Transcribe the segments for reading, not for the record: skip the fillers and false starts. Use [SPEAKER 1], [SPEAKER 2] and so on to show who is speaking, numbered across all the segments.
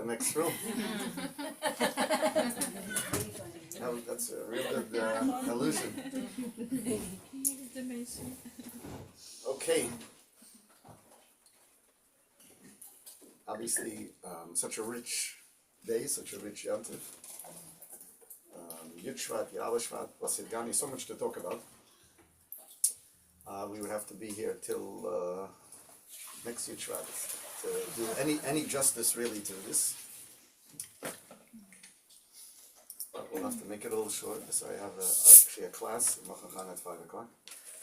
[SPEAKER 1] the next room. That's a real good illusion. Okay. Obviously, such a rich day, such a rich Yom Tov. Yud Shvat, Ya'al Shvat, Basid Gani, so much to talk about. We would have to be here till next Yud Shvat to do any justice really to this. But we'll have to make it a little short. So I have actually a class in Machachan at 5 o'clock.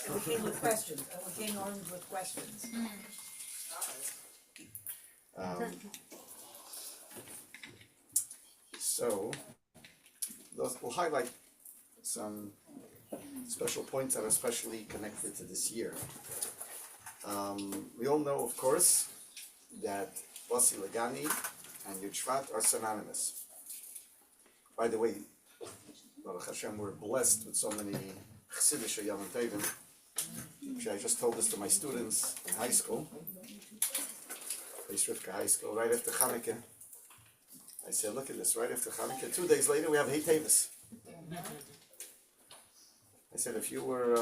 [SPEAKER 2] And we came with questions. We came armed with questions.
[SPEAKER 1] So we'll highlight some special points that are especially connected to this year. We all know, of course, that Basi Lagani and Yud Shvat are synonymous. By the way, Baruch Hashem, we're blessed with so many Chassidish Yom Tovim. Actually, I just told this to my students in high school, Beis Rivka High School, right after Chanukah. I said, look at this, right after Chanukah, 2 days later we have Hey Tevis. I said, if you were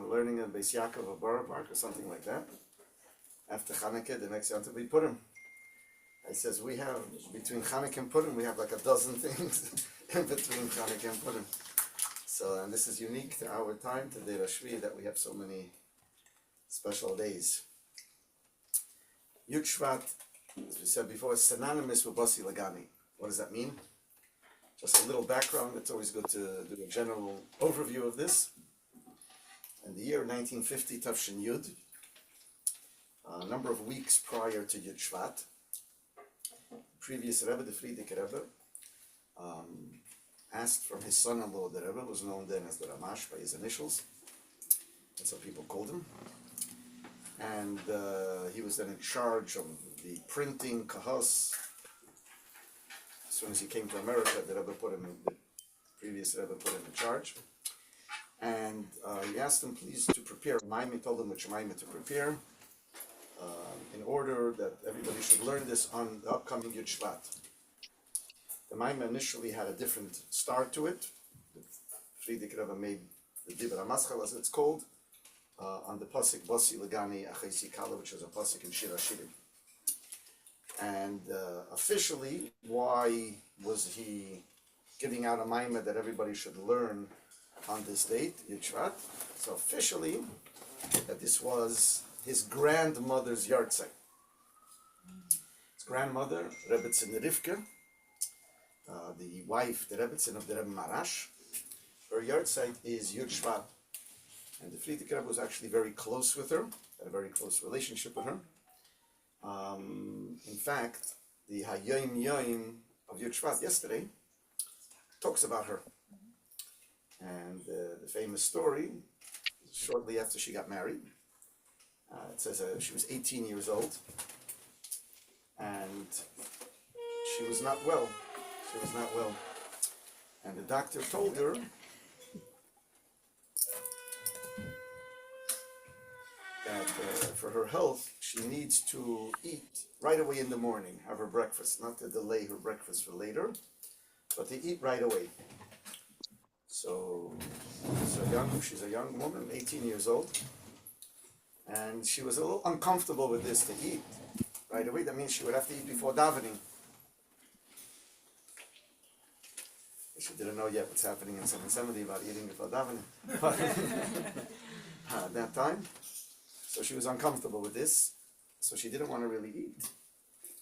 [SPEAKER 1] learning in Beis Yaakov or Borough Park or something like that, after Chanukah, the next Yom Tov, we Purim. I says, we have, between Chanukah and Purim, we have like a dozen things in between Chanukah and Purim. So, and this is unique to our time, to the Rashvi, that we have so many special days. Yud Shvat, as we said before, is synonymous with Basi Lagani. What does that mean? Just a little background. It's always good to do a general overview of this. In the year 1950, Tafshin Yud, a number of weeks prior to Yud Shvat, previous Rebbe, the Frierdiker Rebbe, asked from his son-in-law, the Rebbe, was known then as the Ramash by his initials. That's how people called him. And he was then in charge of the printing, kahos. As soon as he came to America, the Rebbe put him in, the previous Rebbe put him in charge. And he asked him, please, to prepare Maimah. He told him which Maimah to prepare in order that everybody should learn this on the upcoming Yud Shvat. The Maimah initially had a different start to it. The Frierdiker Rebbe made the Dibur HaMaschal, as it's called, on the pasuk Basi Lagani Achaysi Kala, which is a pasuk in Shir HaShirim. And officially, why was he giving out a maimah that everybody should learn on this date, Yud Shvat? So officially, that this was his grandmother's yahrzeit. His grandmother, Rebbetzin Rivka, the wife, the Rebbetzin of the Rebbe Marash, her yahrzeit is Yud Shvat. And the Frierdiker Rebbe was actually very close with her, had a very close relationship with her. In fact, the Hayom Yom of Yud Shvat yesterday talks about her. And the famous story, shortly after she got married, it says she was 18 years old, and she was not well. She was not well. And the doctor told her that for her health, she needs to eat right away in the morning, have her breakfast, not to delay her breakfast for later, but to eat right away. So she's a young woman, 18 years old, and she was a little uncomfortable with this, to eat right away. That means she would have to eat before davening. She didn't know yet what's happening in 770 about eating before davening. But at that time, so she was uncomfortable with this, so she didn't want to really eat.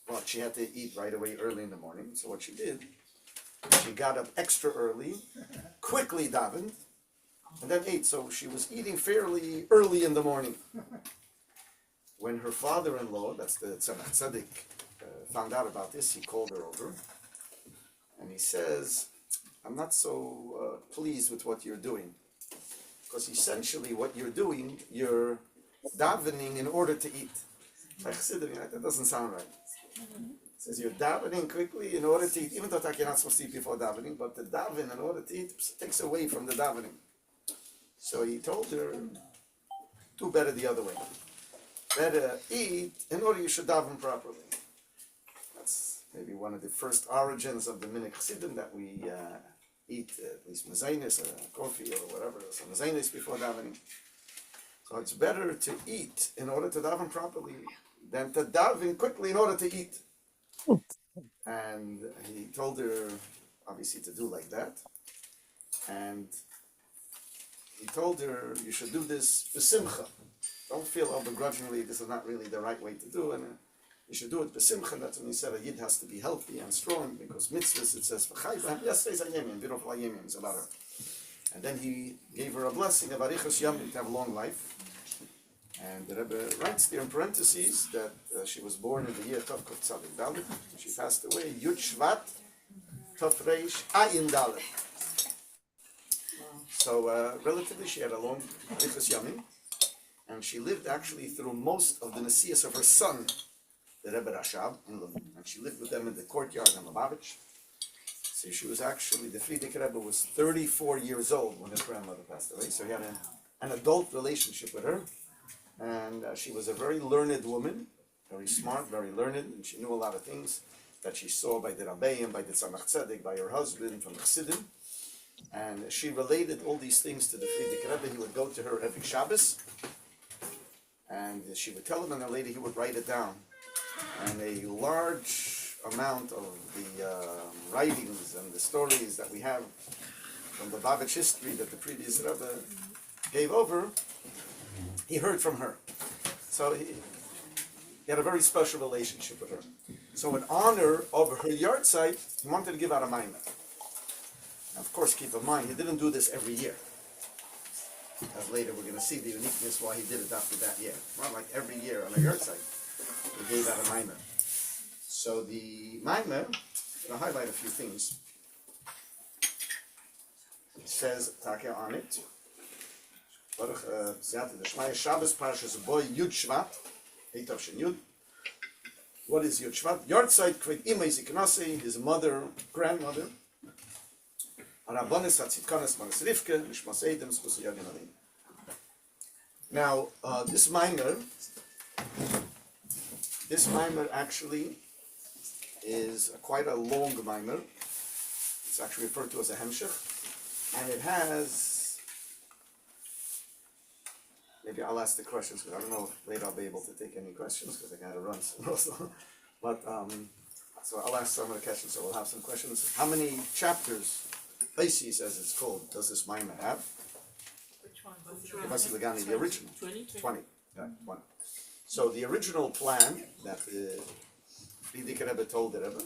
[SPEAKER 1] But she had to eat right away early in the morning. So what she did, she got up extra early, quickly davened, and then ate. So she was eating fairly early in the morning. When her father-in-law, that's the Tzemach Tzedek, found out about this, he called her over, and he says, I'm not so pleased with what you're doing. Because essentially what you're doing, you're davening in order to eat. That doesn't sound right. It says you're davening quickly in order to eat, even though you're not supposed to eat before davening, but the daven in order to eat takes away from the davening. So he told her, do better the other way. Better eat in order you should daven properly. That's maybe one of the first origins of the Minhag Chassidim that we eat at least mezainis, coffee or whatever, some mezainis before davening. So it's better to eat in order to daven properly than to daven quickly in order to eat. And he told her, obviously, to do like that. And he told her, you should do this b'simcha. Don't feel begrudgingly, this is not really the right way to do, and you should do it b'simcha. That's when he said a yid has to be healthy and strong, because mitzvahs, it says, yesterday's ayemim, beautiful ayemim, is about her. And then he gave her a blessing of arichos yamim, to have a long life. And the Rebbe writes there in parentheses that she was born in the year Tav Kuf Tzadik Dalet. She passed away Yud Shvat Tav Reish Ayin Dalet. So relatively she had a long arichos yamim, and she lived actually through most of the Nesias of her son, the Rebbe Rashab in London, and she lived with them in the courtyard in Lubavitch. So she was actually, the Frierdiker Rebbe was 34 years old when his grandmother passed away, so he had an adult relationship with her. And she was a very learned woman, very smart, very learned, and she knew a lot of things that she saw by the Rabbeim, by the Tzemach Tzedek, by her husband, from the Chassidim. And she related all these things to the Frierdiker Rebbe. He would go to her every Shabbos, and she would tell him, and then later he would write it down. And a large amount of the writings and the stories that we have from the Lubavitch history that the previous Rebbe gave over, he heard from her. So he had a very special relationship with her. So in honor of her yard site, he wanted to give out a maamar. Of course, keep in mind, he didn't do this every year. As later we're going to see the uniqueness why he did it after that year. Not like every year on a yard site, he gave out a maamar. So the maamar, I'll highlight a few things. It says, Takya on it, Shabbos Parshas Boy Yud Shvat, Eitavshin Yud. What is Yud Shvat? Yartzeit Kved Imei Ziknasei, his mother, grandmother. Arabonis Hatzitkanes Manas Rivke, Nishmas Eidem Schus Yagin Alim. Now, this maamar actually is quite a long maamar. It's actually referred to as a hemshech, and it has. Maybe I'll ask the questions, because I don't know if later I'll be able to take any questions, because I gotta run some. But, so I'll ask some of the questions, so we'll have some questions. How many chapters, Basi as it's called, does this maamar have?
[SPEAKER 3] Which one?
[SPEAKER 1] Basi Lagani, the original.
[SPEAKER 3] 20?
[SPEAKER 1] 20, yeah, 20. So the original plan that the Frierdiker Rebbe told the Rebbe,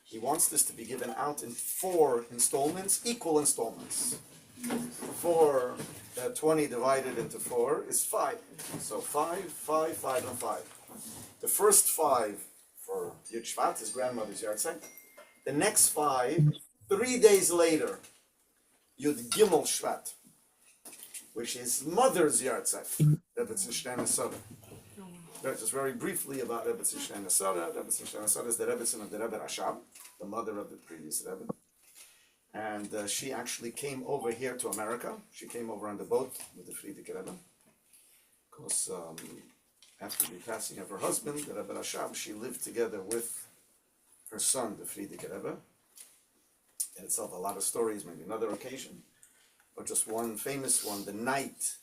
[SPEAKER 1] he wants this to be given out in 4 installments, equal installments. 20 divided into 4 is 5. So 5, 5, 5, and 5. The first 5 for Yud Shvat, his grandmother's yard site. The next 5, 3 days later, Yud Gimel Shvat, which is mother's yard site. Rebbe Tzin Sara. Just very briefly about Rebbe Tzin Sara. Rebbe Tzin Sara is the Rebbetzin of the Rebbe Rashab, the mother of the previous Rebbe. And she actually came over here to America. She came over on the boat with the Frierdiker Rebbe. Because after the passing of her husband, the Rebbe Rashab, she lived together with her son, the Frierdiker Rebbe. In itself, a lot of stories, maybe another occasion. But just one famous one, the night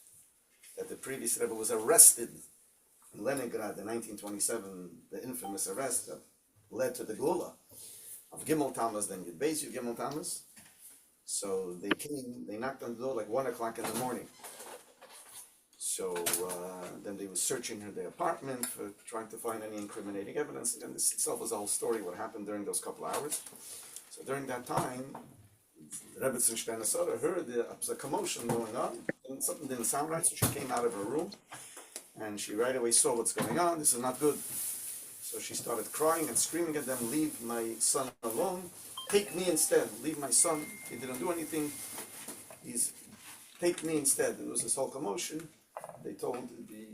[SPEAKER 1] that the previous Rebbe was arrested in Leningrad in 1927, the infamous arrest that led to the Gula of Gimel Tammuz, then Yud Beis Yud Gimel Tammuz. So they came, they knocked on the door like 1 o'clock in the morning. So then they were searching the apartment for trying to find any incriminating evidence. And this itself was a whole story, what happened during those couple of hours. So during that time, Rebbe Tzin Sara heard there was a commotion going on, and something didn't sound right, so she came out of her room, and she right away saw what's going on. This is not good. So she started crying and screaming at them, "Leave my son alone. Take me instead. Leave my son. He didn't do anything. Take me instead." There was this whole commotion. They told the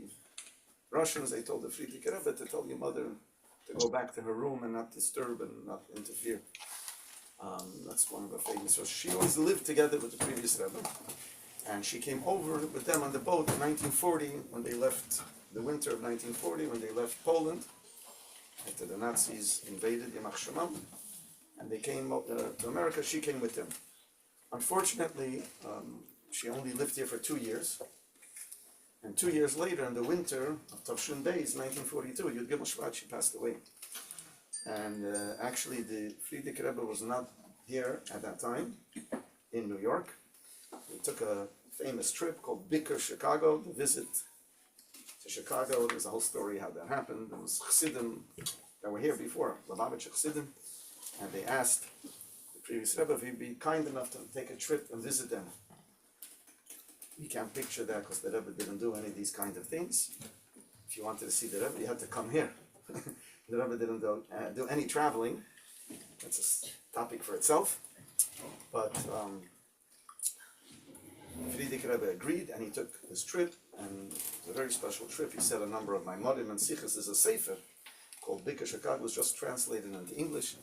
[SPEAKER 1] Russians, they told the Frierdiker Rebbe to tell your mother to go back to her room and not disturb and not interfere. That's one of the famous. So she always lived together with the previous Rebbe, and she came over with them on the boat in 1940 when they left, the winter of 1940 when they left Poland. after the Nazis invaded Yamach Shemam, and they came to America. She came with them. Unfortunately, she only lived here for 2 years. And 2 years later, in the winter of Tavshun Beis, 1942, Yud Gimel Shvat, she passed away. And actually, the Frierdiker Rebbe was not here at that time in New York. He took a famous trip called Biker Chicago, the visit to Chicago. There's a whole story how that happened. There was Chassidim that were here before, Lubavitch Chassidim, and they asked the previous Rebbe if he'd be kind enough to take a trip and visit them. You can't picture that because the Rebbe didn't do any of these kind of things. If you wanted to see the Rebbe, you had to come here. The Rebbe didn't do any traveling. That's a topic for itself. But Frierdiker Rebbe agreed, and he took this trip, and it was a very special trip. He said a number of Maamarim and Sichos. There's a sefer called Biker Chicago, was just translated into English.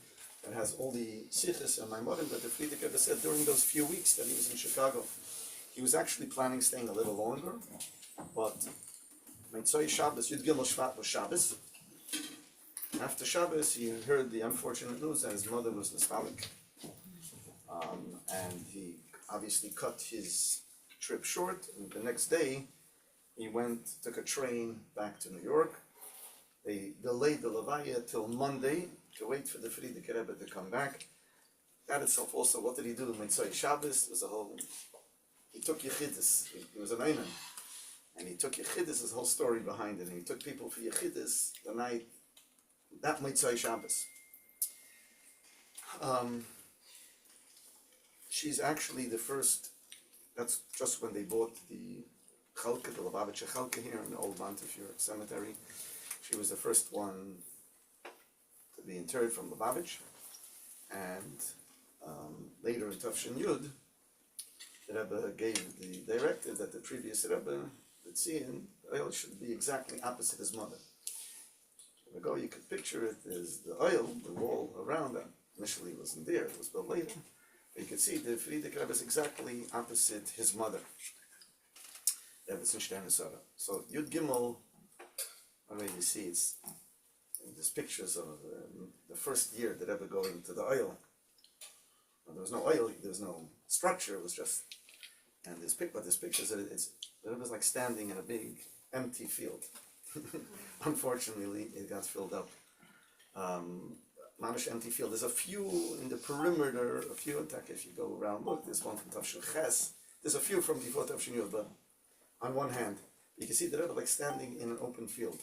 [SPEAKER 1] It has all the Sichos and Maamarim that the Frierdiker Rebbe said during those few weeks that he was in Chicago. He was actually planning staying a little longer, but Motzei Shabbos, Yud Gimel Shvat was Shabbos. After Shabbos, he heard the unfortunate news that his mother was nostalgic. And he obviously cut his trip short, and the next day, he took a train back to New York. They delayed the Levaya till Monday to wait for the Frierdiker Rebbe to come back. That itself also, what did he do? Motzei Shabbos, it was a whole... He took Yechidus, he was an Einan, and he took Yechidus, his whole story behind it, and he took people for Yechidus the night, that Motzei Shabbos. She's actually the first, that's just when they bought the Chalke, the Lubavitcher Chalke here in the old Montefiore Cemetery. She was the first one to be interred from Lubavitch, and later in Tavshin Yud, the Rebbe gave the directive that the previous Rebbe, the Tzion, oil should be exactly opposite his mother. You could picture it as the oil, the wall around that. Initially it wasn't there, it was built later. But you could see the Frierdiker Rebbe is exactly opposite his mother. Rebbe's in Sterne Sara. So Yud Gimel, you see there's pictures of the first year the Rebbe going to the oil. There was no oil, there was no structure, it was just, and there's pictures that it was like standing in a big empty field. Unfortunately, it got filled up. Mamish empty field. There's a few in the perimeter, a few attack if you go around. Look, there's one from Tavshin Ches. There's a few from before Tavshin Yud, but on one hand, you can see the Rebbe like standing in an open field.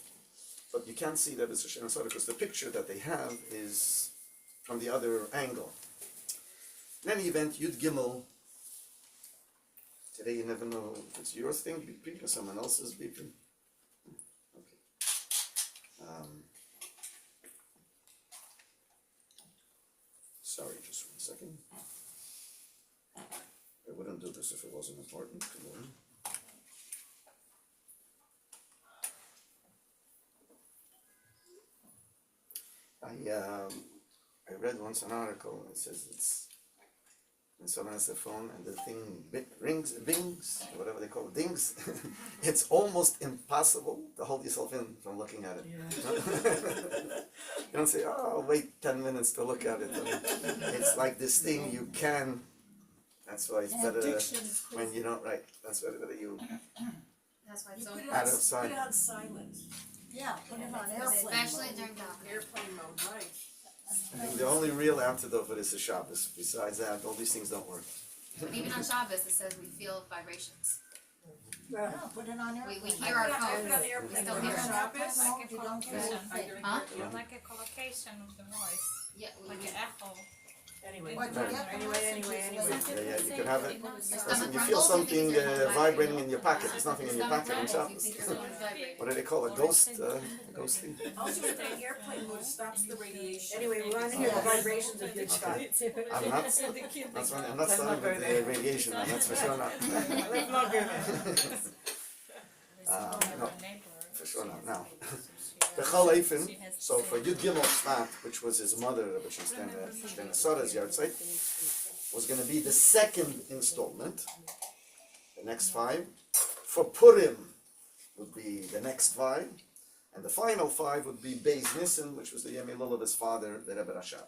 [SPEAKER 1] But you can't see that it's a Shana Sara because the picture that they have is from the other angle. In any event, Yud Gimel, today you never know if it's your thing beeping or someone else's beeping. Okay. Sorry, just 1 second. I wouldn't do this if it wasn't important. Come on. I read once an article that says it's when someone has their phone and the thing bings, or whatever they call it, dings, it's almost impossible to hold yourself in from looking at it. Yeah. You don't say, oh, I'll wait 10 minutes to look at it. It's like this thing you can, that's why it's better when you don't, right, that's better you
[SPEAKER 3] That's why it's so
[SPEAKER 2] put
[SPEAKER 1] out of sight.
[SPEAKER 2] it on silent.
[SPEAKER 4] Yeah, put it on airplane.
[SPEAKER 3] Especially during the
[SPEAKER 2] Airplane mode, right.
[SPEAKER 1] I think the only real antidote for this is Shabbos. Besides that, all these things don't work.
[SPEAKER 3] But even on Shabbos, it says we feel vibrations.
[SPEAKER 4] Yeah, put it on airplane.
[SPEAKER 3] We hear our
[SPEAKER 2] I put
[SPEAKER 3] phones.
[SPEAKER 2] on
[SPEAKER 3] We
[SPEAKER 2] airplane
[SPEAKER 3] still
[SPEAKER 2] mode
[SPEAKER 3] hear
[SPEAKER 2] on
[SPEAKER 3] them.
[SPEAKER 2] Shabbos.
[SPEAKER 4] Like you don't feel it.
[SPEAKER 3] Huh?
[SPEAKER 5] Like a collocation of the voice,
[SPEAKER 3] Yeah,
[SPEAKER 5] like an echo.
[SPEAKER 2] Anyway,
[SPEAKER 4] What you get the
[SPEAKER 2] anyway.
[SPEAKER 1] Yeah, you can have it.
[SPEAKER 3] Your
[SPEAKER 1] Listen,
[SPEAKER 3] stomach
[SPEAKER 1] you feel
[SPEAKER 3] rumbles,
[SPEAKER 1] something
[SPEAKER 3] you think it's
[SPEAKER 1] vibrating in your pocket. There's nothing in your
[SPEAKER 3] Stomach
[SPEAKER 1] pocket on
[SPEAKER 3] rumbles, you
[SPEAKER 1] Shabbos.
[SPEAKER 3] think your stomach's vibrating.
[SPEAKER 1] What do they call it? Ghost thing?
[SPEAKER 2] Also, with the airplane mode stops the radiation. Anyway, we want to hear the vibrations of good Scott.
[SPEAKER 1] I'm not starting with the radiation, man, that's for sure not.
[SPEAKER 2] Let's not go there.
[SPEAKER 1] No, for sure not. Now, the Chaleifin, so for Yud Gimel Shvat, which was his mother, which is Shtena Sara's yahrzeit, was going to be the second installment, the next 5. For Purim would be the next 5, And the final 5 would be Beis Nissen, which was the Yom Elul of his father, the Rebbe Rashab.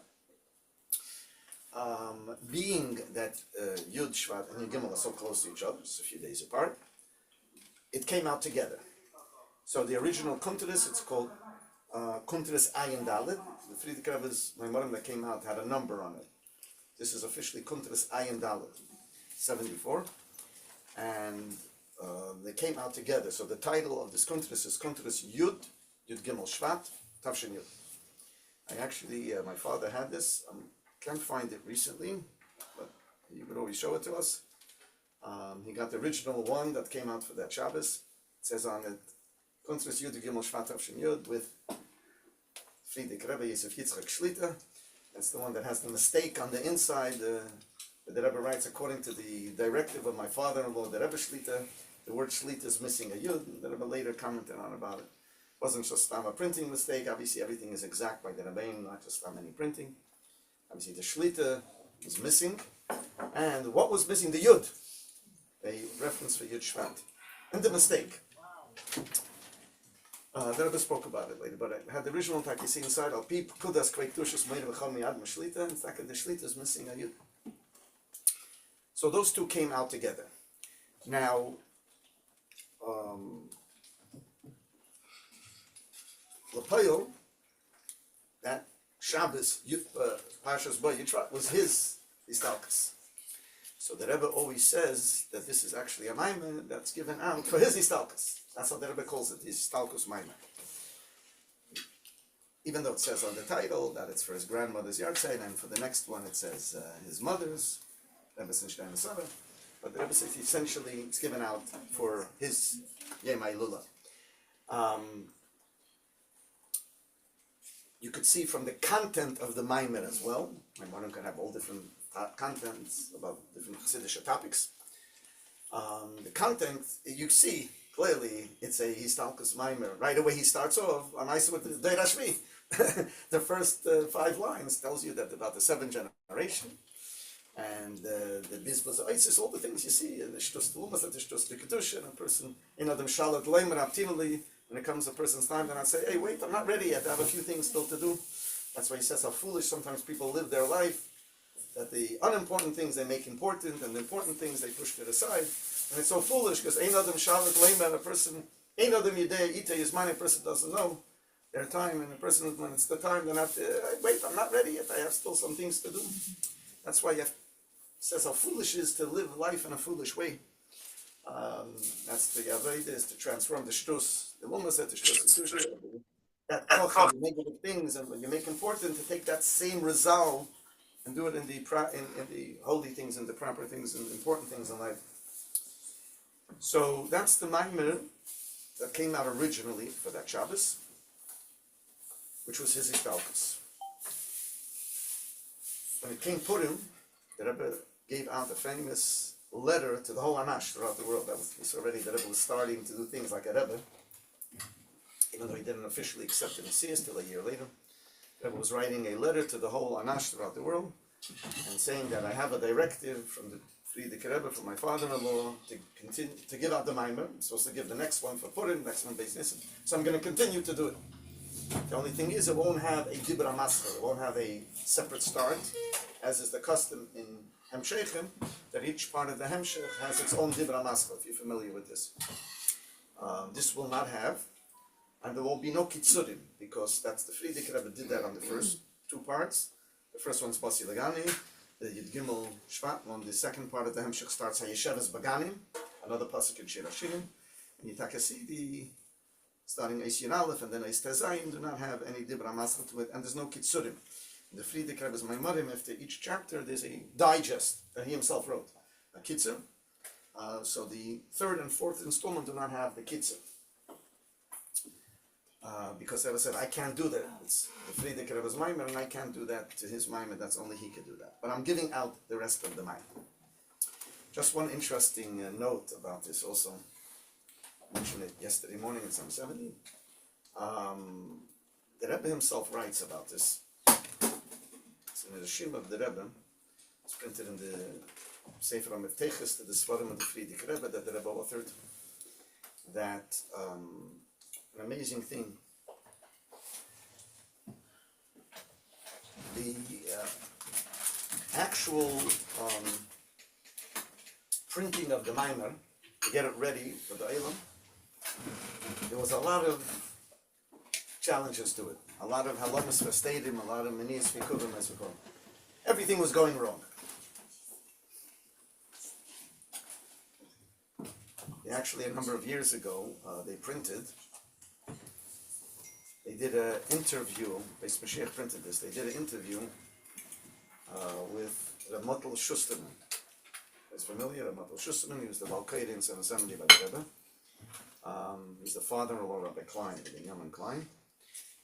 [SPEAKER 1] Being that Yud, Shvat, and Yud Gimel are so close to each other, just a few days apart, it came out together. So the original Kunteris, it's called Kunteris Ayin Dalet. The Frierdiker Rebbe's Maamarim that came out had a number on it. This is officially Kunteris Ayin Dalet, 74. And they came out together. So the title of this Kunteris is Kunteris Yud Gimel Shvat, Tavshin Yud. I actually, my father had this. Can't find it recently, but he would always show it to us. He got the original one that came out for that Shabbos. It says on it, Kunteris Yud Gimel Shvat Tavshin Yud with Frierdiker Rebbe Yosef Yitzchak Shlita. That's the one that has the mistake on the inside. The Rebbe writes, according to the directive of my father-in-law, the Rebbe Shlita, the word Shlita is missing a Yud. The Rebbe later commented on about it. It wasn't just a printing mistake. Obviously, everything is exact by the Rebbein, not just any printing. Obviously, the Shlita is missing. And what was missing? The Yud. A reference for Yud Shvat. And the mistake. The Rebbe spoke about it later, but I had the original type you see inside. Al Pi Kudas Kvei Kedushas Meir V'chal Miyad Shlita. In fact, the Shlita is missing a Yud. So those two came out together. Now, L'Poyel, that Shabbos, Parshas Bo Yitrat, was his Histalkus. So the Rebbe always says that this is actually a Maimon that's given out for his Histalkus. That's how the Rebbe calls it, his Histalkus Maimon. Even though it says on the title that it's for his grandmother's yahrzeit, and for the next one it says his mother's, Rebbe Sinshtain Saba, but the Rebbe says essentially it's given out for his Yom Ha'ilula. You could see from the content of the Maimer as well. Maimerim can have all different contents about different Chassidish topics. The content, you see clearly it's a Histalkus Maimer. Right away he starts off on Isa with the Deirashvi. The first 5 lines tells you that about the 7th generation. And the Bizbaz Isis, all the things you see, the Shtus Tulumas, the Shtus B'Kedusha, and a person, them Shalat Leimer Abtinali, when it comes a person's time, then I say, hey, wait, I'm not ready yet, I have a few things still to do. That's why he says how foolish sometimes people live their life, that the unimportant things they make important, and the important things they push to the side. And it's so foolish, because Ein Adam Shalat Leimer, a person, Ein Adam Yidei Ite Yizmane, a person doesn't know their time, and a person, when it's the time, they're not, wait, I'm not ready yet, I have still some things to do. That's why says how foolish it is to live life in a foolish way. That's the Avodah, is to transform the shtus, the Luma said the shtus, that koch, you make good things, and when you make important, to take that same resolve and do it in the holy things and the proper things and important things in life. So that's the Maimer that came out originally for that Shabbos, which was his Histalkus. When it came Purim, the Rebbe gave out a famous letter to the whole Anash throughout the world. That was already the Rebbe was starting to do things like a Rebbe, even though he didn't officially accept the Messiah till a year later. The Rebbe was writing a letter to the whole Anash throughout the world and saying that I have a directive from the Frierdiker Rebbe, from my father-in-law, to continue to give out the Maimer. I'm supposed to give the next one for Purim, next one Beis Nissen. So I'm going to continue to do it. The only thing is, it won't have a Dibra Maschel, it won't have a separate start, as is the custom in Hemshechim, that each part of the Hemshech has its own Dibra Maschel, if you're familiar with this. This will not have, and there will be no Kitzurim, because that's the Frierdiker Rebbe did that on the first 2 parts. The first one's Basi Lagani, the Yud Gimel Shvat one. The second part of the Hemshech starts Hayesheves Baganim, another pasuk in Shir Hashirim. And Yitakasi, the starting Eis Yin Aleph and then Eis Tezayim, do not have any Dibra Maschel to it, and there's no Kitzurim. In the Frierdiker Rebbe's Maimarim, after each chapter, there's a digest that he himself wrote, a Kitzur. So the 3rd and 4th installment do not have the Kitzur. Because Rebbe said, I can't do that. It's the Frierdiker Rebbe's Maimar, and I can't do that to his Maimar, that's only he could do that. But I'm giving out the rest of the Maimar. Just one interesting note about this also. I mentioned it yesterday morning in Psalm 70. The Rebbe himself writes about this. It's in the Rishim of the Rebbe. It's printed in the Sefer HaMevteches, the Svarim of the Frierdiker Rebbe that the Rebbe authored. That an amazing thing the actual printing of the Maamar, to get it ready for the Eilam, there was a lot of challenges to it. A lot of halamas v'stadim, a lot of manias v'kuvim, as we call them. Everything was going wrong. Actually, a number of years ago, they did an interview, Beis Mashiach printed this, they did an interview with Rabbi Shusterman. Is familiar, Rabbi Shusterman, he was the Balkaid in 770 by the Rebbe. He's the father-in-law of Rabbi Klein, Rabbi Yaman Klein.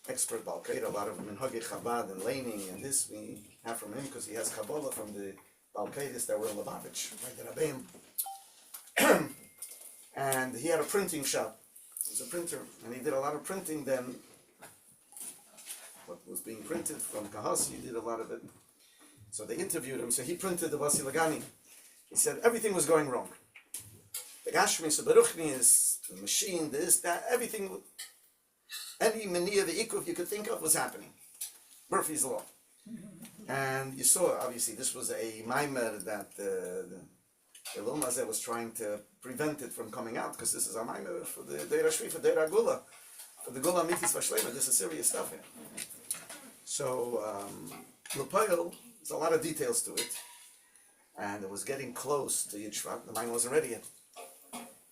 [SPEAKER 1] Expert Balkaid, a lot of Minhagi Chabad and laning, and this we have from him because he has Kabbalah from the Balkaidis that were in Lubavitch, right, the Rabbeim. And he had a printing shop. He was a printer, and he did a lot of printing then. What was being printed from Kahas, he did a lot of it. So they interviewed him, so he printed the Basi Lagani. He said everything was going wrong. The Gashmi, the Baruchni is the machine, this, that, everything, any mania, the ikuf you could think of was happening. Murphy's Law. And you saw, obviously, this was a Maamar that the Elul Mazeh was trying to prevent it from coming out, because this is a Maamar for the Deir HaShvi, for Deir HaGula, for the Gula Mitis Vashlema. This is serious stuff here. So, L'Poyel, there's a lot of details to it, and it was getting close to Yud Shvat. The Maamar wasn't ready yet,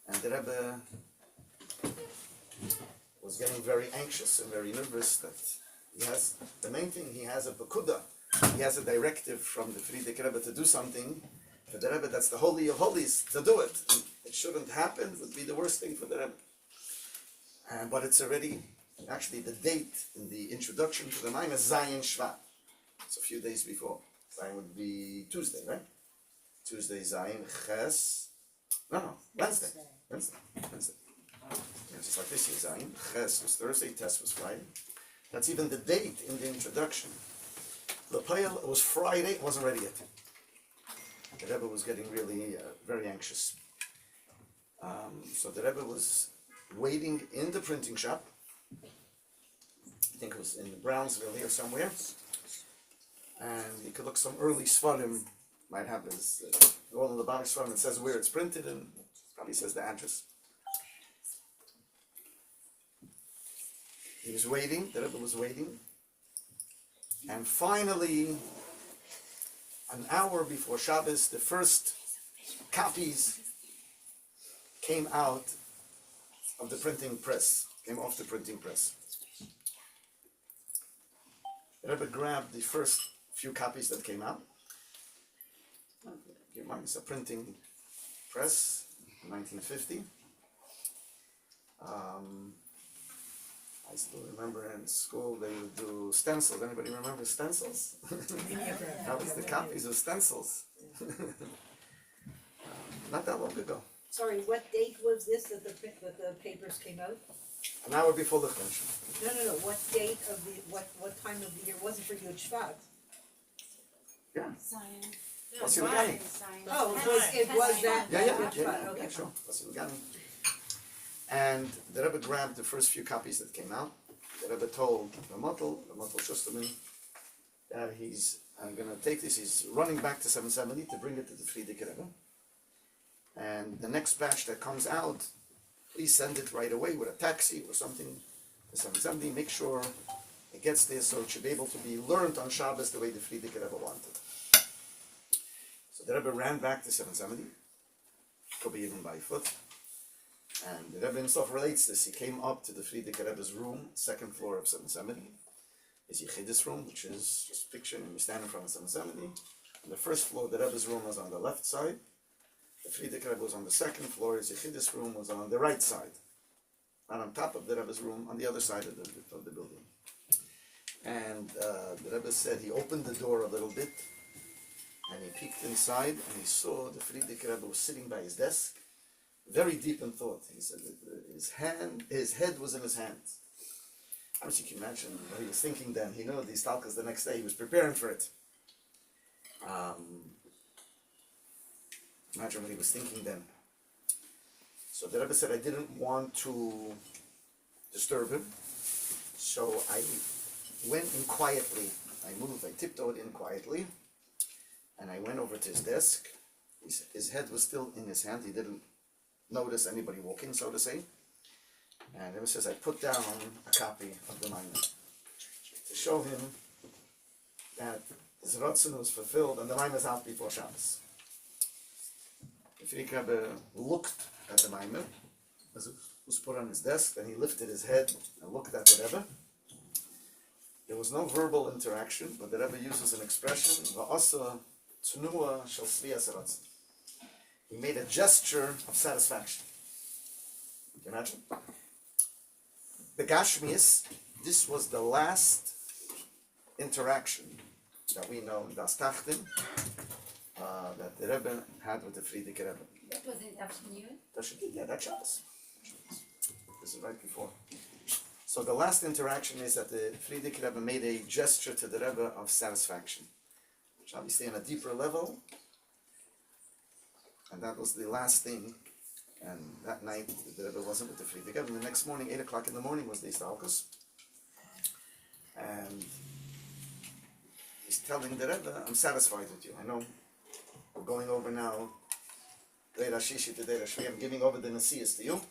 [SPEAKER 1] and the Rebbe was getting very anxious and very nervous that he has, the main thing, he has a Bekuda, he has a directive from the Frierdiker Rebbe to do something. For the Rebbe, that's the Holy of Holies, to do it. It shouldn't happen, it would be the worst thing for the Rebbe. But it's already, actually the date in the introduction to the Maamar is Zayin Shvat. It's a few days before. Zayin would be Tuesday, right? Tuesday, Zayin, Ches. No, Wednesday. Yeah, just like this year, Zayin. Ches was Thursday, Tes was Friday. That's even the date in the introduction. The Payal was Friday, it wasn't ready yet. The Rebbe was getting really very anxious. So the Rebbe was waiting in the printing shop. I think it was in Brownsville here somewhere. And you could look some early Svarim, might have this, all in the bottom Svarim, it says where it's printed and probably says the address. He was waiting, the Rebbe was waiting. And finally, an hour before Shabbos, the first copies came out of the printing press, came off the printing press. The Rebbe grabbed the first few copies that came out. You mind, it's a printing press, 1950. I still remember in school they would do stencils. Anybody remember stencils? That was the copies of stencils. Not that long ago.
[SPEAKER 2] Sorry, what date was this that the papers came out?
[SPEAKER 1] An hour before the Chenshin.
[SPEAKER 2] No, what date of the, what time of the year, wasn't for Yud Shvat?
[SPEAKER 1] Yeah.
[SPEAKER 4] Zion.
[SPEAKER 1] What's your name?
[SPEAKER 2] Oh, it was that.
[SPEAKER 1] Yeah,
[SPEAKER 2] Yud Shvat,
[SPEAKER 1] yeah,
[SPEAKER 2] okay.
[SPEAKER 1] sure. What's your name? And the Rebbe grabbed the first few copies that came out. The Rebbe told Ramotel Shusterman, that he's going to take this, he's running back to 770 to bring it to the Frierdiker Rebbe. And the next batch that comes out, please send it right away with a taxi or something to 770, make sure it gets there so it should be able to be learned on Shabbos the way the Frierdiker Rebbe wanted. So the Rebbe ran back to 770, could be even by foot. And the Rebbe himself relates this. He came up to the Frierdiker Rebbe's room, second floor of 770. His Yechidus room, which is just picture him standing in front of 770. On the first floor, the Rebbe's room was on the left side. The Frierdiker Rebbe was on the second floor. His Yechidus room was on the right side. Not on top of the Rebbe's room, on the other side of the building. And the Rebbe said he opened the door a little bit, and he peeked inside, and he saw the Frierdiker Rebbe was sitting by his desk, very deep in thought. He said that his head was in his hands. How much you can imagine what he was thinking then. He knew these talkas the next day, he was preparing for it. Imagine what he was thinking then. So the Rebbe said, I didn't want to disturb him, so I went in quietly I tiptoed in quietly, and I went over to his desk. His head was still in his hand. He didn't notice anybody walking, so to say. And it says I put down a copy of the Maamar to show him that his Ratzon was fulfilled and the Maamar is out before Shabbos. The Frierdiker Rebbe looked at the Maamar as it was put on his desk, then he lifted his head and looked at the Rebbe. There was no verbal interaction, but the Rebbe uses an expression, Va'asa tnua shel svias ratzon. He made a gesture of satisfaction. Can you imagine? The Gashmias, this was the last interaction that we know in Das Tachten that the Rebbe had with the Frierdiker Rebbe.
[SPEAKER 3] That was in Tafshin.
[SPEAKER 1] Yeah, that's Shabbos. This is right before. So the last interaction is that the Frierdiker Rebbe made a gesture to the Rebbe of satisfaction, which obviously on a deeper level, and that was the last thing. And that night the Rebbe wasn't with the Frierdiker Rebbe. And the next morning, 8 o'clock in the morning, was the Istalkus. And he's telling the Rebbe, I'm satisfied with you. I know we're going over now Deir Shishi to Deir Shvi. I'm giving over the Nesias to you.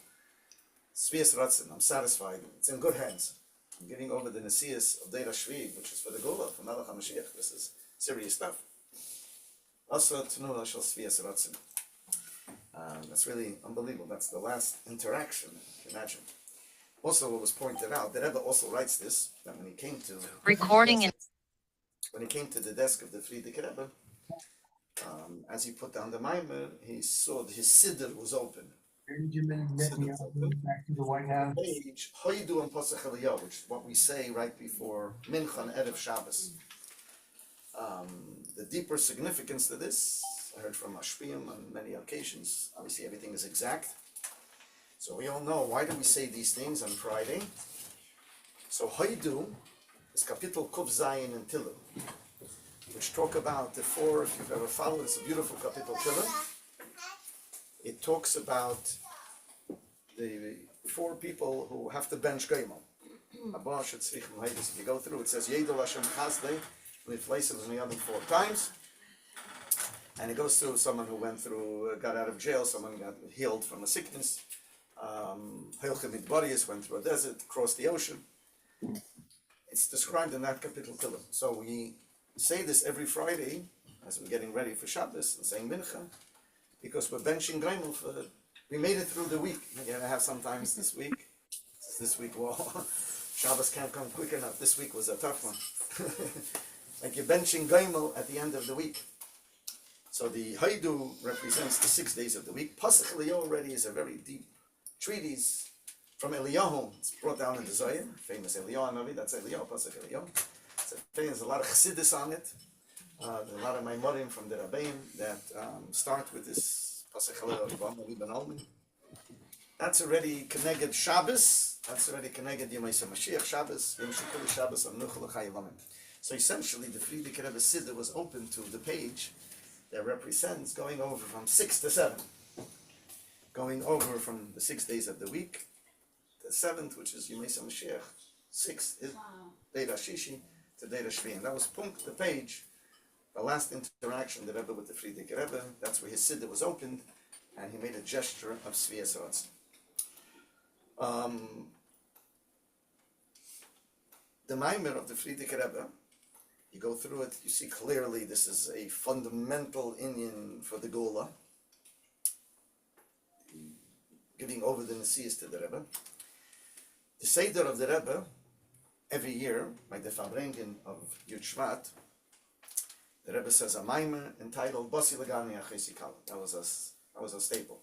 [SPEAKER 1] Svias Ratzon, I'm satisfied. It's in good hands. I'm giving over the Nesias of Deir Shvi, which is for the Gula, for Melech HaMashiach. This is serious stuff. Also, Tnua Shel Svias Ratzon. That's really unbelievable. That's the last interaction. Imagine. Also, what was pointed out, the Rebbe also writes this, that when he came to when he came to the desk of the Frierdiker Rebbe, as he put down the Maamar, he saw that his siddur was open.
[SPEAKER 6] Benjamin Netanyahu back to the White House.
[SPEAKER 1] Page Hoidu and Pasach Eliyah, which is what we say right before Mincha and Erev Shabbos. The deeper significance to this, I heard from Mashpiyim on many occasions. Obviously, everything is exact. So we all know, why do we say these things on Friday? So Hoidu is Kapitel Kuf Zayin and Tilu, which talk about the four, if you've ever followed, it's a beautiful Kapitel Tilu. It talks about the four people who have to bench Gaimel. If you go through, it says Yedel Hashem Chazdei, Nifleisav and the other 4 times. And it goes through someone who went through, got out of jail, someone got healed from a sickness. Hilchim Midbarius went through a desert, crossed the ocean. It's described in that Kapitel Tilim. So we say this every Friday as we're getting ready for Shabbos and saying Mincha, because we're benching Gaimel for we made it through the week. You're gonna have sometimes this week. Well, Shabbos can't come quick enough. This week was a tough one. Like you're benching Gaimel at the end of the week. So the Haidu represents the 6 days of the week. Pasach Eliyah already is a very deep treatise from Eliyahu. It's brought down in the Zohar, famous Eliyahu Navi. That's Eliyahu, Pasach Eliyah. There's a lot of Chassidus on it. There's a lot of Maimorim from the Rabbeim that start with this Pasach Eliyah Navi Ben Almin. That's already connected Shabbos. That's already connected Yom Mashiach Shabbos. Yom Shekuli Shabbos on Nuchel Chayil. So essentially, the Frierdiker Rebbe Siddur was open to the page that represents going over from 6 to 7. Going over from the 6 days of the week, the 7th, which is Yom Mashiach, 6th is Deir Shishi to Deir Shvi. And that was Punkt, the page, the last interaction the Rebbe with the Frierdiker Rebbe. That's where his Siddur was opened, and he made a gesture of Svias Ratzon. The Maamar of the Frierdiker Rebbe, you go through it, you see clearly this is a fundamental inyan for the Gula, giving over the Nesias to the Rebbe. The Seder of the Rebbe, every year, like the Fabrengen of shvat, the Rebbe says a Maamar entitled Basi Lagani Achesi Kala. That was a staple.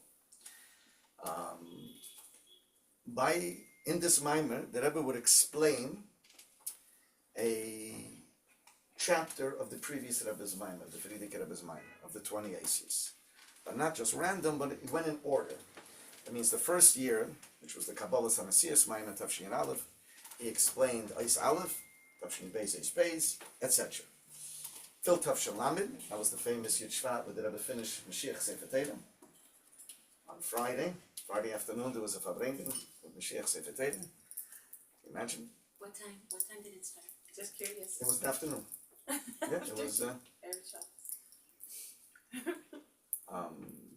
[SPEAKER 1] In this Maamar, the Rebbe would explain a chapter of the previous Rebbe's Maamar, the Frierdiker Rebbe's Maamar, of the 20 Aces. But not just random, but it went in order. That means the first year, which was the Kabbalah Samasias Maamar, Tafshin Aleph, he explained Eis Aleph, Tafshin Beis, Eis Beis, etc. Till Tafshin Lamed, that was the famous shvat where the Rebbe finished Mashiach Sefer Torah. On Friday afternoon, there was a Fabrengen with Mashiach Sefer Torah. Imagine.
[SPEAKER 2] What time did it start? Just curious.
[SPEAKER 1] It was the afternoon. it was the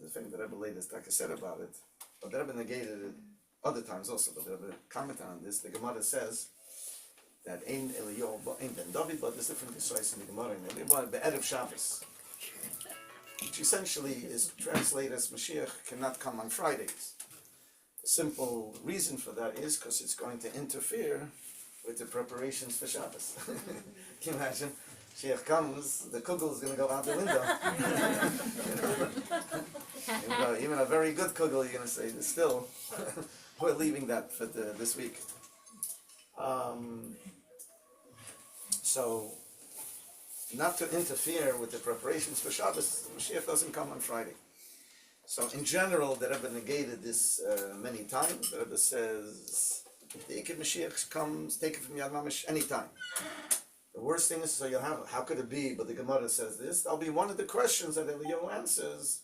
[SPEAKER 1] thing that Rebbe latest like I said about it, but the Rebbe negated it other times also, but the Rebbe commented on this. The Gemara says that Ein Eliyahu, Ein Ben David, but there's different insights in the Gemara. In Eliyahu be'erev Shabbos, which essentially is translated as Mashiach cannot come on Fridays. The simple reason for that is because it's going to interfere with the preparations for Shabbos. Can you imagine? Mashiach comes, the kugel is going to go out the window. Even a very good kugel, you're going to say, still, we're leaving that for this week. So, not to interfere with the preparations for Shabbos, Mashiach doesn't come on Friday. So in general, the Rebbe negated this many times. The Rebbe says, if the Iked Mashiach comes, take it from Yad Mamash anytime. The worst thing is, so you'll have, how could it be? But the Gemara says this. That'll be one of the questions that Eliyahu answers.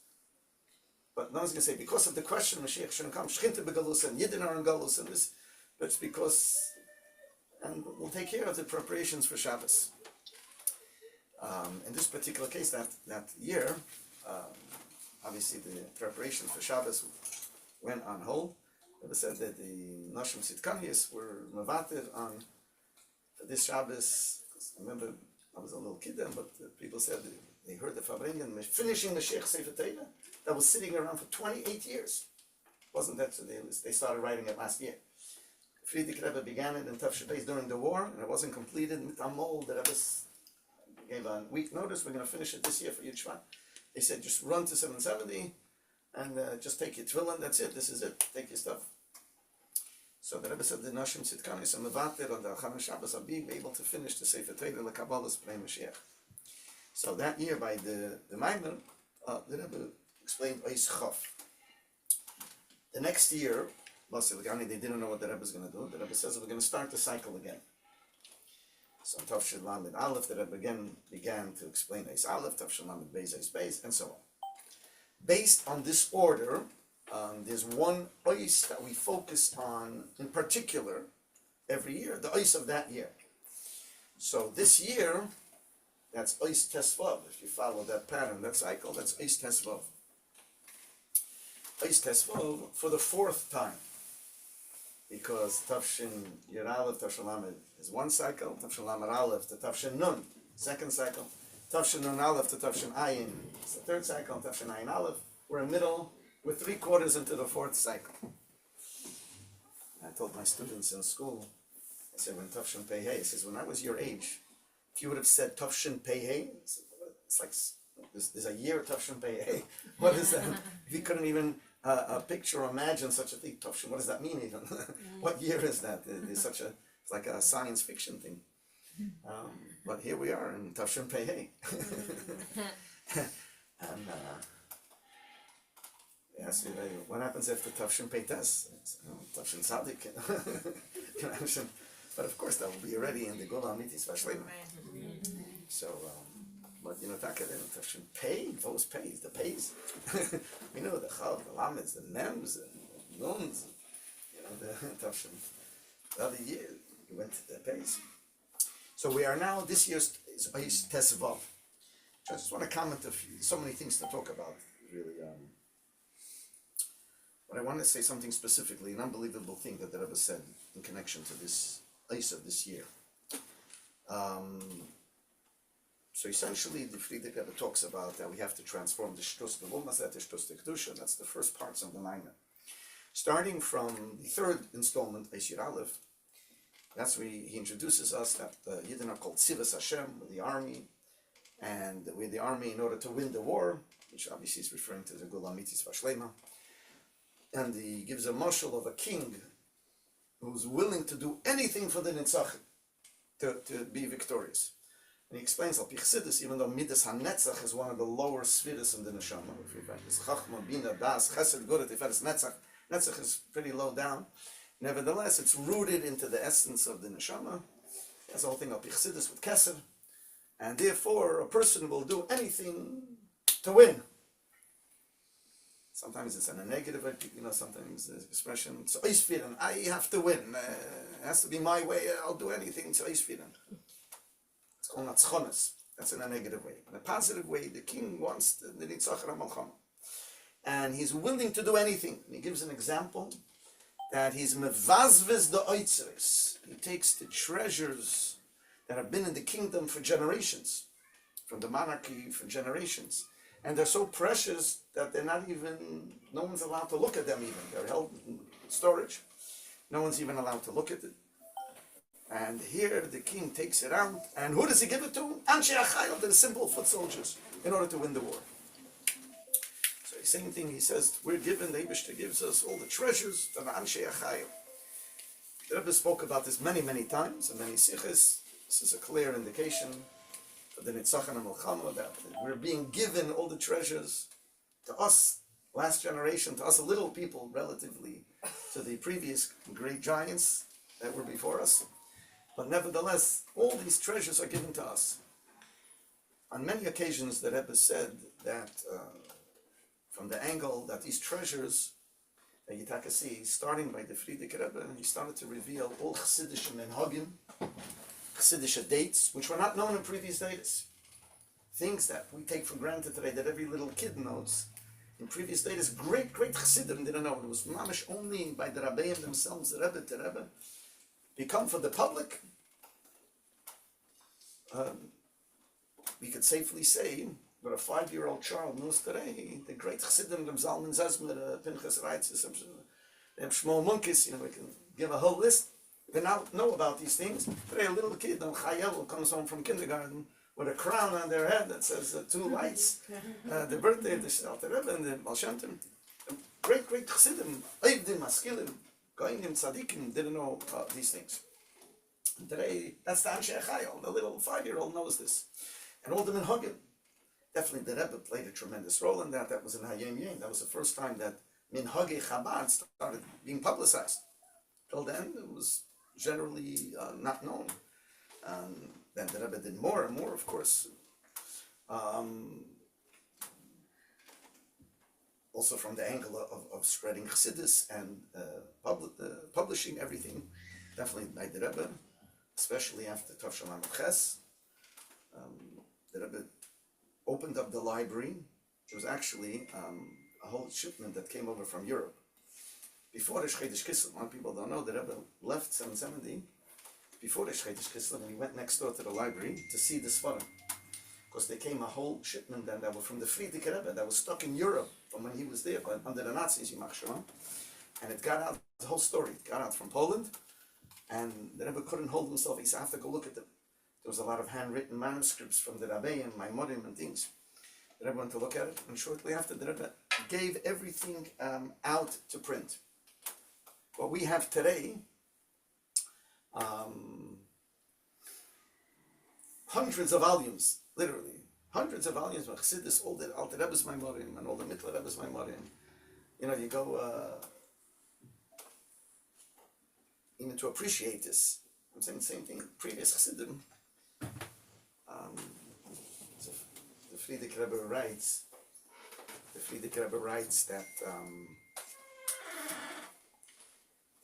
[SPEAKER 1] But no one's going to say, because of the question, Mashiach shouldn't come. Shchinte begalus and Yidden are in galus and this. But it's because, and we'll take care of the preparations for Shabbos. In this particular case, that year, obviously the preparations for Shabbos went on hold. It was said that the Nashim Sitkanias were mevated on this Shabbos. I remember I was a little kid then, but people said they heard the Fabrengen finishing the Sheikh Sefer Torah that was sitting around for 28 years. Wasn't that so? They started writing it last year. Friedrich Rebbe began it in Tafshe Beis during the war, and it wasn't completed. Mitamol, the Rebbe gave a week notice. We're going to finish it this year for Yud Shvat. They said just run to 770 and just take your tefillin. That's it. This is it. Take your stuff. So the Rebbe said the Nashim Sitkanius and Mevater on the Chana Shabbos are being able to finish the Sefer Torah the Kabbalah's Pnei Mashiach. So that year by the Maamar, the Rebbe explained Ois Chof. The next year, they didn't know what the Rebbe was going to do. The Rebbe says we're going to start the cycle again. So Tavshil Lamed Aleph, the Rebbe again began to explain Eis Aleph, Tavshil Lamed Beis, Eis Beis, and so on. Based on this order, there's one Ois that we focus on in particular every year, the Ois of that year. So this year, that's Ois Tesvav. If you follow that pattern, that cycle, that's Ois Tesvav. Ois Tesvav for the fourth time. Because Tavshin Yer Aleph, Tavshin Lamed is one cycle, Tavshin Lamed Aleph to Tavshin Nun, second cycle, Tavshin Nun Aleph to Tavshin Ayin, it's the third cycle, Tavshin Ayin Aleph. We're in middle, we're 3/4 into the fourth cycle. I told my students in school, I said, when Tavshin Pei Hey, I says, when I was your age, if you would have said Tavshin Pei Hey, it's like, there's a year of Tavshin Pei Hey. What is that? If you couldn't even picture or imagine such a thing, Tavshin, what does that mean even? What year is that? It's it's like a science fiction thing. But here we are in Tavshin Pei Hey. And yes, what happens after Tavshin Pei Tes? Tavshin Tzadik. But of course that will be already in the Gula Amitis Vashlema. So, but you know, Tavshin Pei, those pays, the pays. We know the Chav, the Lameds, the Mems, the Nuns, you know, the Tavshin. The other year, we went to the pays. So we are now, this year's is Tesvav. I just want to comment on so many things to talk about, really. But I want to say something specifically, an unbelievable thing that the Rebbe said in connection to this ice of this year. So essentially, the Friedrich Rebbe talks about that we have to transform the Shtus, the Womaset, the Shtus, the Kedusha. That's the first parts of the Maamar. Starting from the third installment, Eis Yer Aleph, that's where he introduces us that the Yidden are called Tzivas Hashem, the army, and we're the army in order to win the war, which obviously is referring to the Gula Amitis Vashlema. And he gives a mashal of a king who's willing to do anything for the Nitzachim to be victorious. And he explains, Al-Pi Chassidus, even though Midas HaNetzach is one of the lower spheres in the Neshama, it's Chachma, Bina, Das, Chesed, Gura, Tiferes, Netzach. Netzach is pretty low down. Nevertheless, it's rooted into the essence of the Neshama. That's the whole thing, Al-Pi Chassidus with Kesed. And therefore, a person will do anything to win. Sometimes it's in a negative, you know, sometimes the expression, so I have to win. It has to be my way, I'll do anything, so it's called Natzchonis. That's in a negative way. In a positive way, the king wants the Nitzachar HaMelchama. And he's willing to do anything. And he gives an example that he's mevazvez the oitzeres. He takes the treasures that have been in the kingdom for generations, from the monarchy for generations. And they're so precious that they're not even, no one's allowed to look at them even. They're held in storage. No one's even allowed to look at it. And here the king takes it out, and who does he give it to? Anshe Achayil, the simple foot soldiers, in order to win the war. So the same thing he says, we're given, the Eibishter gives us all the treasures of Anshe Achayil. The Rebbe spoke about this many, many times, in many siches. This is a clear indication of the Nitzachar HaMelchama, that we're being given all the treasures to us, last generation, to us little people, relatively to the previous great giants that were before us. But nevertheless, all these treasures are given to us. On many occasions, the Rebbe said that from the angle that these treasures, that you can see, starting by the Frierdiker Rebbe, he started to reveal all Chassidish menhagim, Chassidish dates, which were not known in previous days. Things that we take for granted today, that every little kid knows. In previous days, great Chassidim didn't know. It was mamish only by the Rabbeim themselves, the Rebbe. Become for the public, we could safely say, but a 5-year-old child knows today, the great Chassidim, the Zalman Zezmer, Pinchas Reitzes, the Shmuel Munkis, we can give a whole list. They now know about these things. Today a little kid, Chayel, comes home from kindergarten with a crown on their head that says 2 lights, the birthday of the Alter Rebbe and the Baal Shem Tov. Great Chassidim, Oivdim, Maskilim, Goyim, Tzadikim didn't know these things. And today, that's the Anshe Achayil, the little 5-year-old knows this. And all the Minhagim. Definitely the Rebbe played a tremendous role in that. That was in Hayom Yom. That was the first time that Minhagei Chabad started being publicized. Till then, it was generally not known. Then the Rebbe did more and more, of course. Also from the angle of spreading Chassidus and publishing everything, definitely by the Rebbe, especially after Tov Shalom Ches. The Rebbe opened up the library. It was actually a whole shipment that came over from Europe. Before the Shchedesh Kislev, a lot of people don't know, the Rebbe left 770 before the Shchedesh Kislev, and he went next door to the library to see the Sfarim. Because there came a whole shipment then that were from the Frierdiker Rebbe that was stuck in Europe from when he was there under the Nazis, Yimach Shalom. And it got out, the whole story, it got out from Poland, and the Rebbe couldn't hold himself. He said, I have to go look at them. There was a lot of handwritten manuscripts from the Rabbeim, Maimorim and things. The Rebbe went to look at it, and shortly after, the Rebbe gave everything out to print. What we have today, hundreds of volumes, literally, hundreds of volumes of Chassidus, all the Alter Rebbe's Maimorim and all the Mittler Rebbe's Maimorim. You go, even to appreciate this, I'm saying the same thing, previous Chassidim, the Frierdiker Rebbe writes that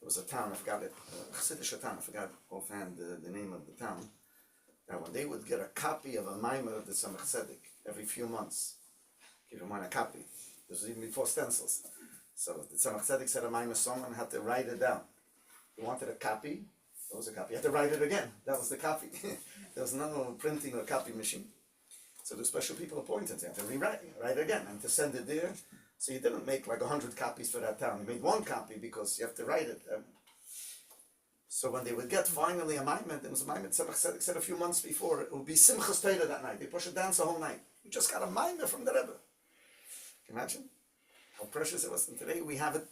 [SPEAKER 1] there was a town, I forgot it, a Chassidish town, I forgot offhand the name of the town, that when they would get a copy of a Maamar of the Tzemach Tzedek every few months, give him a copy. This was even before stencils. So the Tzemach Tzedek said a Maamar, someone had to write it down. You wanted a copy, there was a copy. You had to write it again, that was the copy. There was no printing or copy machine. So the special people appointed, they had to rewrite it again, and to send it there. So you didn't make like 100 copies for that town. You made 1 copy because you have to write it. So when they would get finally a Maamar, there was a Maamar, Tzemach Tzedek said a few months before, it would be Simchas Torah that night. They push it dance the whole night. We just got a Maamar from the Rebbe. Can you imagine how precious it was? And today we have it,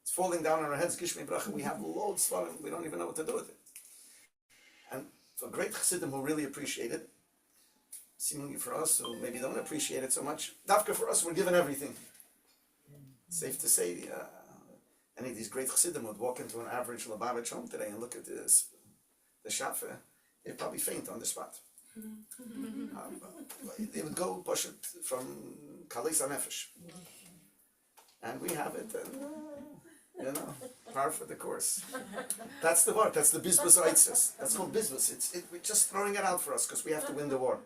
[SPEAKER 1] it's falling down on our heads, Gishmi Bracha. We have loads of it, we don't even know what to do with it. And for great Chassidim who really appreciate it, seemingly for us who maybe don't appreciate it so much, Dafka for us, we're given everything. It's safe to say, any of these great Chassidim would walk into an average Lubavitch home today and look at this, the shafa, they'd probably faint on the spot. They would go push it from Kalis HaNefesh. And we have it, and You know, par for the course. That's the word. That's the bizbus oitzes. That's called bizbus. We're just throwing it out for us because we have to win the war.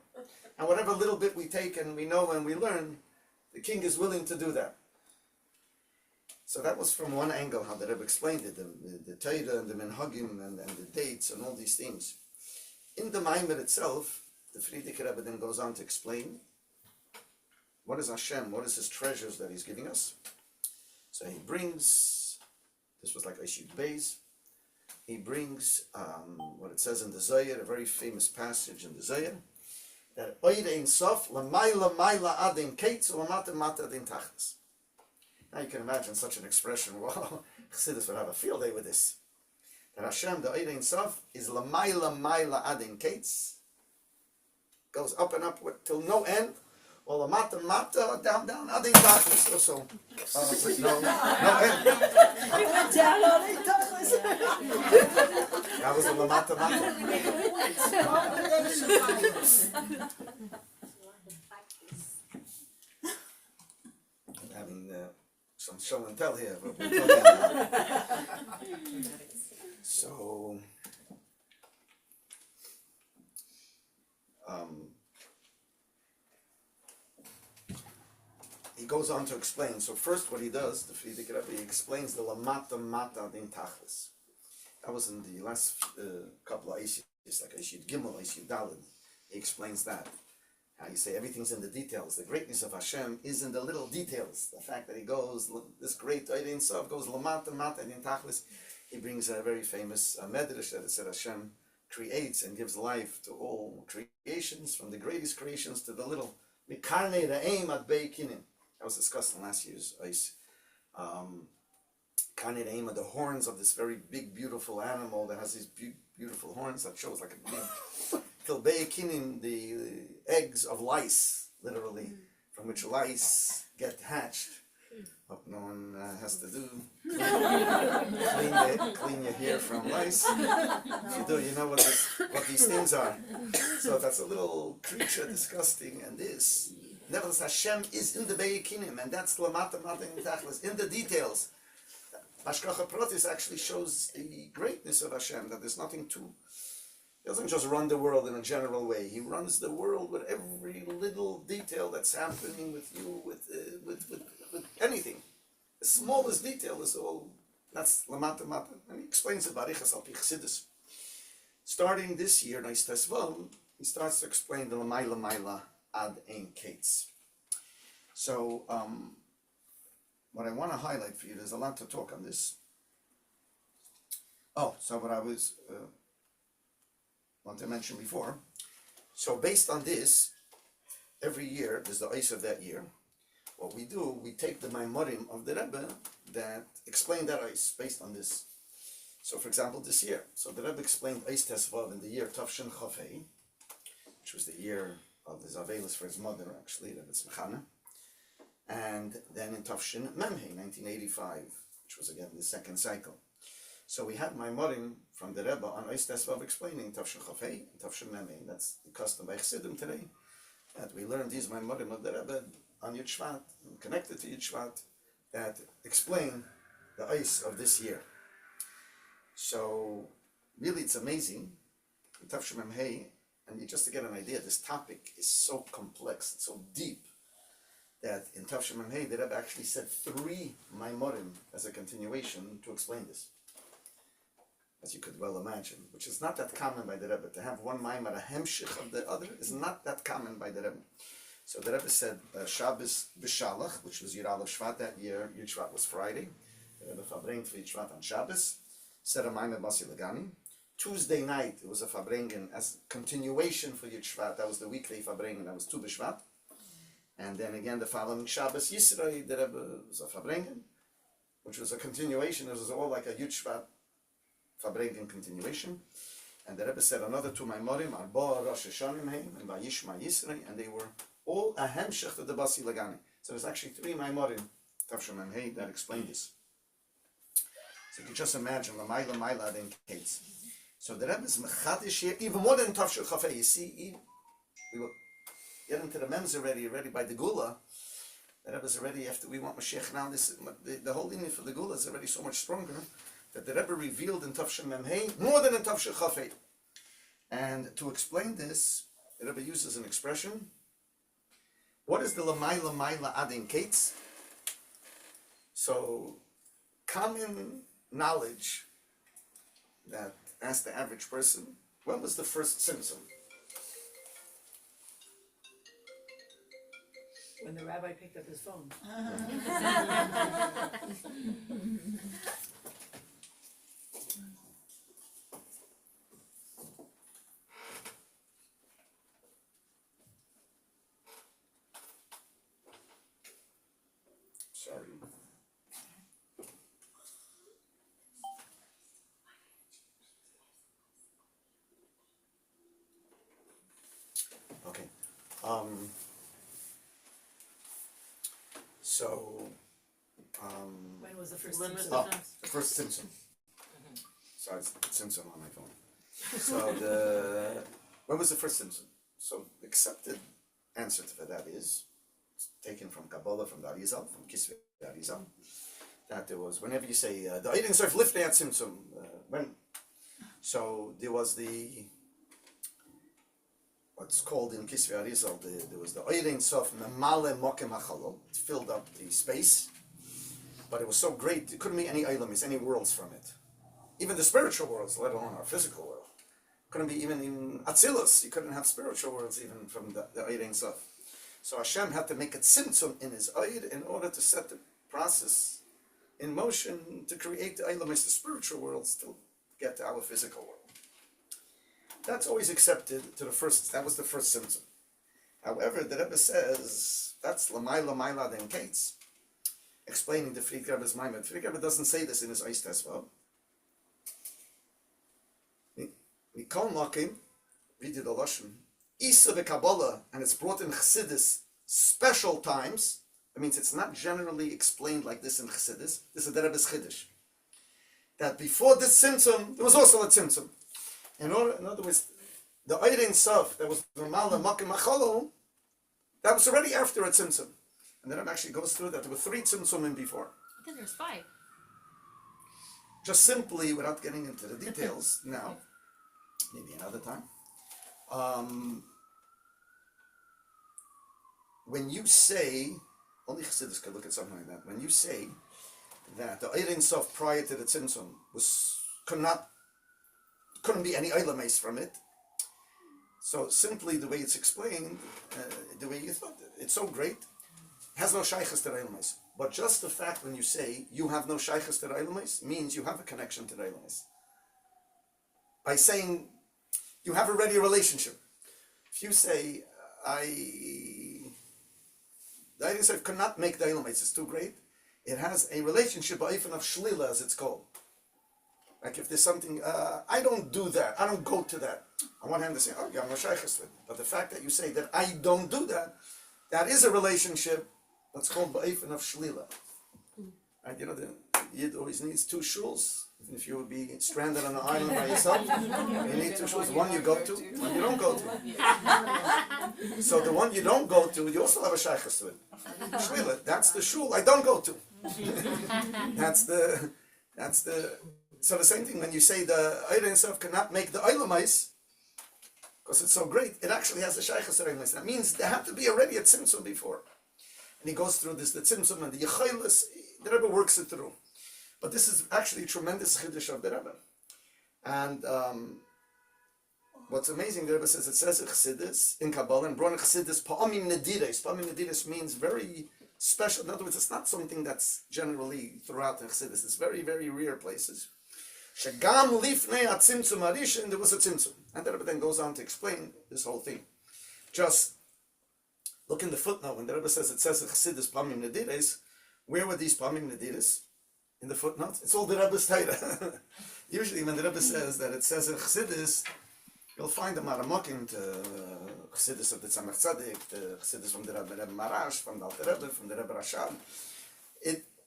[SPEAKER 1] And whatever little bit we take and we know and we learn, the king is willing to do that. So that was from one angle how the Rebbe explained it, the Torah and the Minhagim and the dates and all these things. In the Maamar itself, the Frierdiker Rebbe then goes on to explain what is Hashem, what is his treasures that he's giving us. So he brings, this was like Aishid Beis, he brings what it says in the Zohar, a very famous passage in the Zohar, that Oid Ein Sof, L'mayla Mayla Adin Kates, L'mata Mata Adin Tachlis. Now you can imagine such an expression, wow, Chassidus would have a field day with this. That Hashem, the Oid Ein Sof, is L'mayla Mayla Adin Kates, goes up and up till no end, or L'mata Mata, down, Adin Tachlis, also. No end. That was the L'mata Mata. Having some show and tell here, but we're talking about. So, he goes on to explain. So first what he does, the Frierdiker Rebbe, he explains the Lamata Mata Din Tachlis. That was in the last couple of Aishid, like Aishid Gimel, Aishid Daled. He explains that. How you say everything's in the details. The greatness of Hashem is in the little details. The fact that he goes, this great Ein Sof goes Lamata Mata Din Tachlis. He brings a very famous medrash that it said Hashem creates and gives life to all creations, from the greatest creations to the little. Mikarne Ra'im Ad Bei Kinin. That was discussed in last year's ice. Karne Ra'im Ad, the horns of this very big, beautiful animal that has these beautiful horns that shows like a big. Till Bei Kinin, the eggs of lice, literally, from which lice get hatched. Hope no one has to do. Clean your hair from lice. If you do, you know what these things are. So that's a little creature, disgusting, and this. Nevertheless, Hashem is in the Bei Kinim, and that's Lamata Mata in Tachlis, in the details. Hashgacha Pratis actually shows the greatness of Hashem, that there's nothing to. He doesn't just run the world in a general way. He runs the world with every little detail that's happening with you, with anything. The smallest detail is all, that's Lamata Mata. And he explains it, Barichas al Pi Chassidus. Starting this year, Neis Tesvav, he starts to explain the Lamayla Mayla Ad Ein Kates. So, what I want to highlight for you, there's a lot to talk on this. Oh, so what I was... want to mention before. So based on this, every year, there's the ice of that year. What we do, we take the Maimarim of the Rebbe that explain that ice based on this. So for example, this year, so the Rebbe explained Eis Tesvav in the year Tavshin Chafei, which was the year of the Zavelis for his mother, actually, Rebbe Tzimchana. And then in Tavshin Memhei, 1985, which was again the second cycle. So we have Maimarim from the Rebbe on Eis Tesvav explaining Tavshin Chafei and Tavshin Memei. That's the custom by Chassidim today, that we learn these Maimarim of the Rebbe on Yud Shvat, connected to Yud Shvat, that explain the Eis of this year. So really it's amazing, in Tavshin Memei, and just to get an idea, this topic is so complex, it's so deep, that in Tavshin Memei, the Rebbe actually said 3 Maimarim as a continuation to explain this. As you could well imagine, which is not that common by the Rebbe. To have one Maimar, a hemshich of the other, is not that common by the Rebbe. So the Rebbe said Shabbos B'Shalach, which was Yud Aleph Shvat that year. Yud Shvat was Friday. The Rebbe fabrengt for Yud Shvat on Shabbos. Said a Maamar Basi Legani. Tuesday night, it was a fabrengen as continuation for Yud Shvat. That was the weekday fabrengen. That was Tu B'Shvat. And then again, the following Shabbos Yisrael, the Rebbe was a fabrengen, which was a continuation. It was all like a Yud Shvat fabrengen continuation. And the Rebbe said another 2 Maimarim, Arba Rosh Hashanim Heim and Vayishma Yisrael, and they were all a hemshech to the Basi Legani. So there's actually 3 Maimarim, Tavshin Memhei, that explain this. So you can just imagine the Maila Maila then Kates. So the Rebbe is mechadish here, even more than Tavshin Chafei. You see, we will get into the men's already by the Gula. The Rebbe is already, after we want Mashiach now, the whole lineage for the Gula is already so much stronger that the Rebbe revealed in Tafshin Memhei more than in Tafshin Chafei. And to explain this, the Rebbe uses an expression. What is the Lamai Adin Kates? So, common knowledge that ask the average person, when was the first Tzimtzum?
[SPEAKER 2] When the rabbi picked up his phone.
[SPEAKER 1] Sorry. Okay.
[SPEAKER 2] When was the first
[SPEAKER 7] When was
[SPEAKER 2] Tzimtzum?
[SPEAKER 1] The first Simpson. Sorry, it's Simpson on my phone. So when was the first Simpson? So accepted answer to that is taken from Kabbalah, from the Arizal, from Kisvei Arizal, that there was, whenever you say the Eidin Sof Lifnei at Tzimtzum, when, so there was what's called in Kisvei Arizal, there was the Eidin Sof Memale Mokem HaChalol, it filled up the space, but it was so great, there couldn't be any Eilamis, any worlds from it. Even the spiritual worlds, let alone our physical world. Couldn't be even in Atzilus, you couldn't have spiritual worlds even from the Eidin Sof. So Hashem had to make a tzimtzum in his Eid in order to set the process in motion to create the Eilamis, the spiritual worlds, to get to our physical world. That's always accepted to the first, that was the first tzimtzum. However, the Rebbe says, that's Lamai Den Kates, explaining the Friedrich Rebbe's Maimon. Friedrich Rebbe doesn't say this in his Eis Tesvav. Mikol Makim, read the Lashon, Isa Kabbalah, and it's brought in Chassidus special times. That means it's not generally explained like this in Chassidus. This is the Rebbe's Chiddush. That before this Tzimtzum, there was also a Tzimtzum. In other words, the Eidin Sof, that was Normal Makim Macholol, that was already after a Tzimtzum. And then it actually goes through that. There were 3 Tzimtzumim before.
[SPEAKER 3] I think there's 5.
[SPEAKER 1] Just simply, without getting into the details now, maybe another time. When you say, only Chassidus could look at something like that. When you say that the Eidin Sof prior to the Tzimtzum couldn't be any Eilames from it. So simply the way it's explained, the way you thought it's so great, has no shaychus to Eilames. But just the fact when you say you have no shaychus to Eilames means you have a connection to Eilames. By saying you have already a relationship. If you say, the Eidin Sof cannot make the Eilames, it's too great, it has a relationship, even of shlila as it's called. Like if there's something, I don't do that, I don't go to that. On one hand they say, oh yeah, I'm no shaychus to it. But the fact that you say that I don't do that, that is a relationship that's called ba'ifin of shlila. Right? You know, the Yid always needs 2 shuls. Even if you would be stranded on an island by yourself, you need 2 shuls. One you go to, one you don't go to. So the one you don't go to, you also have a shaychus to it. Shlila, that's the shul I don't go to. That's the. So the same thing when you say the Eidin Sof cannot make the Eilamais, because it's so great, it actually has a shaychus to Eilamais. That means there had to be already a tzimtzum before. And he goes through this, the tzimtzum and the yechaylis, the Rebbe works it through. But this is actually a tremendous chiddush of the Rebbe. And what's amazing, the Rebbe says, it says in Chassidus, in Kabbalah, and brought in Chassidus, pa'amim nediris. Pa'amim nediris means very special. In other words, it's not something that's generally throughout in Chassidus. It's very, very rare places. Shagam lifnei atzimtzum arishin, there was a tzimtzum. And the Rebbe then goes on to explain this whole thing. Just look in the footnote, when the Rebbe says, it says in Chassidus, pa'amim nediris, where were these pa'amim nediris? In the footnotes, it's all the Rebbe's Torah. Usually when the Rebbe says that it says in Chassidus, you'll find the Maramokim to Chassidus of the Tzemach Tzaddik, the Chassidus from the Rebbe Marash, from the Alter Rebbe, from the Rebbe Rashab.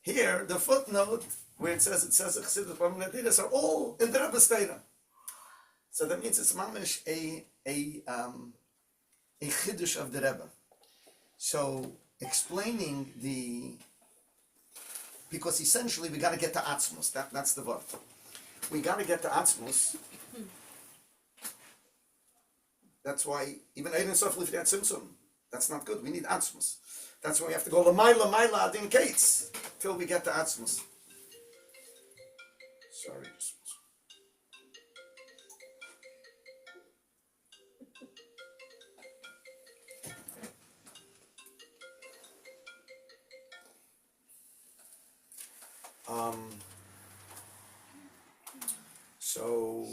[SPEAKER 1] Here, the footnote, where it says in Chassidus, Pa'amim Nediris, are all in the Rebbe's Torah. So that means it's mamish a chiddush of the Rebbe. So explaining because essentially we got to get to Atzmus. That's the word. We got to get to Atzmus. That's why even Ein Sof Lifnei Tzimtzum, that's not good. We need Atzmus. That's why we have to go Lamaila Adin Kates till we get to Atzmus. Sorry. So,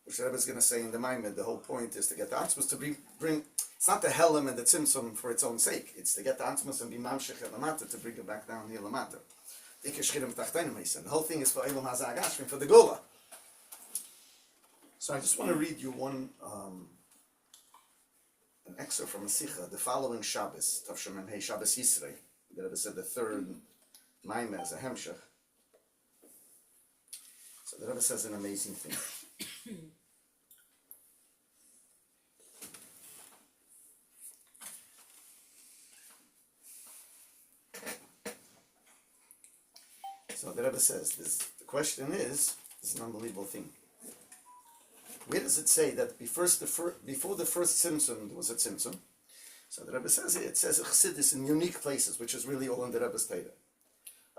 [SPEAKER 1] which Rebbe is going to say in the Maimon, the whole point is to get the Atzmus to bring. It's not the Helam and the Tzimtzum for its own sake. It's to get the Atzmus and be Mamshech and Lamata to bring it back down here Lamata. The whole thing is for Elam Hazagashmi, for the Gola. So I just want to read you an excerpt from a Sikha, the following Shabbos, Tavshem Hey Shabbos Yisrei. The Rebbe said the third Maimon as a Hemshech. So the Rebbe says an amazing thing. So the Rebbe says, the question is, this is an unbelievable thing. Where does it say that before the first Tzimtzum there was a Tzimtzum? So the Rebbe says it says a Chassidus in unique places, which is really all in the Rebbe's Torah.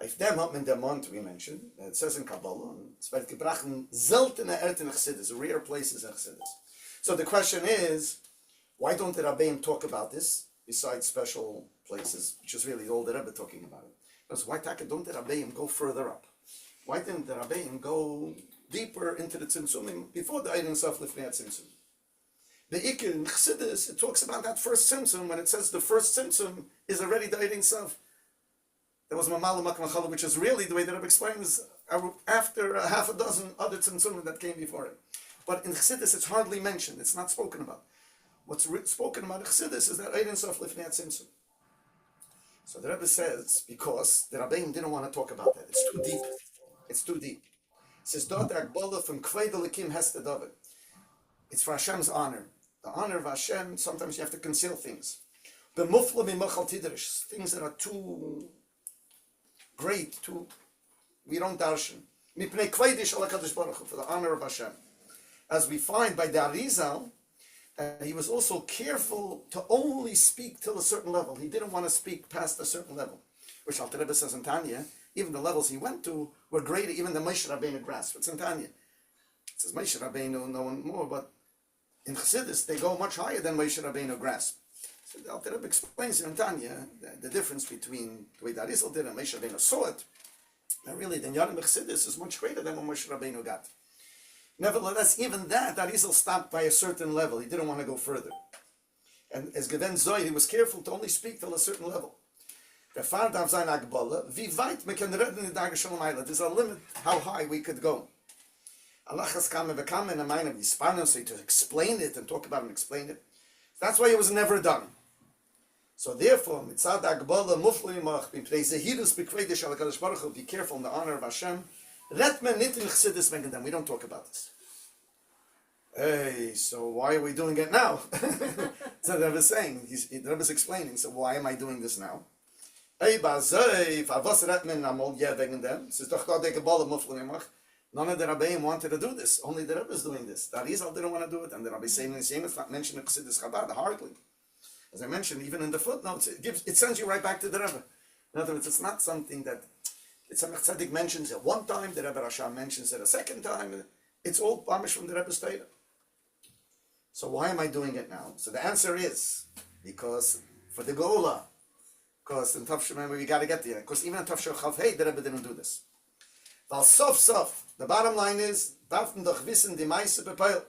[SPEAKER 1] If dem hat man der Mond, we mentioned, it says in Kabbalah, es wird gebrachen seltene Erten Chassidus, rare places in Chassidus. So the question is, why don't the Rabbeim talk about this, besides special places, which is really all the Rebbe talking about it? Because why don't the Rabbeim go further up? Why didn't the Rabbeim go deeper into the Tzimtzumim before the Ein Sof Lifnei Tzimtzum? The Iker in Chassidus, it talks about that first Tzimtzum, when it says the first Tzimtzum is already the Ein Sof. There was Mamala Makmachala, which is really the way that Rebbe explains after a half a dozen other tzimtzumim that came before it. But in Chassidus, it's hardly mentioned. It's not spoken about. What's spoken about in Chassidus is that Ein Sof Lifnei Tzimtzum. So the Rebbe says because the Rabbeim didn't want to talk about that. It's too deep. It's too deep. It says Dot Akbala from Kvei Delikim Hester David. It's for Hashem's honor. The honor of Hashem. Sometimes you have to conceal things. B'mufla b'machal tidrish, things that are too great, we don't darshan. Mipnei kveidish ala kadosh baruch hu, for the honor of Hashem. As we find by the Arizal, he was also careful to only speak till a certain level. He didn't want to speak past a certain level, which Alter Rebbe says in Tanya, even the levels he went to were greater, even the Moshe Rabbeinu grasped. It's in Tanya. It says Moshe Rabbeinu no one more, but in Chassidus they go much higher than Moshe Rabbeinu grasped. So the Alter Rebbe explains in Tanya the difference between the way that Arizal did and Moshe Rabbeinu saw it. And really, the Yarim Chassidus is much greater than what Moshe Rabbeinu got. Nevertheless, even that Arizal stopped by a certain level. He didn't want to go further. And as Geven Zoy, he was careful to only speak till a certain level. There's a limit how high we could go. Allah has come in a mind of Yispanos to explain it and talk about it and explain it. That's why it was never done. So therefore, be careful in the honor of Hashem. We don't talk about this. Hey, so why are we doing it now? So the Rebbe is saying, the Rebbe is explaining, so why am I doing this now? None of the Rabbeim wanted to do this. Only the Rebbe is doing this. The Arizal didn't want to do it, and the Rabbi Samuels is not mentioned in Chassidus Chabad hardly. As I mentioned, even in the footnotes, it sends you right back to the Rebbe. In other words, it's not something that it's a Tzaddik mentions it one time, the Rebbe Rasham mentions it a second time. It's all Bamish from the Rebbe's Torah. So why am I doing it now? So the answer is because for the Gola, because in Tafshir, remember, we got to get there. Because even in Tafshir Chav Hey, the Rebbe didn't do this. Val Sof Sof, the bottom line is, Davten doch wissen die meiste bepeil.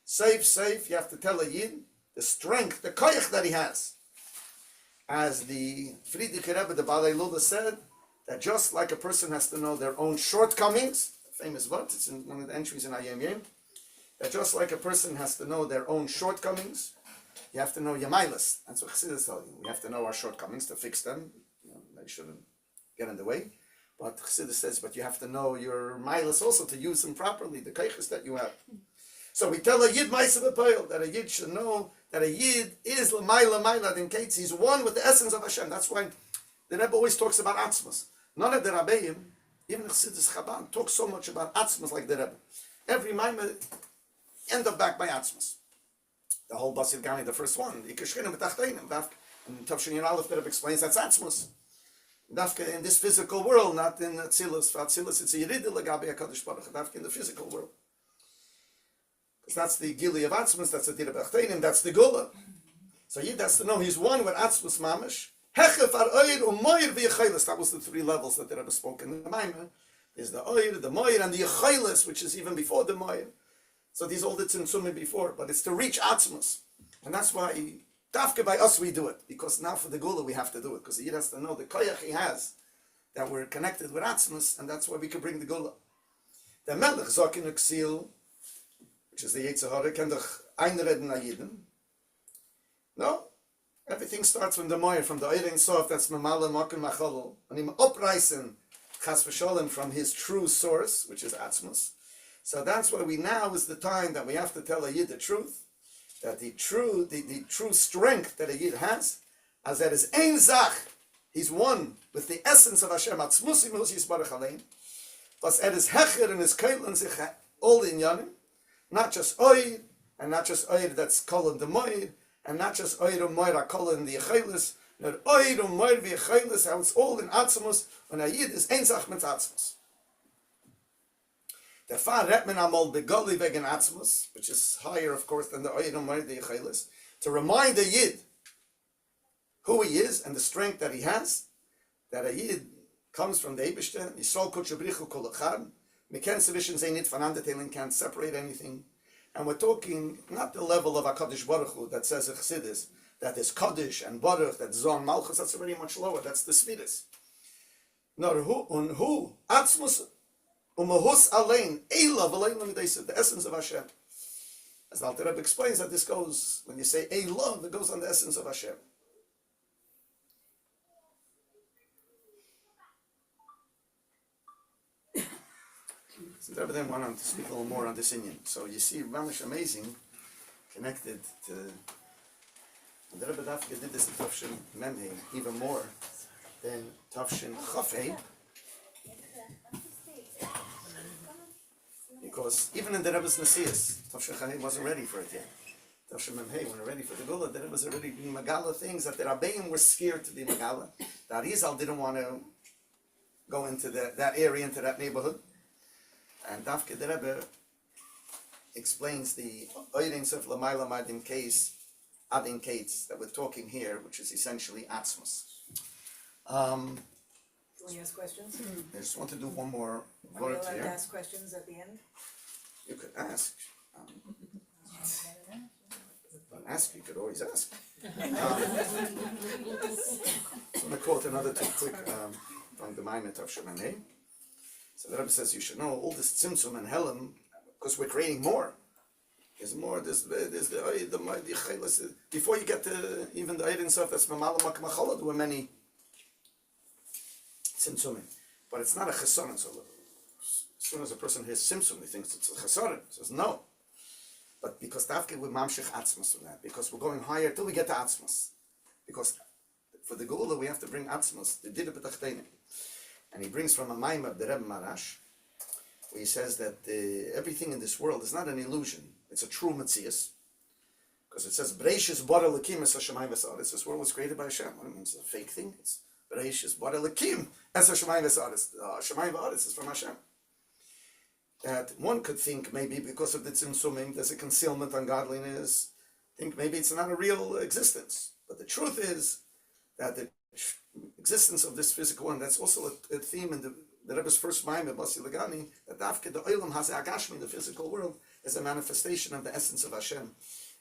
[SPEAKER 1] Safe, you have to tell a Yid the strength, the koyach that he has. As the Friedrich Rebbe, the Balei Lula said, that just like a person has to know their own shortcomings, famous word, it's in one of the entries in Ayem Yem, that just like a person has to know their own shortcomings, you have to know your milas. That's what Chassidus tell you. We have to know our shortcomings to fix them. They shouldn't get in the way. But Chassidus says, but you have to know your milas also to use them properly, the keiches that you have. So we tell a Yid Ma'aseh B'Poel that a Yid should know that a Yid is l'mayla din kates. He's one with the essence of Hashem. That's why the Rebbe always talks about atzmos. None of the Rabbeim, even the Chassidus Chabad, talk so much about atzmos like the Rebbe. Every Maimah end up back by atzmos. The whole Basi Gani, the first one, Ikashchinim b'tachteinim, and Tavshin Yin Aleph, the Rebbe explains that's atzmos. Dafka in this physical world, not in Atzilus. For Atzilus, it's a Yerida l'gabe HaKadosh Baruch Hu, Dafka in the physical world. Because that's the Gili of Atzmos, that's the Tira B'achteinim, that's the Gula. So Yid has to know he's one with Atzmos Mamish. Hechef ar Oyer u'Moyer v'Yechaylis. That was the three levels that the Rebbe spoke in the Maimah. There's the Oyer, the Moyer, and the Yechaylis, which is even before the Moyer. So these all the Tzimtzumim before, but it's to reach Atzmos. And that's why Dafka by us we do it, because now for the Gula we have to do it, because the Yid has to know the koyach he has, that we're connected with Atzmos, and that's why we can bring the Gula. The Melech Zokin Uksil, which is the Yetzirah, can doch einreden na Yidden. No, everything starts from the Moyer, from the Eirin Sof, that's Mamala Mokin Macholol, and him upreisen Chas v'Sholem from his true source, which is Atzmos. So that's why we now is the time that we have to tell a Yid the truth, that the true strength that a Yid has, as that is Ein Zach, he's one with the essence of Hashem, Atzmusim Hus Yisbarach Alein, was is Hecher and his Keil and sich all in Yanim, not just Oyer, and not just Oyer that's Kol the Moyer, and not just Oyer and Moyer are Kol in the Yechelis, but Oyer and Moyer v'Yechelis, how it's all in Atzmos, when a Yid is Ein Zach mit Atzmos. The far Retman Amol Begoli Wegen Atzmos, which is higher, of course, than the Oyer and Moyer the Yechelis, to remind a Yid who he is and the strength that he has, that a Yid comes from the Eibishter, Yisrael Kutsh Brichu Kol Echad, Meken Sevishin Zaynit Fanandetelin can't separate anything. And we're talking not the level of HaKadosh Baruch Hu that says a Chassidus, that is Kaddish and Baruch, that's Zon Malchus, that's already much lower, that's the Svidus. Nor who, Atzmus, Umahus Alein, Eilav Alein Lamidesa, the essence of Hashem. As the Alter Rebbe explains that this goes, when you say Eilav, it goes on the essence of Hashem. So the Rebbe then went on to speak a little more on this Inyan. So you see, Mamish amazing, connected to the Rebbe Dafka did this in Tavshin Memhei even more than Tavshin Chafei, because even in the Rebbe's Nasias, Tavshin Chafei wasn't ready for it yet. Tavshin Memhei, when we're ready for the Gula, the Rebbe was already being Magala things that the Rabbeim were scared to be Magala. The Arizal didn't want to go into that area, into that neighborhood. And Dafka the Rebbe explains the Oirins of Lamayla Madim case, Adin Kates, that we're talking here, which is essentially Atzmos.
[SPEAKER 2] Want to ask questions?
[SPEAKER 1] I just want to do one more
[SPEAKER 2] Are we
[SPEAKER 1] word
[SPEAKER 2] allowed to
[SPEAKER 1] here.
[SPEAKER 2] ask questions at the end?
[SPEAKER 1] You could ask. Don't ask, you could always ask. So I'm going to quote another two quick from the Maimet of Shemanei. So the Rebbe says you should know all this Tzimtzum and Helam, because we're creating more. There's more, there's the Chaylas. Before you get to even the Eidin stuff, that's Mamala Makmachala, there were many Tzimtzumim. But it's not a Chesaron. So as soon as a person hears Tzimtzum, he thinks it's a Chesaron. He says no. But because Dafke we Mamshech Atzmos from that, because we're going higher till we get to Atzmos. Because for the Geula we have to bring Atzmos, the Dida B'Tachteinim. And he brings from a Maimah of the Rebbe Marash, where he says that everything in this world is not an illusion, it's a true Metzias. Because it says, Bereishis bara Elokim es Hashemayim v'Sa'aretz. This world was created by Hashem. What it means, it's a fake thing. It's Bereishis bara Elokim es Hashemayim v'Sa'aretz. Hashemayim v'Aretz is from Hashem. That one could think maybe because of the Tzimtzumim, there's a concealment on godliness, think maybe it's not a real existence. But the truth is that the existence of this physical one, that's also a theme in the Rebbe's first Maimah Basi Lagani, that Dafke the Olam has Agashmi, the physical world, is a manifestation of the essence of Hashem.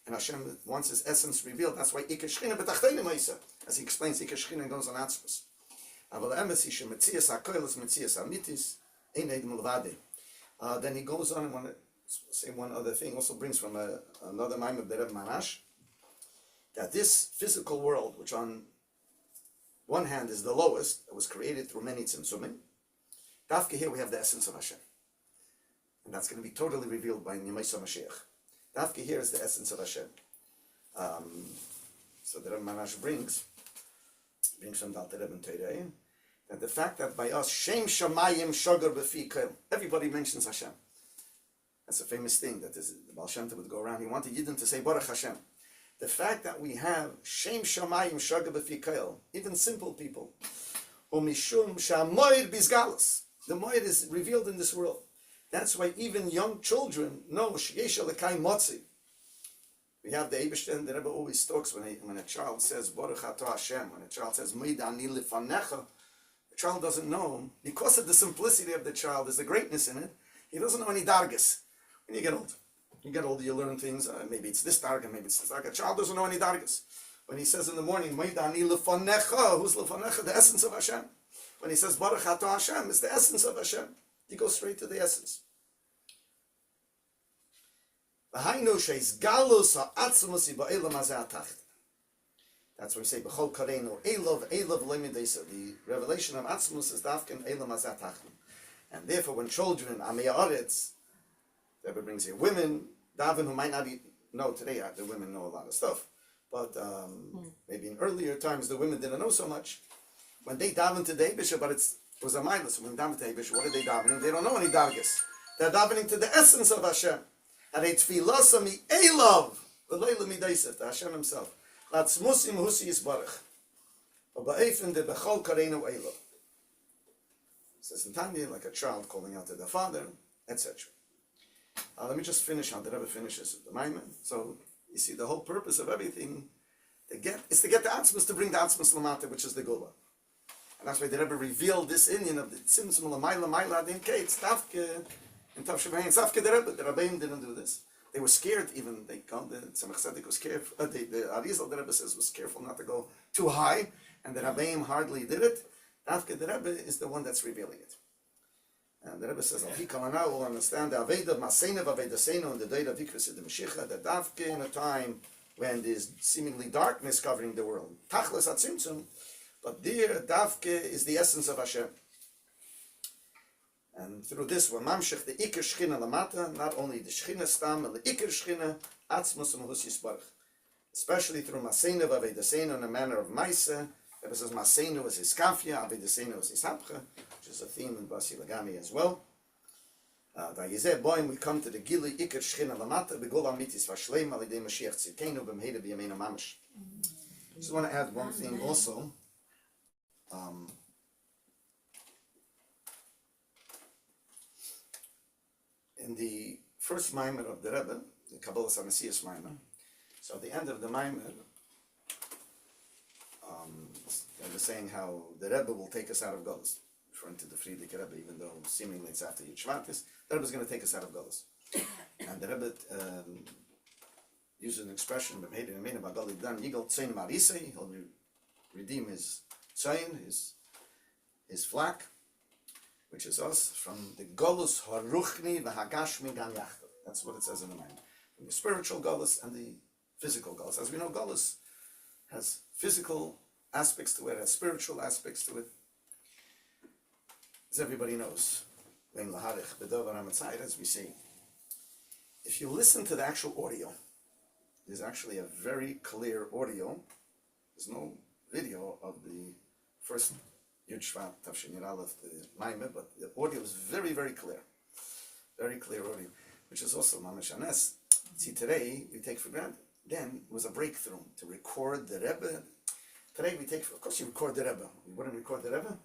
[SPEAKER 1] And Hashem wants his essence revealed. That's why Ikashchina b'Tachteinim Meisa, as he explains, Ikashchina goes on Atzmos. Aval emes ishe Metzias HaKoil is Metzias HaMitis, Ein Eidem Levade. Then he goes on and want to say one other thing, also brings from another Maimah of the Rebbe Manash, that this physical world, which on one hand is the lowest, that was created through many tzimtzumim, Dafke here we have the essence of Hashem. And that's going to be totally revealed by Yemaisa Mashiach. Dafke here is the essence of Hashem. So the Rebbe Manash brings from Dal Rebbe today that the fact that by us Shem Shamayim Shogar B'fi Kel, everybody mentions Hashem. That's a famous thing that is, the Baal Shem Tov would go around. He wanted Yidden to say Baruch Hashem. The fact that we have Shem Shamayim Shogar B'fi Kel, even simple people, Umishum Shamoir Bizgalus, the Moir is revealed in this world. That's why even young children know Sheyesh Elekai Motzi. We have the Eibishter, and the Rebbe always talks when a child says Baruch Atah Hashem, when a child says Meidani Lifanecha, the child doesn't know, because of the simplicity of the child, there's a greatness in it, he doesn't know any dargas. When you get older, you learn things, maybe it's this darga, maybe it's this darga. A child doesn't know any dargas. When he says in the morning, Meidani Lifanecha, who's Lifanecha? The essence of Hashem. When he says Baruch Atah Hashem, it's the essence of Hashem. He goes straight to the essence. That's why we say B'chol Kareinu Elov Lemidesa. The revelation of Atzmus is Dafkin Elam Azatachim. And therefore, when children Amei Aretz, the Rebbe brings here women daven who might not know today. The women know a lot of stuff, but maybe in earlier times the women didn't know so much. When they daven to the Eibusha, but it was a mindless. When they daven to the Eibusha, what are they davening? They don't know any dargis. They're davening to the essence of Hashem. And it's tefillah mi elov v'leila midayset, Hashem Himself. Latzmusim husi yisbarach. V'ba'efin de b'chol kareinu elov. Says in Tanya, like a child calling out to their father, etc. Let me just finish how the Rebbe finishes the Maimon. So you see, the whole purpose of everything is to get the Atzmus, to bring the Atzmus Lamata, which is the Gula. And that's why the Rebbe revealed this Indian of the Tzimtzum Lamayla Mayla Adin Kate, Stavke, and Tavshevayin Stavke the Rebbe. The Rabbeim didn't do this. They were scared even. The Tzemach Tzedek was careful. The Arizal, the Rebbe says, was careful not to go too high, and the Rabbeim hardly did it. Stavke the Rebbe is the one that's revealing it. And the Rebbe says, Al Hikamana will understand the Aveda Maseina Aveda Seino in the day of Vikris the Mashiach, that Davke in a time when there's seemingly darkness covering the world. Tachlis Atzimtzum, but there Davke is the essence of Hashem. And through this, we're mamshech the Iker Shchina Lamata, not only the Shchina Stam, but the Iker Shchina Atzmus Mahus Yisbarach. Especially through Maseinu Aveda Seino in a manner of Maisa. Rebbe says Maseinu is his kafia, Aveda Seino is his hapcha, which is a theme in Basi Lagami as well. Vayizeh boim, we come to the Gili Iker Shchina Lamata, Begol Amitis Vashleim, Alidei Mashiach Tzidkenu, B'mheida B'yameinu Mamash. Just want to add one thing also. In the first Maimon of the Rebbe, the Kabbalah Sanasiyas Maimon, so at the end of the Maimon, they were saying how the Rebbe will take us out of Golus, referring to the Friedrich Rebbe, even though seemingly it's after Shvat, the Rebbe is going to take us out of Golus. And the Rebbe uses an expression, he'll redeem his tzayin, his flock, which is us, from the Golus Haruchni v'Hagashmi Gam Yachdav. That's what it says in the mind. From the spiritual Golus and the physical Golus. As we know, Golus has physical aspects to it, has spiritual aspects to it. As everybody knows, as we see, if you listen to the actual audio, there's actually a very clear audio. There's no video of the first Yud Shvat, Tavshin Yud Aleph, the Maimon, but the audio is very, very clear. Very clear audio, which is also Mamash Anes. See, today we take for granted. Then it was a breakthrough to record the Rebbe. Today we take, of course you record the Rebbe. We wouldn't record the Rebbe,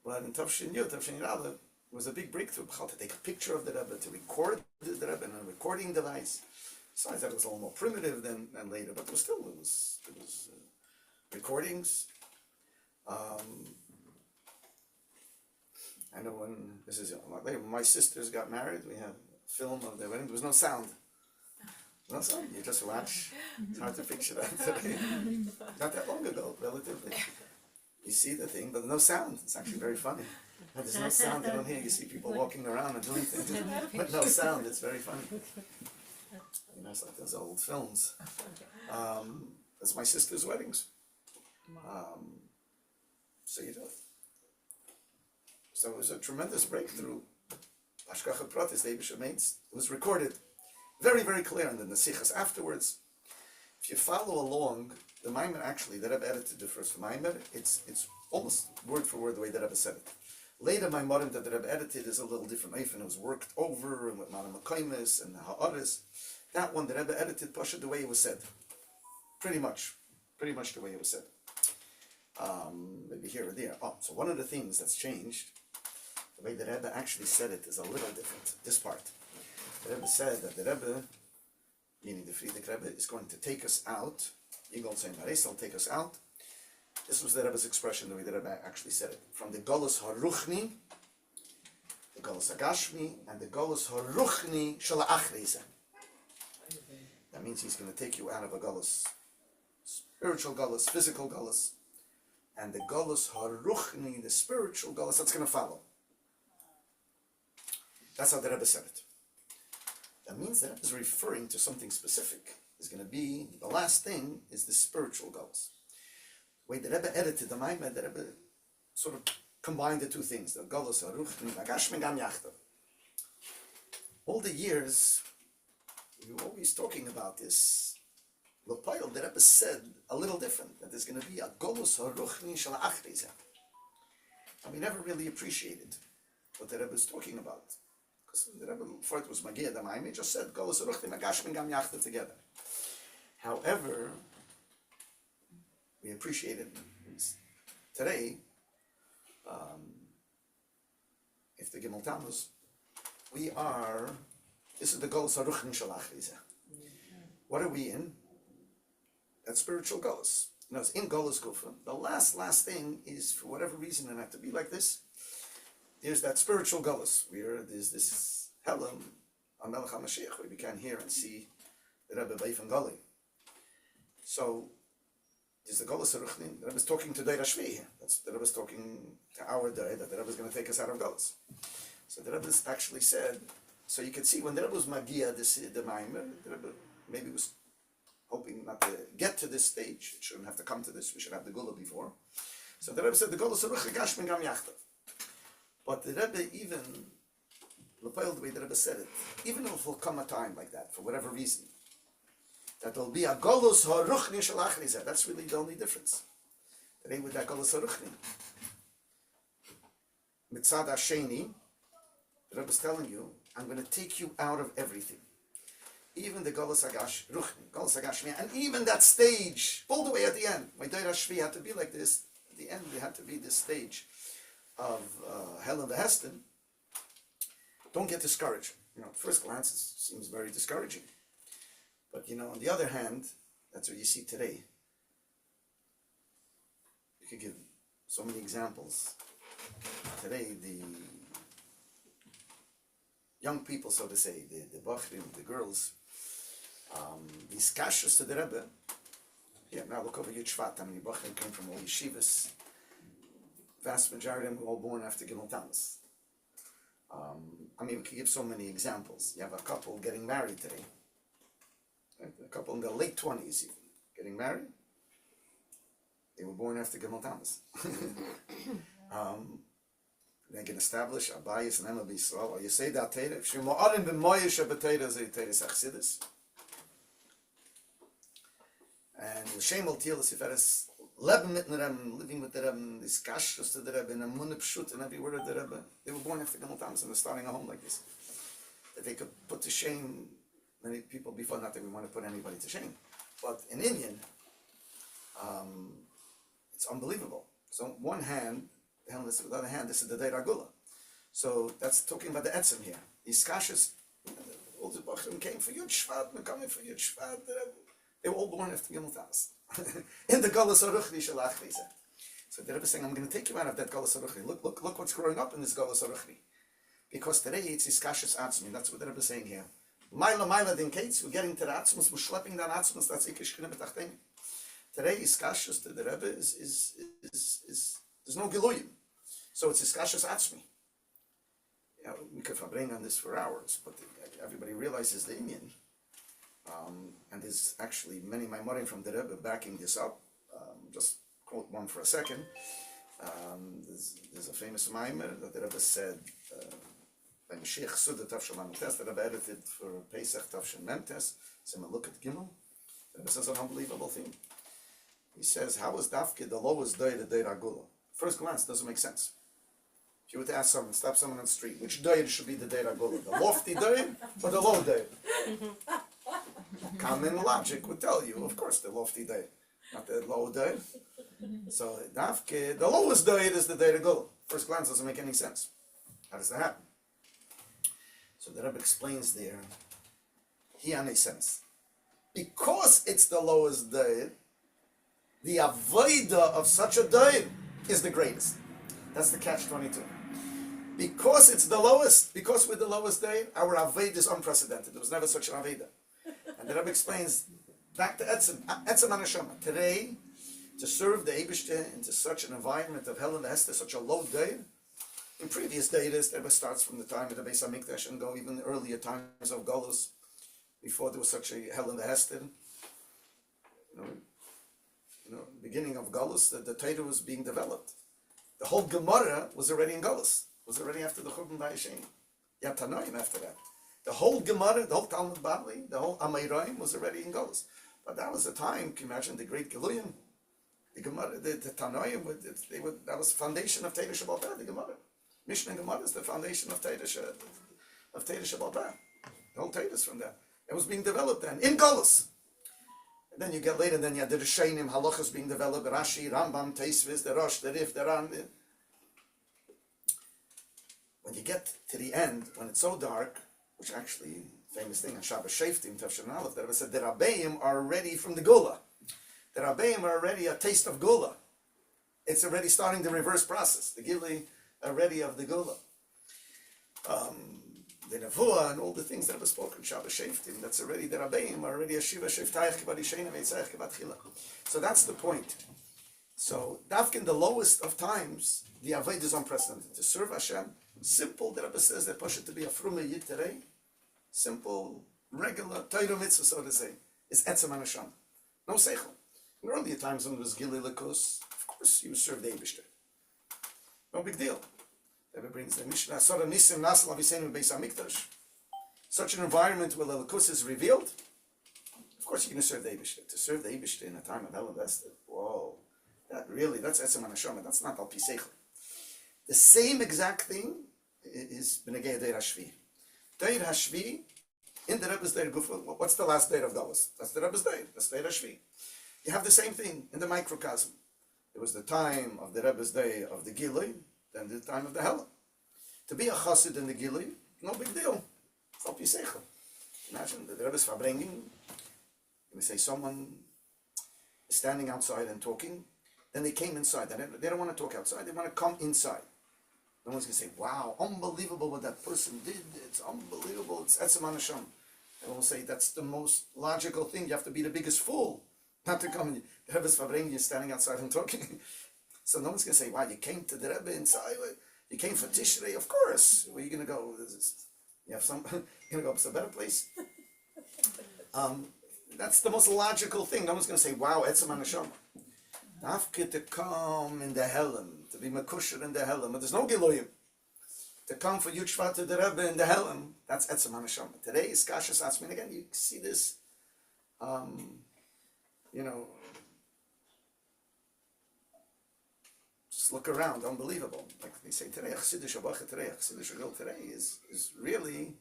[SPEAKER 1] but in Tavshin Yud Aleph, it was a big breakthrough to take a picture of the Rebbe, to record the Rebbe in a recording device. Besides that, it was a little more primitive than later, but it was recordings. I know when this is a lot later, when my sisters got married, we had a film of their wedding. There was no sound. No sound. You just watch. It's hard to picture that today. Not that long ago, relatively. You see the thing, but no sound. It's actually very funny. When there's no sound, you don't hear. You see people walking around and doing things, but no sound. It's very funny. You know, it's like those old films. That's my sister's weddings. So you do it. So it was a tremendous breakthrough. Hashgacha Pratis, the Eibusha Meitz, was recorded very, very clear. And then the Sichas afterwards, if you follow along, the Maamar actually, the Rebbe edited the first Maamar, it's almost word for word the way the Rebbe said it. Later Maamarim that the Rebbe edited is a little different. It was worked over and with Maamar Basi and Ha'aris. That one the Rebbe edited Pasha the way it was said. Pretty much the way it was said. Maybe here or there. So one of the things that's changed, the way the Rebbe actually said it is a little different. This part. The Rebbe said that the Rebbe, meaning the Friedrich Rebbe, is going to take us out. Yigol Sein Haris will take us out. This was the Rebbe's expression, the way the Rebbe actually said it. From the Golus Haruchni, the Golus Agashmi, and the Golus Haruchni Shala'achreise. That means he's going to take you out of a Golus, spiritual Golus, physical Golus, and the Golus Haruchni, the spiritual Golus, that's going to follow. That's how the Rebbe said it. That means that Rebbe is referring to something specific. Is going to be, the last thing is the spiritual Golus. The way the Rebbe edited the Maamar, the Rebbe sort of combined the two things, the Golus Haruchni, Agashmi Gam Yachtav. All the years, we were always talking about this. L'Poyel, the Rebbe said a little different, that there's going to be a Golus Haruchni Shal Achreise. And we never really appreciated what the Rebbe is talking about. Because the Rebbe, before it was Magia, the Maamar just said Golus Haruchni, Agashmi Gam Yachtav together. However, we appreciate it today. If the Gimel Tammuz, this is the Golus Haruchni Shel Achreise. What are we in? That spiritual Golus. Now, it's in Golus Gufa. The last thing is, for whatever reason, and have to be like this, there's that spiritual Golus, where there's this Helam, on Melech HaMashiach, where we can hear and see the Rebbe Beif and Gali. So, there's the Golus Haruchni. The Rebbe is talking to Deir HaShvi here. That's the Rebbe is talking to our day, that the Rebbe is going to take us out of Golus. So the Rebbe actually said, so you could see when the Rebbe was Magia, the Maamar, the Rebbe maybe was hoping not to get to this stage. It shouldn't have to come to this. We should have the Gula before. So the Rebbe said, the Golus Haruchni Gashmi Gam Yachtav. But the Rebbe even, the way the Rebbe said it, even if it will come a time like that, for whatever reason, that will be a Golus Haruchni Shel Achreise. That's really the only difference. Today with that Golus Haruchni. Mitzad Hasheni, the Rebbe is telling you, I'm going to take you out of everything. Even the Golus Ruchni, Golus Agashmi, and even that stage, all the way at the end. My Deir HaShvi had to be like this. At the end, there had to be this stage of Hell and the Heston. Don't get discouraged. At first glance, it seems very discouraging. But on the other hand, that's what you see today. You could give so many examples. Today, the young people, so to say, the Bachrim, the girls, these kashas to the Rebbe. Yeah, now look over shvat. How many Bachrim came from all yeshivas? Vast majority of them were all born after Gimel Tammuz. We could give so many examples. You have a couple getting married today. Right? A couple in their late 20s even, getting married. They were born after Gimel Tammuz. They can establish a bias and Emma B'Yisrael. You say that Teda. If you're mo'arim b'moyish b'Teda zeh Teda Sachsidus. And L'Shem al Tielis Yiferes leben mit them, living with the Rebbe, these kashas to the Rebbe, and a munah pshut and every word of the Rebbe. They were born after Gimel Tammuz and they're starting a home like this. That they could put to shame many people before. Not that we want to put anybody to shame, but in Indian, it's unbelievable. So on one hand, on the other hand, this is the Deir HaGula. So that's talking about the etzem here. These kashas, all the Bachrim came for Yud Shvat, we're coming for Yud Shvat. They were all born after Gimel Tammuz. In the Golus Haruchni Shel Achreise. So the Rebbe is saying, I'm going to take you out of that Golus Haruchni. Look what's growing up in this Golus Haruchni. Because today it's his kashas atzmi. That's what the Rebbe is saying here. Maila den Kates, we're getting to the atzmus, we're schlepping that atzmus, that's ikeshkine betachtein. Today his kashas to the Rebbe is there's no geluyim. So it's his kashas atzmi. We could bring on this for hours, but everybody realizes the Indian. And there's actually many Maimorim from the Rebbe backing this up. Just quote one for a second. There's a famous Maimor that the Rebbe said by Mashiach Suda Tavshel Memtes, the Rebbe edited for Pesach Tavshel Memtes. So look at Gimel. This is an unbelievable thing. He says, how is Dafke the lowest day the day Agula? First glance, doesn't make sense. If you were to ask someone, stop someone on the street, which day should be the day Agula? The lofty day or the low day? Common logic would tell you, of course, the lofty day, not the low day. So Dafke, the lowest day is the day Agula. First glance doesn't make any sense. How does that happen? So the Rebbe explains there, Hiane sense. Because it's the lowest day, the avoida of such a day is the greatest. That's the catch-22. Because it's the lowest, because we're the lowest day, our avoida is unprecedented. There was never such an avoida. And the Rebbe explains, back to Etzem Anashama. Today, to serve the Eibishter into such an environment of hell and Hester, such a low day, in previous days, the Rebbe starts from the time of the Beis HaMikdash and go even earlier times of Golus, before there was such a hell and the Hester. Beginning of Golus, the Torah was being developed. The whole Gemara was already in Golus. Was already after the Churban Bayeshem. You had Tanoim after that. The whole Gemara, the whole Talmud Bavli, the whole Amayraim was already in Golus. But that was the time, can you imagine the great Giluyim? The Gemara, the Tanoim, that was the foundation of Torah Shabbat Peh, the Gemara. Mishnah Gemara is the foundation of Torah Shabbat Peh. The whole Torah is from there. It was being developed then, in Golus. And then you get later, then you had the Rishonim, halachas being developed, Rashi, Rambam, Teisvis, the Rosh, the Rif, the Ran. When you get to the end, when it's so dark, which actually, famous thing on Shabbos Sheftim, Tavshan Aleph, that said the Rabbeim are ready from the Gula. The Rabbeim are already a taste of Gula. It's already starting the reverse process. The Gili are ready of the Gula. The Nevuah and all the things that were spoken, Shabbos Sheftim, that's already the Rabbeim are already a Shiva Sheftayach Kivad Yishenim Eitzayach Kivad Chila. So that's the point. So, Dafkin, the lowest of times, the Avodah is unprecedented. To serve Hashem, simple, the Rebbe says that Pasha to be a Frume Yid today, simple, regular, Torah mitzvah, so to say, is Etzem Anasham. No Seichel. In earlier times when it was Gili Lekos, of course you served the Eibishter. No big deal. The Rebbe brings the Mishnah, Sora Nisim Nasal Aviseinu Beis HaMikdash. Such an environment where the Lekos is revealed, of course you're going to serve the Eibishter. To serve the Eibishter in a time of Hell and Esther, whoa. That's Etzem Anashama, that's not Al Pi Seichel. The same exact thing is B'negei Deir HaShvi. Deir HaShvi, in the Rebbe's Deir Gufa, what's the last Deir of Galus? That's the Rebbe's Deir, that's Deir HaShvi. You have the same thing in the microcosm. It was the time of the Rebbe's Deir of the Gili, then the time of the Helen. To be a Chassid in the Gili, no big deal. It's Al Pi Seichel. Imagine the Rebbe's Farbringing, we say someone is standing outside and talking, then they came inside. They don't want to talk outside. They want to come inside. No one's going to say, wow, unbelievable what that person did. It's unbelievable. It's Etzem Anasham. And we'll say, that's the most logical thing. You have to be the biggest fool not to come. The Rebbe's Fabring, you're standing outside and talking. So no one's going to say, wow, you came to the Rebbe inside. You came for Tishrei, of course. Where are you going to go? You have some, you're going to go to a better place? That's the most logical thing. No one's going to say, wow, Etzem Anasham. Nafke to come in the Helen, to be Mekusher in the Helen, but there's no Giloyim. To come for shvat to the Rebbe in the Helen, that's Etzem HaNeshama. Today is Kashas Atzmin. Again, you see this, just look around, unbelievable. Like they say today, Chassidus Shabbat today, Chassidus Shagil today is really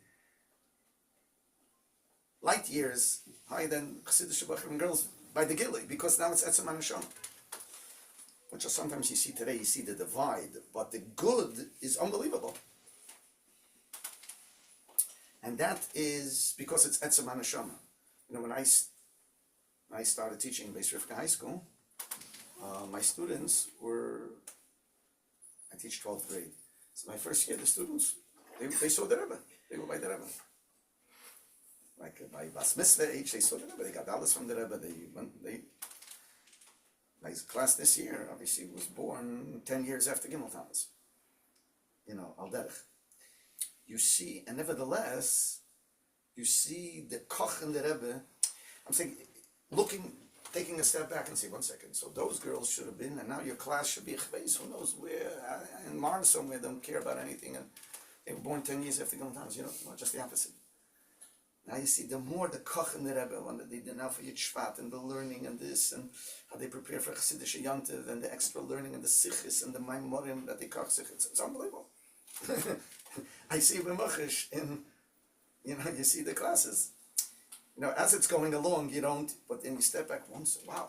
[SPEAKER 1] light years higher than Chassidus Shabbat and girls by the Gili, because now it's Etzem HaNeshama. Which sometimes you see today, you see the divide, but the good is unbelievable. And that is because it's Etzem HaNeshama. When I started teaching in Beis Rivka High School, my students were, I teach 12th grade. So my first year, the students, they saw the Rebbe. They were by the Rebbe. Like by Bas Mitzvah age, they saw the Rebbe. They got dollars from the Rebbe. My class this year, obviously, was born 10 years after Gimel Tammuz. Al Derech. You see, and nevertheless, you see the Koch and the Rebbe. I'm saying, taking a step back and say, 1 second, so those girls should have been, and now your class should be a chveis, who knows where, in Mars somewhere, don't care about anything, and they were born 10 years after Gimel Tammuz, just the opposite. Now you see, the more the koch in the Rebbe, when they did now for shvat and the learning and this, and how they prepare for Chassidish Yantiv and the extra learning and the sichis and the Maimorim that they koch sich, it's unbelievable. I see b'machish in, you see the classes. As it's going along, you don't, but then you step back once, wow,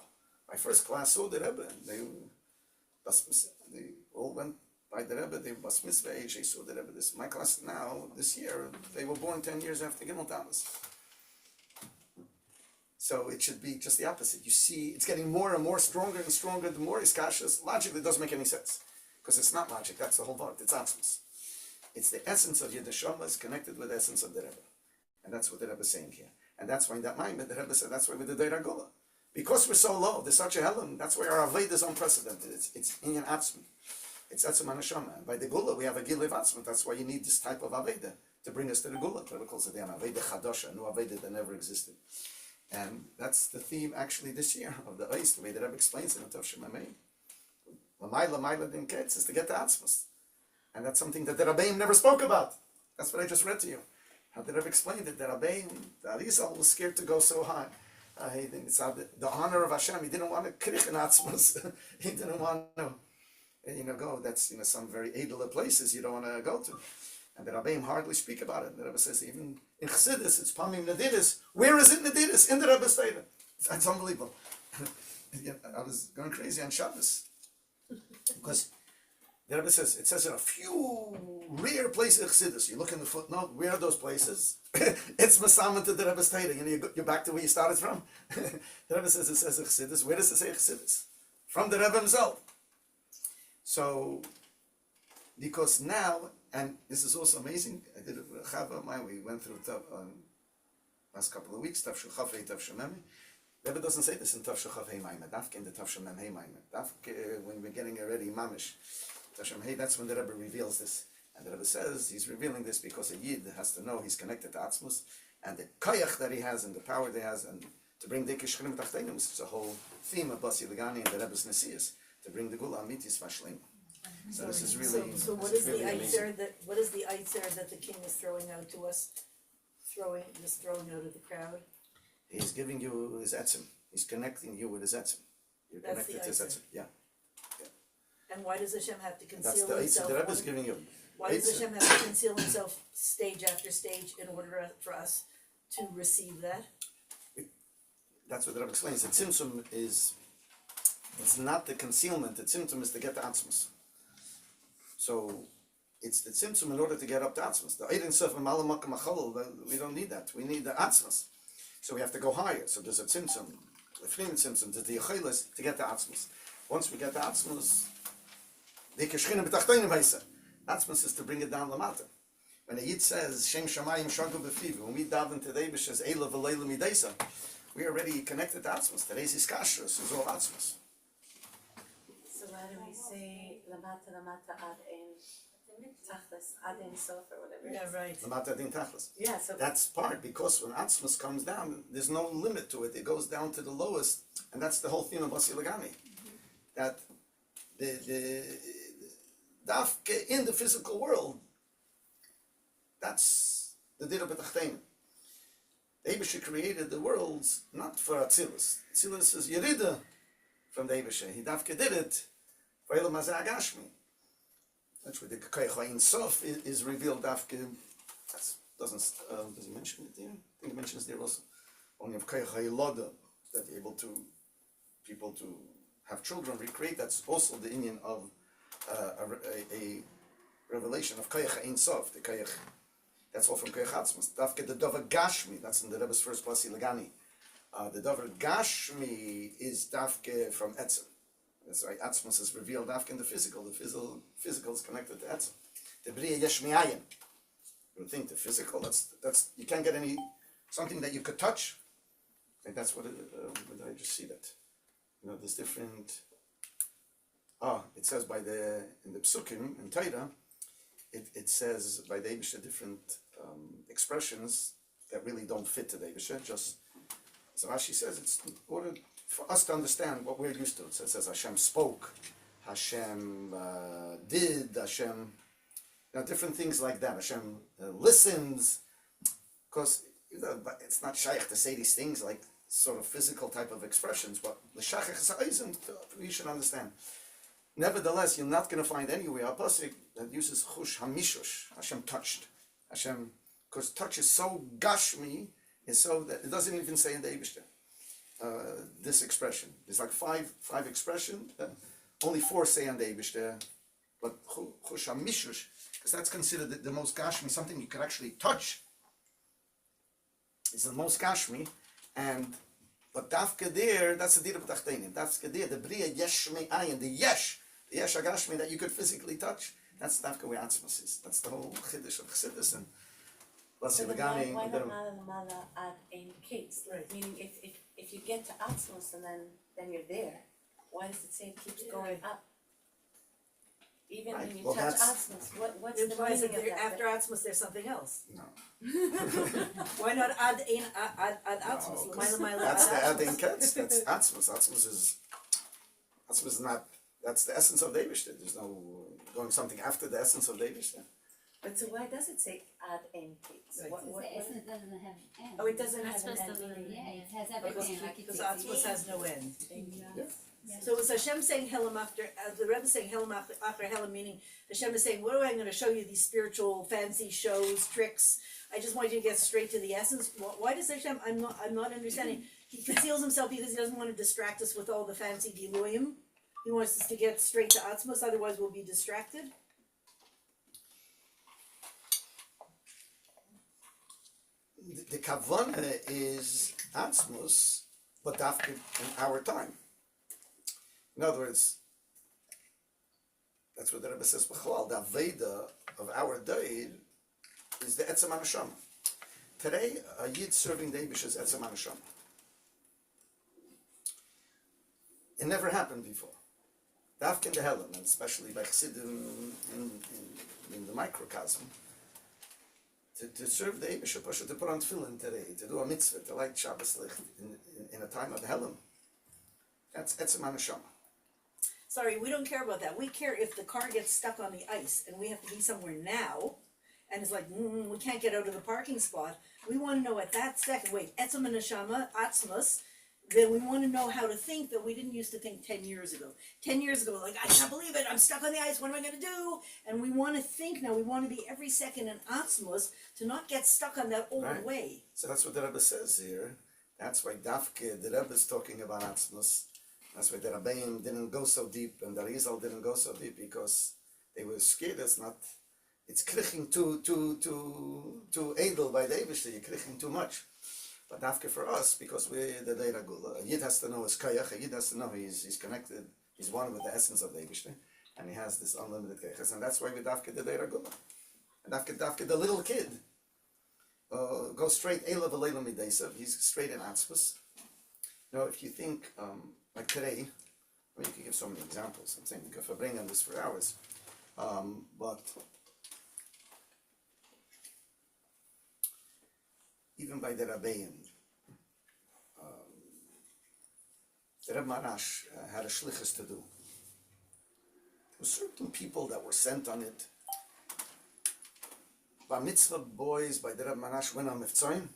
[SPEAKER 1] my first class saw the Rebbe, and they all went by the Rebbe, they were bas mitzvah age, they saw the Rebbe. My class now, this year, they were born 10 years after Gimel Tammuz. So it should be just the opposite. You see, it's getting more and more stronger and stronger, the more iskashas. Logically, it doesn't make any sense, because it's not logic, that's the whole part, it's atzmos. It's the essence of your neshama is connected with the essence of the Rebbe. And that's what the Rebbe is saying here. And that's why in that mind, the Rebbe said, that's why with the Deir HaGula. Because we're so low, there's such a helen, that's why our Aved is unprecedented. It's Inyan Atzmi. It's Etzem HaNeshama. And by the Gula, we have a Gilev Atzmi. That's why you need this type of Aveda to bring us to the Gula. The Rebbe calls it the Aveda Chadosha, new Aveda that never existed. And that's the theme actually this year of the Eis, the way the Rebbe explains it in Tav Shemamei. L'mayla din ketz is to get to Atzmos. And that's something that the Rabbeim never spoke about. That's what I just read to you. How the Rebbe explained it, the Rabbeim, the Arizal was scared to go so high. He think it's the honor of Hashem. He didn't want to krich in Atzmos. He didn't want to, go. That's some very edler places you don't want to go to. And the Rabbeim hardly speak about it. The Rebbe says even in Chassidus, it's Pamim Nadidus. Where is it Nadidus? In the Rebbe Steder. That's unbelievable. I was going crazy on Shabbos because the Rebbe says, it says in a few rare places of Chassidus. You look in the footnote, where are those places? It's Masamah to the Rebbe Steder. You're back to where you started from. The Rebbe says, it says in Chassidus. Where does it say Chassidus? From the Rebbe himself. So, because now, and this is also amazing, I did it with Chava, we went through last couple of weeks, Tav Shulchaf Hei Tav Shemem. The Rebbe doesn't say this in Tav Shulchaf Hei Maimed, Dafke in the Tav Shemem Hei Maimed. Dafke, when we're getting already Mamish, Tav Shemem Hei, that's when the Rebbe reveals this. And the Rebbe says he's revealing this because a Yid has to know he's connected to Atzmus, and the koyach that he has, and the power that he has, and to bring Deke Shechrim Tachtenim, which is a whole theme of Basi Legani and the Rebbe's Nesias, to bring the Gula Amitis Vashleim. So this is really.
[SPEAKER 2] So what is really the Eitzer that the king is throwing out to us? Throwing out of the crowd?
[SPEAKER 1] He's giving you his etzim. He's connecting you with his etzim. You're
[SPEAKER 2] That's
[SPEAKER 1] connected
[SPEAKER 2] the
[SPEAKER 1] to his
[SPEAKER 2] Eitzer.
[SPEAKER 1] etzim. Yeah.
[SPEAKER 2] And why does Hashem have to
[SPEAKER 1] That's
[SPEAKER 2] conceal
[SPEAKER 1] the
[SPEAKER 2] himself?
[SPEAKER 1] Eitzer the Rebbe is giving you.
[SPEAKER 2] Why does Hashem have to conceal himself stage after stage in order for us to receive that?
[SPEAKER 1] That's what the Rebbe explains. The tzimtzum is, it's not the concealment. The tzimtzum is to get the atzmus. So it's the tzimtzum in order to get up to atzmas. The Eidin Sef and Malamak Machalal, we don't need that. We need the atzmas. So we have to go higher. So there's a tzimtzum, the Fnim tzimtzum, there's the Yechilas to get the atzmas. Once we get the atzmas, the Keshchina B'tachtenim Heisa. Atzmas is to bring it down Lamata. When a Yid says, Shem Shamayim Shagu B'fiv, when we daven to the Eibush as Eila V'Leila Midesa, we are already connected to atzmas. Today's is kashrus, is all atzmas.
[SPEAKER 7] So why do we say lamata ad ein tachlis ad ein sof or whatever?
[SPEAKER 2] Yeah, right.
[SPEAKER 1] Lamata din tachlis.
[SPEAKER 7] Yeah, so
[SPEAKER 1] That's part, because when atzmas comes down, there's no limit to it. It goes down to the lowest, and that's the whole theme of Basi Legani. That the dafke in the physical world, that's the Dira B'tachtein. The Eibusha created the worlds not for Atzilus. Atzilus is Yerida from the Eibusha. He dafke did it for Elam Hazeh Agashmi. That's where the Koyach Ein Sof is revealed dafke. Does he mention it there? I think he mentions there also. Only of Koyach Loda, that you're able to, people to have children recreate. That's also the Indian of a revelation of Koyach Ein Sof, the Koyach. That's all from Koyach Atzmas. Dafke the Dover Gashmi, that's in the Rebbe's first Basi Legani. The Dover Gashmi is Dafke from Etzem. That's right, Atzmas is revealed Dafke in the physical. The physical is connected to Etzem. The Bria Yeshmiayin. You would think the physical, that's you can't get any, something that you could touch. I think that's what did I just see that? There's different, it says in the Psukim, in Torah, it says by the Eibusha different expressions that really don't fit to the Eibusha. Just so Rashi says, it's in order for us to understand what we're used to. So it says Hashem spoke, Hashem did, Hashem, different things like that. Hashem listens, because but it's not shaykh to say these things like sort of physical type of expressions, but the shachach ha'eisen, we should understand. Nevertheless, you're not going to find anywhere a pasuk that uses chush hamishush, Hashem touched. Hashem, because touch is so gashmi, is so that it doesn't even say in the Eibishter, this expression. There's like five expressions, only 4 say in the Eibishter, but chush hamishush, because that's considered the most gashmi, something you can actually touch. It's the most gashmi, but dafka there, that's the dir b'tachtenim. Dafka there, the bria yesh me'ayin, the yesh agashmi that you could physically touch. That's dafka where atzmos is. That's the whole chiddush of chassidus and
[SPEAKER 7] So
[SPEAKER 1] Basi
[SPEAKER 7] then
[SPEAKER 1] Legani.
[SPEAKER 7] why not mala ad ein kids?
[SPEAKER 2] Right.
[SPEAKER 7] Meaning if you get to Atzmos and then you're there, why does it say it keeps going up? Even
[SPEAKER 1] Right.
[SPEAKER 7] when you
[SPEAKER 1] Well,
[SPEAKER 7] touch
[SPEAKER 1] that's-
[SPEAKER 7] Atzmos, what's
[SPEAKER 2] It
[SPEAKER 7] the
[SPEAKER 2] implies
[SPEAKER 7] meaning
[SPEAKER 2] that
[SPEAKER 7] of that?
[SPEAKER 2] after Atzmos there's something else.
[SPEAKER 1] No,
[SPEAKER 2] Why not ad Atzmos?
[SPEAKER 1] No,
[SPEAKER 2] L'mayla mayla
[SPEAKER 1] that's the
[SPEAKER 2] ad
[SPEAKER 1] adding
[SPEAKER 2] Atzmos.
[SPEAKER 1] ketz. That's atzmos. Atzmos is not. That's the essence of the Eibishter. There's no going something after the essence of the Eibishter.
[SPEAKER 7] But so why does it say ad ein kids?
[SPEAKER 2] Right.
[SPEAKER 7] What,
[SPEAKER 8] The essence doesn't have an end.
[SPEAKER 7] oh, it doesn't have
[SPEAKER 5] Atzmos
[SPEAKER 7] an
[SPEAKER 5] doesn't
[SPEAKER 7] end.
[SPEAKER 8] Yeah, it has
[SPEAKER 2] Because
[SPEAKER 8] everything, like it's
[SPEAKER 2] Atzmos has no end.
[SPEAKER 1] Yeah.
[SPEAKER 2] So was Hashem saying Helam after, the Rebbe is saying Helam after Helam, meaning Hashem is saying, what am I going to show you these spiritual fancy shows, tricks? I just want you to get straight to the essence. Why does Hashem, I'm not understanding. He conceals himself because he doesn't want to distract us with all the fancy Giluim. He wants us to get straight to Atzmos, otherwise we'll be distracted.
[SPEAKER 1] The kavana is atzmos, but dafka in our time. In other words, that's what the Rebbe says. B'chalal, the aveda of our day is the etzem haneshama. Today, a yid serving the Eibush is etzem haneshama. It never happened before. Dafka in the Helam, and especially by Chassidim in the microcosm, to serve the Eibush, to put on tefillin today, to do a mitzvah, to light Shabbos licht in a time of Helam, that's etzem haneshama.
[SPEAKER 2] Sorry, we don't care about that. We care if the car gets stuck on the ice and we have to be somewhere now, and it's like, we can't get out of the parking spot. We want to know at that second, wait, etzem haneshama, atzmos, then we want to know how to think that we didn't used to think 10 years ago. 10 years ago, like, I can't believe it, I'm stuck on the ice, what am I going to do? And we want to think now, we want to be every second in atzmos to not get stuck on that old
[SPEAKER 1] Right.
[SPEAKER 2] way.
[SPEAKER 1] So that's what the Rebbe says here. That's why Dafke, the Rebbe is talking about Atzmos. That's why the Rabbeim didn't go so deep and the Rizal didn't go so deep because they were scared it's kriching too edel by the Eibishter, you're kriching too much. But Dafke for us, because we're the Deira Gula, a Yid has to know his Kayach, a Yid has to know he's connected, he's one with the essence of the Eibishter, and he has this unlimited Kayachas, and that's why we Dafke the Deira Gula. And Dafke the little kid. Go straight Ela v'Leila Mideisav. He's straight in Atzmos. You know, if you think like today, I mean, you could give so many examples. I'm saying we could bring on this for hours, but even by the Rabbeim, the Reb Marash had a shlichus to do. There were certain people that were sent on it. Bar mitzvah boys by the Reb Marash went on Mivtzoyim.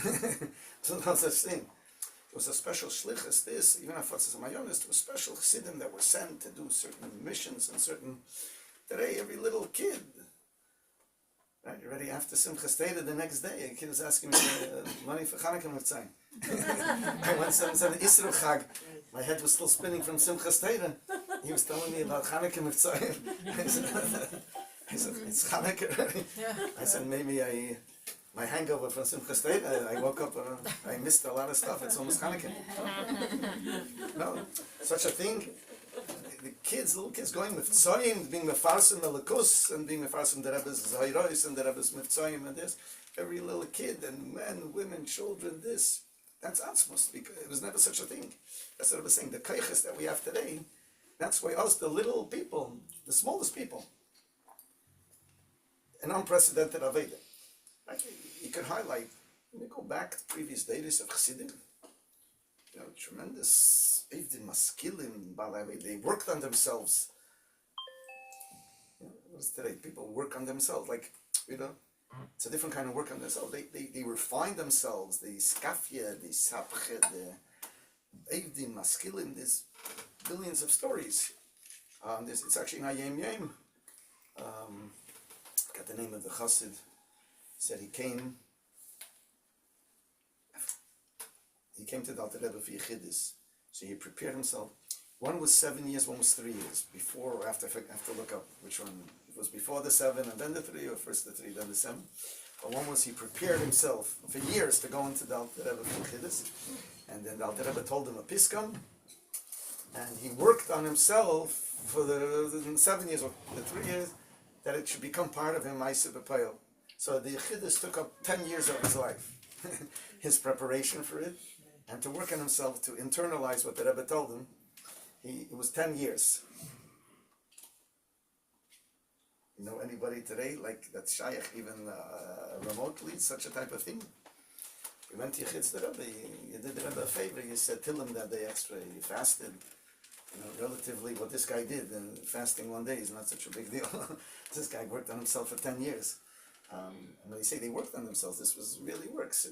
[SPEAKER 1] There's no such thing. There was a special shlichus, even if it's a mayonis, there were special chassidim that were sent to do certain missions and certain. Today, every little kid, right, you're ready after Simchas Torah the next day, a kid was asking me money for Chanukah Mivtzoyim. I went to the Isru Chag. My head was still spinning from Simchas Torah. He was telling me about Chanukah Mivtzoyim. I said, it's Chanukah already. I said, maybe my hangover from Simchas Torah, I woke up, I missed a lot of stuff, it's almost Chanukah. No, such a thing. The little kids going with Tzoyim, being Mefarsim Melikus, and being Mefarsim the Rebbe's Zayrois and the Rebbe's Mivtzoyim and this. Every little kid and men, women, children, this. That's Atzmos, because it was never such a thing. That's what I was saying. The kaiches that we have today, that's why us, the little people, the smallest people, an unprecedented Aveda. Right? You could highlight, when you go back to previous days of Chassidim, you know, tremendous Eidim, Maskilim, Balai, they worked on themselves. You know, what is today? People work on themselves, like, you know, It's a different kind of work on themselves. They refine themselves. They skafia, they sapche, the evdim, maskilim. There's billions of stories. It's actually in Hayem Yem. Got the name of the chassid. Said he came to the Alter Rebbe for Yechidus. So he prepared himself. One was 7 years, one was 3 years. Before or after, I have to look up which one. It was before the 7 and then the 3, or first the 3, then the 7. But one was he prepared himself for years to go into the Alter Rebbe for Yechidus. And then the Alter Rebbe told him a piskam. And he worked on himself for the 7 years or the 3 years that it should become part of him, Maaseh B'Payil. So the Yechidus took up 10 years of his life, his preparation for it, and to work on himself, to internalize what the Rebbe told him. It was 10 years. You know anybody today like that's shaykh even remotely, such a type of thing? You went to Yechidus the Rebbe, you did the Rebbe a favor, you said till him that day extra, you fasted. You know, relatively what this guy did, and fasting 1 day is not such a big deal. This guy worked on himself for 10 years. And when they say they worked on themselves, this was really works.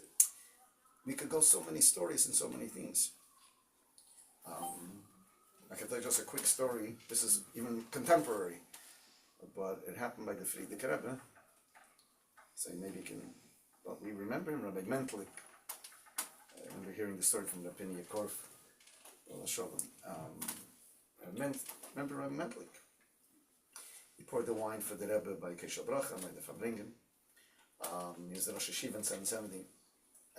[SPEAKER 1] We could go so many stories and so many things. I can tell you just a quick story. This is even contemporary, but it happened by the Frierdiker Rebbe. So maybe you can, well, we remember him, Rabbi Mentlik. I remember hearing the story from Rabbi Yaakov. Remember Rabbi Mentlik? He poured the wine for the Rebbe by Kesha Bracha, by the Fabringen. He was the Rosh Hashiva in 770.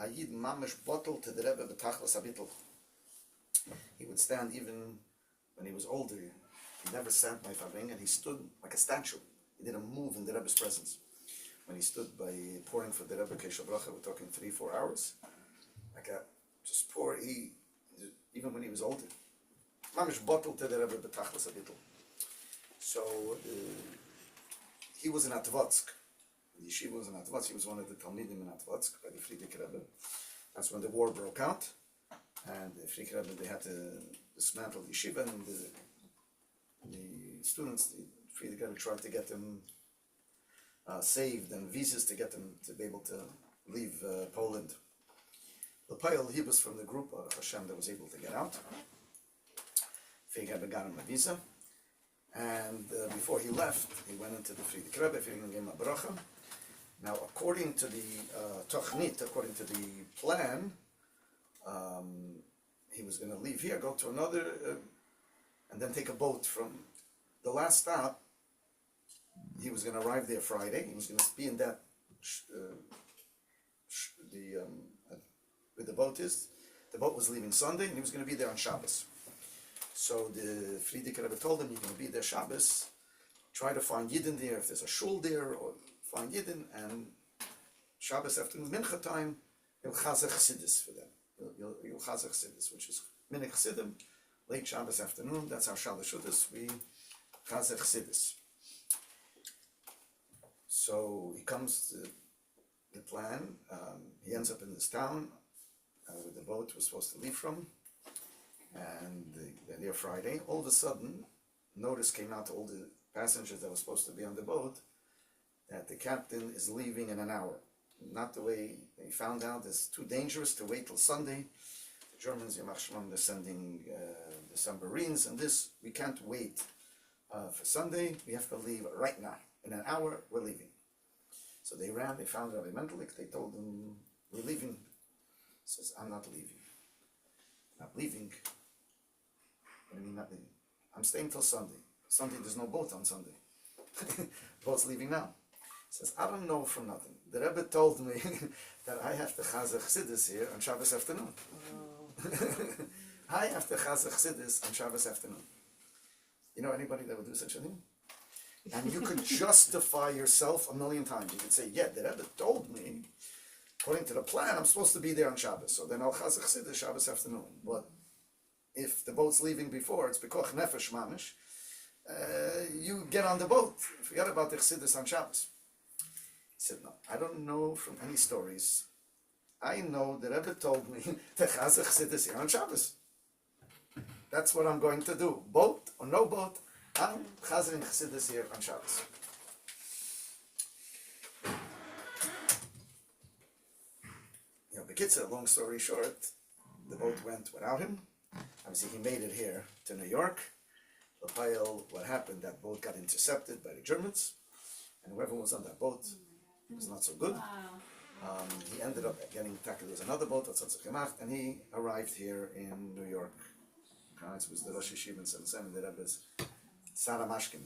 [SPEAKER 1] Ayid mamish bottle to the Rebbe betachlas abitl. He would stand even when he was older. He never sat by Fabringen. He stood like a statue. He didn't move in the Rebbe's presence. When he stood by pouring for the Rebbe Kesha Bracha, we're talking 3-4 hours. Like a just pour. Even when he was older. Mamish bottle to the Rebbe betachlas abitl. So he was in Atvotsk. The yeshiva was in Atvotsk. He was one of the Talmidim in Atvotsk by the Frierdiker Rebbe. That's when the war broke out, and the Frierdiker Rebbe, they had to dismantle the yeshiva, and the students, the Frierdiker Rebbe tried to get them saved and visas to get them to be able to leave Poland. The Payal, he was from the group of Hashem that was able to get out. Frierdiker Rebbe got him a visa. And before he left, he went into the Frierdiker Rebbe, Frierdiker gave him a bracha. Now, according to the Tochnit, according to the plan, he was going to leave here, go to another, and then take a boat from the last stop. He was going to arrive there Friday. He was going to be in that, where the boat is. The boat was leaving Sunday, and he was going to be there on Shabbos. So the Frierdiker Rebbe told him, you're going to be there Shabbos, try to find Yidden there, if there's a shul there, or find Yidden, and Shabbos afternoon, Mincha time, you'll chazach chassidus for them. You'll chazach chassidus, which is Mincha Chassidim, late Shabbos afternoon, that's our Shabbos Shuddis, we chazach chassidus. So he comes to the plan, he ends up in this town, where the boat was supposed to leave from, and they're there Friday. All of a sudden, notice came out to all the passengers that were supposed to be on the boat that the captain is leaving in an hour. Not the way they found out. It's too dangerous to wait till Sunday. The Germans, they're sending the submarines, and this, we can't wait for Sunday. We have to leave right now. In an hour, we're leaving. So they ran, they found Rabbi Mentlik, they told him, we're leaving. He says, I'm not leaving. Not leaving? What do you mean not leaving? I'm staying till Sunday. Sunday, there's no boat on Sunday. Boat's leaving now. He says, I don't know from nothing. The Rebbe told me that I have to chazach chassidus here on Shabbos afternoon. I have to chazach chassidus on Shabbos afternoon. You know anybody that would do such a thing? And you could justify yourself a million times. You could say, yeah, the Rebbe told me, according to the plan, I'm supposed to be there on Shabbos. So then I'll chazach chassidus Shabbos afternoon. But if the boat's leaving before, it's bekoch nefesh mamish, you get on the boat. Forget about the chassidus on Shabbos. He said, no, I don't know from any stories. I know the Rebbe told me to chazach chassidus here on Shabbos. That's what I'm going to do. Boat or no boat, I'm chazing chassidus here on Shabbos. Bekitzer, long story short, the boat went without him. Obviously, he made it here to New York. What happened, that boat got intercepted by the Germans, and whoever was on that boat was not so good. He ended up getting tackled. There was another boat, and he arrived here in New York. It was the Rosh Yeshiva in 77, the Rebbe's Sarah Mashkin.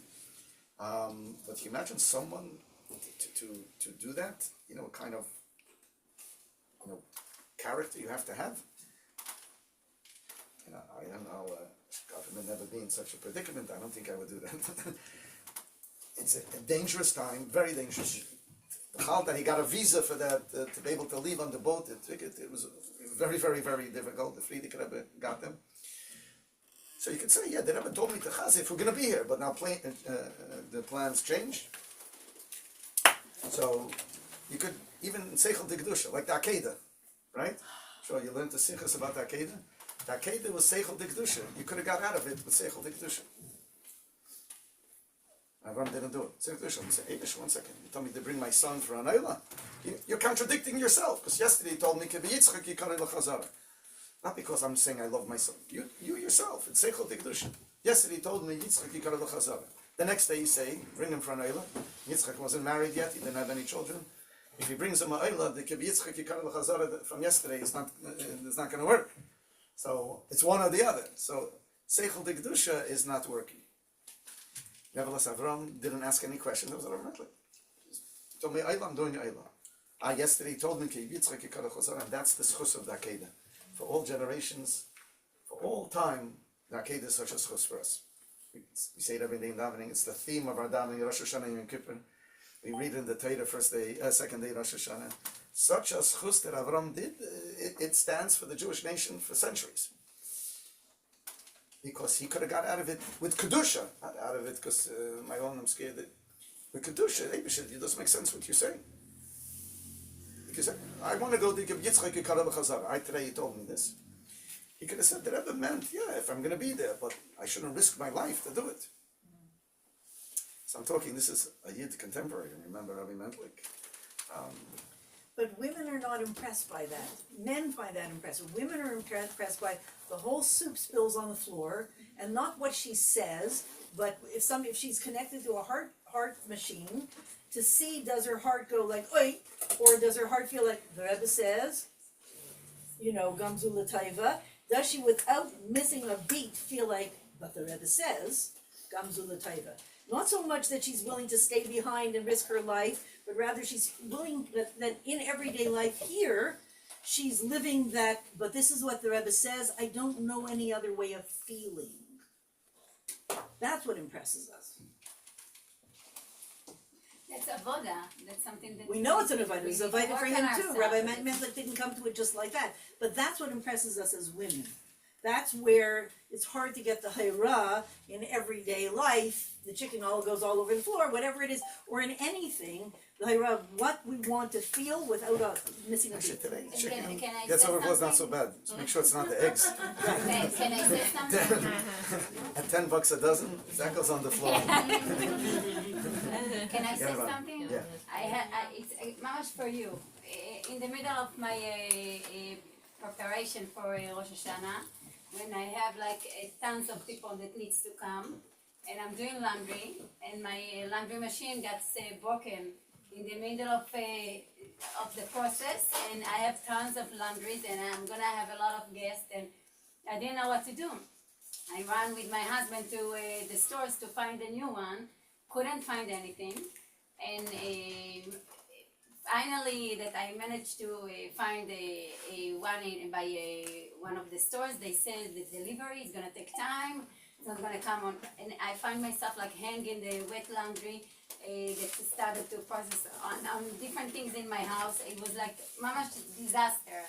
[SPEAKER 1] But you imagine someone to do that, kind of, character you have to have. I don't know, God forbid, never be in such a predicament. I don't think I would do that. It's a dangerous time, very dangerous. The Chal that he got a visa for that, to be able to leave on the boat, it was very, very, very difficult. The Frierdiker Rebbe got them. So you could say, yeah, the Rebbe told me to Chaz if we're going to be here, but now the plans changed. So you could even Seichel de Kedusha, like the Akedah, right? So you learned the Sichos about the Akedah. The Akedah was Seichel de Kedusha. You could have got out of it with Seichel de Kedusha. Avram didn't do it. Seichel de Kedusha. Say, hey, one second. You told me to bring my son for an Ayla. You're contradicting yourself, because yesterday you told me Kevi Yitzchak Yikarei L'Chazara. Not because I'm saying I love my son. You yourself, it's Seichel de Kedusha. Yesterday you told me Yitzchak Yikarei L'Chazara. The next day you say, bring him for an Ayla. Yitzchak wasn't married yet, he didn't have any children. If he brings him an Ayla, the Kevi Yitzchak Yikarei L'Chazara from yesterday is not going to work. So it's one or the other. So Seichel de Kedusha is not working. Nevertheless, Avram didn't ask any questions. That was automatic. He told me, Ayla, I'm doing Ayla. Yesterday he told me, Yitzchak Yikarei L'Chazara, and that's the schus of the Akedah. For all generations, for all time, the Akedah is such a schus for us. We say it every day in davening. It's the theme of our davening, Rosh Hashanah and Yom Kippur. We read in the Torah second day Rosh Hashanah. Such a schus that Avram did, it stands for the Jewish nation for centuries. Because he could have got out of it with Kedusha. Not out of it because my own, I'm scared that with Kedusha, it doesn't make sense what you're saying. Because I want to go to Yitzchak Yikarei L'Chazara. Today he told me this. He could have said that Rebbe meant, yeah, if I'm going to be there, but I shouldn't risk my life to do it. So I'm talking, this is a Yid contemporary, remember Rabbi Mentlik?
[SPEAKER 2] But women are not impressed by that. Men find that impressive. Women are impressed by the whole soup spills on the floor, and not what she says, but if she's connected to a heart machine, to see, does her heart go like, oi, or does her heart feel like the Rebbe says, Gamzu L'Taiva? Does she, without missing a beat, feel like, but the Rebbe says, Gamzu L'Taiva? Not so much that she's willing to stay behind and risk her life, but rather she's willing that in everyday life here, she's living that, but this is what the Rebbe says, I don't know any other way of feeling. That's what impresses us.
[SPEAKER 8] That's avoda. That's something that
[SPEAKER 2] We know it's an avodah. It's an avodah for
[SPEAKER 8] work
[SPEAKER 2] him
[SPEAKER 8] on
[SPEAKER 2] too.
[SPEAKER 8] ourselves.
[SPEAKER 2] Rabbi Mentlik didn't come to it just like that. But that's what impresses us as women. That's where it's hard to get the hayra in everyday life. The chicken all goes all over the floor, whatever it is, or in anything. The hayra of what we want to feel without missing a
[SPEAKER 1] Actually,
[SPEAKER 2] beat.
[SPEAKER 1] today,
[SPEAKER 8] And
[SPEAKER 1] chicken
[SPEAKER 8] can I
[SPEAKER 1] gets
[SPEAKER 8] say
[SPEAKER 1] overflows not so
[SPEAKER 8] something?
[SPEAKER 1] bad. Just make sure it's not the eggs.
[SPEAKER 8] Can I say something?
[SPEAKER 1] At $10 a dozen, that goes on the floor.
[SPEAKER 8] Can I say
[SPEAKER 1] Yeah,
[SPEAKER 8] something?
[SPEAKER 1] yeah.
[SPEAKER 8] It's much for you. In the middle of my preparation for Rosh Hashanah, when I have tons of people that needs to come, and I'm doing laundry, and my laundry machine got broken in the middle of the process, and I have tons of laundries, and I'm gonna have a lot of guests, and I didn't know what to do. I ran with my husband to the stores to find a new one, couldn't find anything, and finally that I managed to find one by one of the stores. They said the delivery is gonna take time, it's not gonna come on, and I find myself hanging the wet laundry that started to process on different things in my house. It was mamash disaster,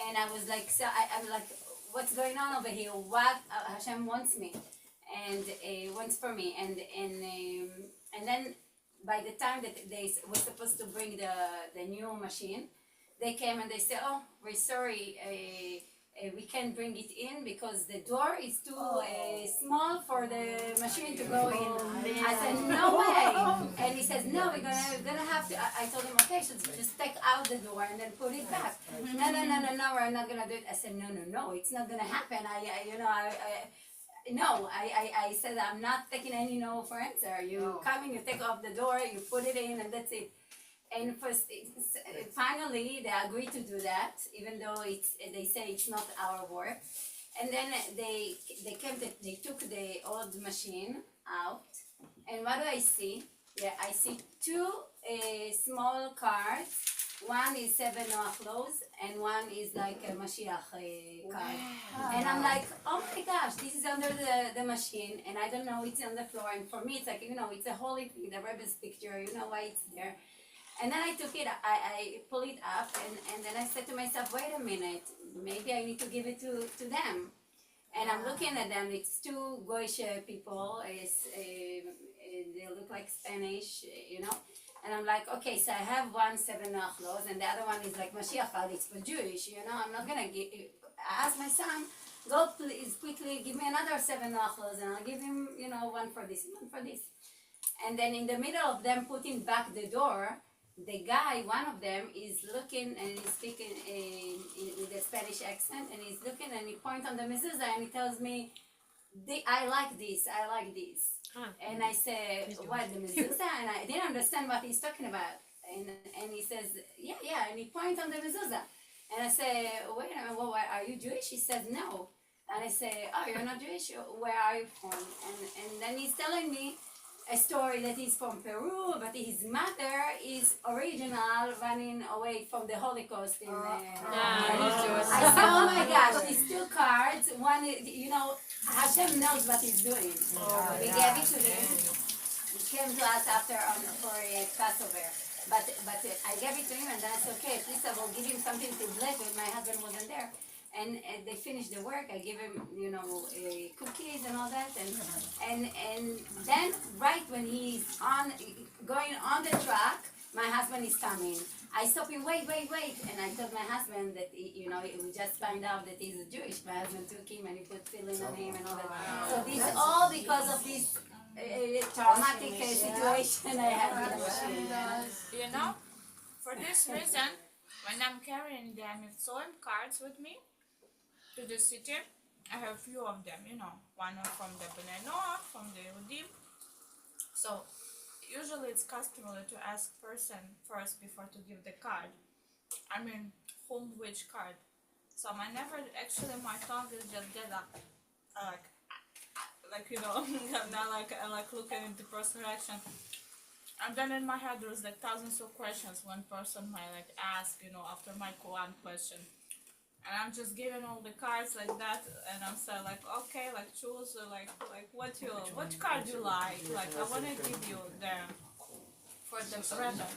[SPEAKER 8] and I was I'm like, what's going on over here? What Hashem wants me, and wants for me, and then by the time that they were supposed to bring the new machine, they came and they said, oh, we're sorry, we can't bring it in because the door is too small for the machine to go in. I said, no way. And he says, no, we're gonna have to. I told him, okay, so just take out the door and then put it back. No, we're not gonna do it. I said, no, it's not gonna happen. I said, I'm not taking any no for answer. You come in, you take off the door, you put it in, and that's it. And finally, they agreed to do that, even though they say it's not our work. And then they took the old machine out, and what do I see? Yeah, I see two small cards. One is 7 Noachlos, and one is like a Mashiach card. And I'm like, oh my gosh, this is under the machine, and I don't know, it's on the floor. And for me, it's like, it's a holy thing, the Rebbe's picture, why it's there. And then I took it, I pulled it up, and then I said to myself, wait a minute, maybe I need to give it to them. And I'm looking at them, it's two Goyish people, they look like Spanish, And I'm like, okay, so I have one 7 Noachlos, and the other one is like Mashiach, it's for Jewish, I'm not gonna give, I asked my son, go please quickly give me another 7 Noachlos, and I'll give him, one for this, one for this. And then in the middle of them putting back the door, the guy, one of them, is looking and he's speaking with a Spanish accent, and he's looking and he points on the mezuzah and he tells me, I like this. And I say, what, the mezuzah? And I didn't understand what he's talking about. And he says, yeah, and he points on the mezuzah. And I say, wait a minute, are you Jewish? He says, no. And I say, oh, you're not Jewish? Where are you from? And then he's telling me a story that he's from Peru, but his mother is original, running away from the Holocaust in I said, oh my gosh, these two cards, one is, Hashem knows what he's doing. We gave it to him. He came to us after for a Passover. But I gave it to him, and then I said, okay, at least I will give him something to bless with. My husband wasn't there. And they finished the work. I gave him, cookies and all that. And then right when he's going on the truck, my husband is coming. I stop him, wait. And I told my husband that, we just find out that he's Jewish. My husband took him and he put filling on him and all that. So this all because of this traumatic situation I had with the machine.
[SPEAKER 5] For this reason, when I'm carrying the Mitzvot cards with me to the city, I have few of them, one from the Bnei Noach, from the Yehudim. So usually it's customary to ask person first before to give the card. I mean, which card. So my tongue is just get up, not like looking into person reaction. And then in my head there's like thousands of questions one person might ask, after my one question. And I'm just giving all the cards like that, and I'm saying okay, choose which card you like. I wanna give you for the Rebbe.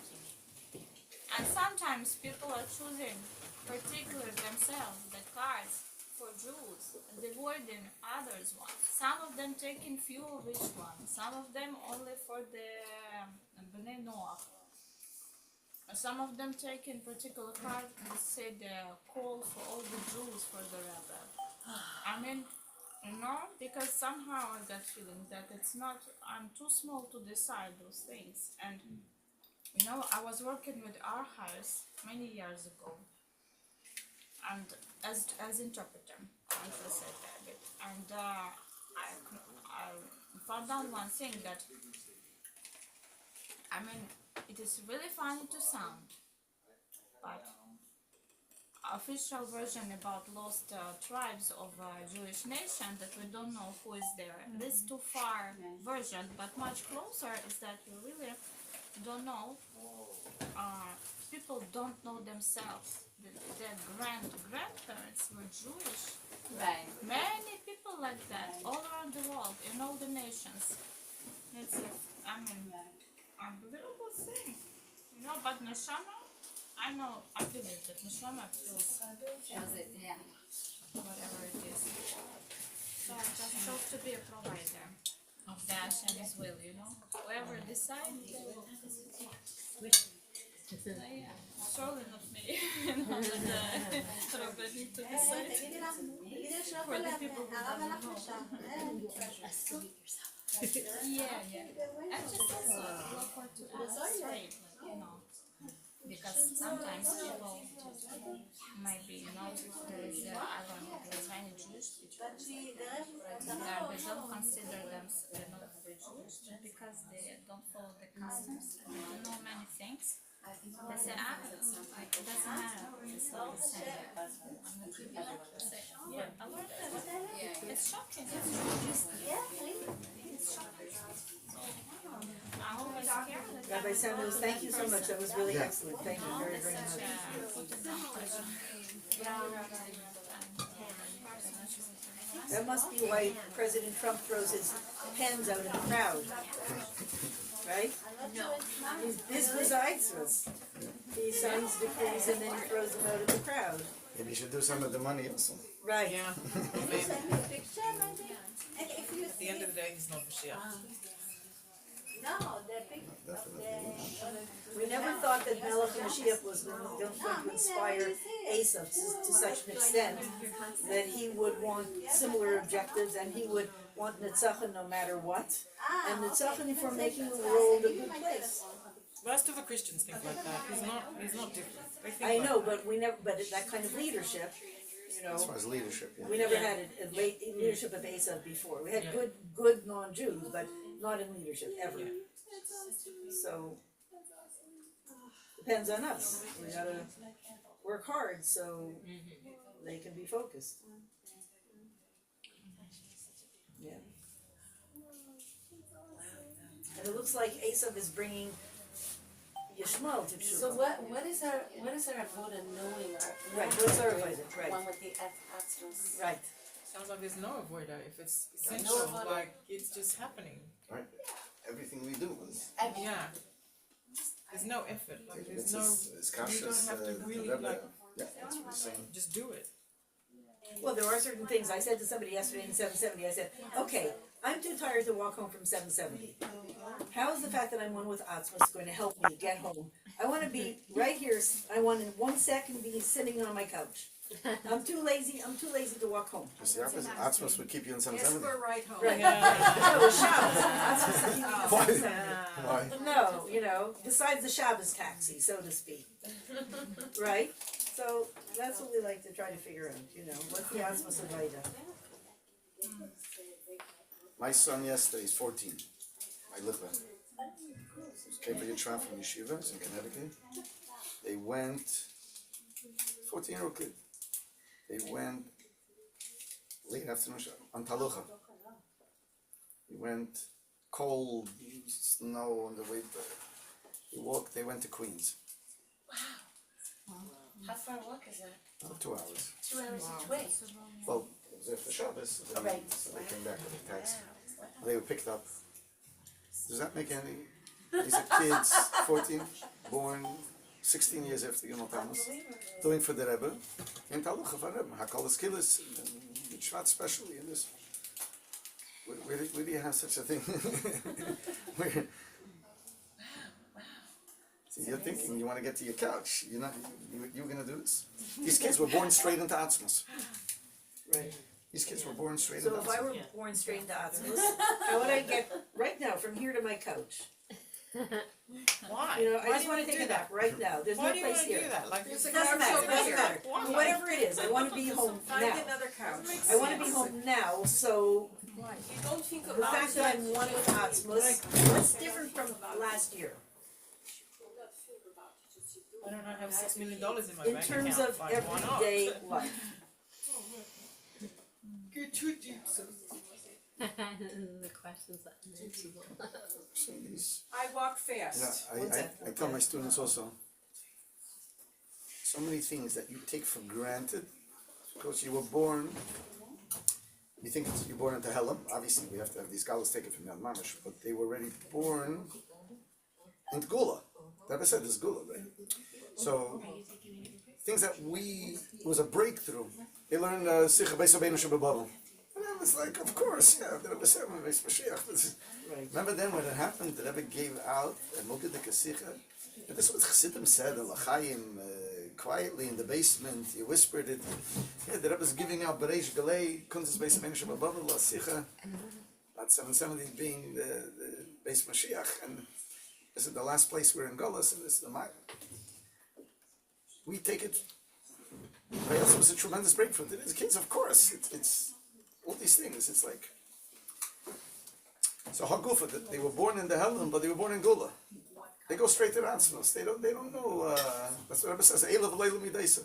[SPEAKER 5] And sometimes people are choosing particularly themselves the cards for Jews, avoiding others one. Some of them taking few of each one, some of them only for the Bnei Noach. Some of them taking particular card and say the call for all the Jews for the Rebbe. I mean, because somehow I got feeling that I'm too small to decide those things. And I was working with archives many years ago, and as interpreter, as I said a bit. And I found out one thing that, it is really funny to sound, but official version about lost tribes of Jewish nation that we don't know who is there. This too far version, but much closer is that we really don't know. People don't know themselves. Their grandparents were Jewish.
[SPEAKER 8] Right.
[SPEAKER 5] Many people like that all around the world, in all the nations. It's unbelievable thing. But Neshama, I believe that Neshama feels
[SPEAKER 8] it, yeah.
[SPEAKER 5] whatever it is. So I just chose to be a provider of the Hashem's will, Whoever decides, they will. Surely not me. You know, the Rabbi need to decide for the people who doesn't know. Yeah. I just also look for to ask straight, like, you know, because sometimes people might be, you know, there is I don't know, there's many Jewish people that they don't consider them, they're not Jewish just because they don't follow the customs, they don't know many things. They say, like, it doesn't matter, it's not the same. I'm not Jewish. They say, yeah, I learned that. It's shocking. It's shocking. I'm always scared.
[SPEAKER 2] Rabbi Samuels, thank you so much, that was really excellent, thank you very, very much. That must be why President Trump throws his pens out in the crowd, right?
[SPEAKER 3] No.
[SPEAKER 2] This besides us. He signs decrees and then he throws them out in the crowd.
[SPEAKER 1] Maybe you should do some of the money also.
[SPEAKER 2] Right.
[SPEAKER 9] Yeah. At the end of the day, he's not Mashiach.
[SPEAKER 2] We never thought that Melech Mashiach was going to inspire Asa to such an extent that he would want similar objectives and he would want Netzachon no matter what. And Netzachon for making the world a good place.
[SPEAKER 9] Most of the Christians think like that. He's not different. They think
[SPEAKER 2] I
[SPEAKER 9] like
[SPEAKER 2] know,
[SPEAKER 9] that.
[SPEAKER 2] but that kind of leadership, you know,
[SPEAKER 1] As far as leadership, yeah.
[SPEAKER 2] we never had a leadership of Asa before. We had good non-Jews, but not in leadership ever. So depends on us. We gotta work hard so they can be focused. Yeah. And it looks like Asaph is bringing Yishmael to Tshuva.
[SPEAKER 7] So what is our avoda knowing our
[SPEAKER 2] Right, what's our avoda, right.
[SPEAKER 7] one with the atzmos?
[SPEAKER 2] Right.
[SPEAKER 9] Sounds like there's no avoider if it's essential, like it's just happening.
[SPEAKER 1] Right? Everything we do is.
[SPEAKER 9] Yeah. There's no effort. Like there's no.
[SPEAKER 1] It's
[SPEAKER 9] You
[SPEAKER 1] cautious.
[SPEAKER 9] don't have to really
[SPEAKER 1] Rebbe,
[SPEAKER 9] like.
[SPEAKER 1] yeah, that's what he's saying.
[SPEAKER 9] Just do it.
[SPEAKER 2] Well, there are certain things, I said to somebody yesterday in 770, I said, okay, I'm too tired to walk home from 770. How is the fact that I'm one with Atzmos going to help me get home? I want to be right here, I want in 1 second be sitting on my couch. I'm too lazy to walk home.
[SPEAKER 1] Just the opposite. Atzmos would keep you in 770.
[SPEAKER 4] right home.
[SPEAKER 2] Right.
[SPEAKER 9] Yeah.
[SPEAKER 2] No, it's Shabbos. Atzmos is keeping me in
[SPEAKER 1] Why?
[SPEAKER 2] 770.
[SPEAKER 1] Why?
[SPEAKER 2] No, you know, besides the Shabbos taxi, so to speak. Right? So that's what we like to try to figure out, you know, what's the Atzmos of Vaida?
[SPEAKER 1] My son yesterday is 14. My Lipa. Came for Yitzhak from Yeshiva, it's in Connecticut. They went, 14-year-old kid. They went late afternoon on Talucha. He went cold, snow on the way there. They went to Queens.
[SPEAKER 7] How far walk is that?
[SPEAKER 1] About 2 hours.
[SPEAKER 7] 2 hours each way.
[SPEAKER 1] Well, it was after Shabbos, so
[SPEAKER 7] Right.
[SPEAKER 1] they came back with a taxi. They were picked up. Does that make any? These are kids, 14, born 16 years after Gimel Tammuz, doing for the Rebbe, in Talucha for Rebbe, Hakol Eskilis, and shvat especially in this. Where do you have such a thing? Where, see, you're thinking you want to get to your couch. You're going to do this. These kids were born straight into Atzmos.
[SPEAKER 2] Right.
[SPEAKER 1] These kids were born straight
[SPEAKER 2] So
[SPEAKER 1] into
[SPEAKER 2] if I
[SPEAKER 1] Atzmos.
[SPEAKER 2] were born straight into Atzmos, how would I get right now from here to my couch?
[SPEAKER 9] Why?
[SPEAKER 2] You know, I
[SPEAKER 9] Why
[SPEAKER 2] just
[SPEAKER 9] do you
[SPEAKER 2] want to
[SPEAKER 9] do
[SPEAKER 2] take a
[SPEAKER 9] that?
[SPEAKER 2] nap right now. There's
[SPEAKER 9] Why
[SPEAKER 2] no
[SPEAKER 9] do you
[SPEAKER 2] place
[SPEAKER 9] want to
[SPEAKER 2] here.
[SPEAKER 9] do that? Like
[SPEAKER 2] It doesn't matter.
[SPEAKER 9] Why?
[SPEAKER 2] Whatever it is, I want to be home now.
[SPEAKER 4] another couch.
[SPEAKER 2] I want to be home now. So
[SPEAKER 4] You don't think
[SPEAKER 2] the
[SPEAKER 4] about
[SPEAKER 2] fact that I'm one with Atzmos, what's different from last year
[SPEAKER 9] I don't have $6 million in my
[SPEAKER 2] in
[SPEAKER 9] bank
[SPEAKER 2] terms
[SPEAKER 9] account.
[SPEAKER 2] of
[SPEAKER 9] Like, why not?
[SPEAKER 2] everyday life?
[SPEAKER 9] Get too deep.
[SPEAKER 10] The questions that
[SPEAKER 1] So these-
[SPEAKER 4] I walk
[SPEAKER 1] Yeah,
[SPEAKER 4] fast.
[SPEAKER 1] I tell my students also, so many things that you take for granted, because you were born, you think you're born into Helen, obviously we have to have these scholars take it from Yad Mamash, but they were already born into Gula. The Rebbe said this Gula, right? So, things that it was a breakthrough. They learned Sikha Beis Rabbeinu Shebabel. was like, of course, yeah, the Rabbi Samuels Beis Mashiach.
[SPEAKER 2] Right.
[SPEAKER 1] Remember then when it happened, the Rebbe gave out a Mugad Kasicha. And this is what Chassidim said, the L'chaim, quietly in the basement, he whispered it. Yeah, the Rebbe's giving out Bereish Galei, Kunzes Beis Menashe Bababel L'asicha. About 770 being the Beis Mashiach, and this is the last place we're in Golas, and this is the Maya. We take it. It was a tremendous breakthrough. The kids, of course, it's all these things. It's like so Hagufa. They were born in the Helen, but they were born in Gula. They go straight to Ratznos. They don't know. That's what Rebbe says. Eilav Leilu Midaisa.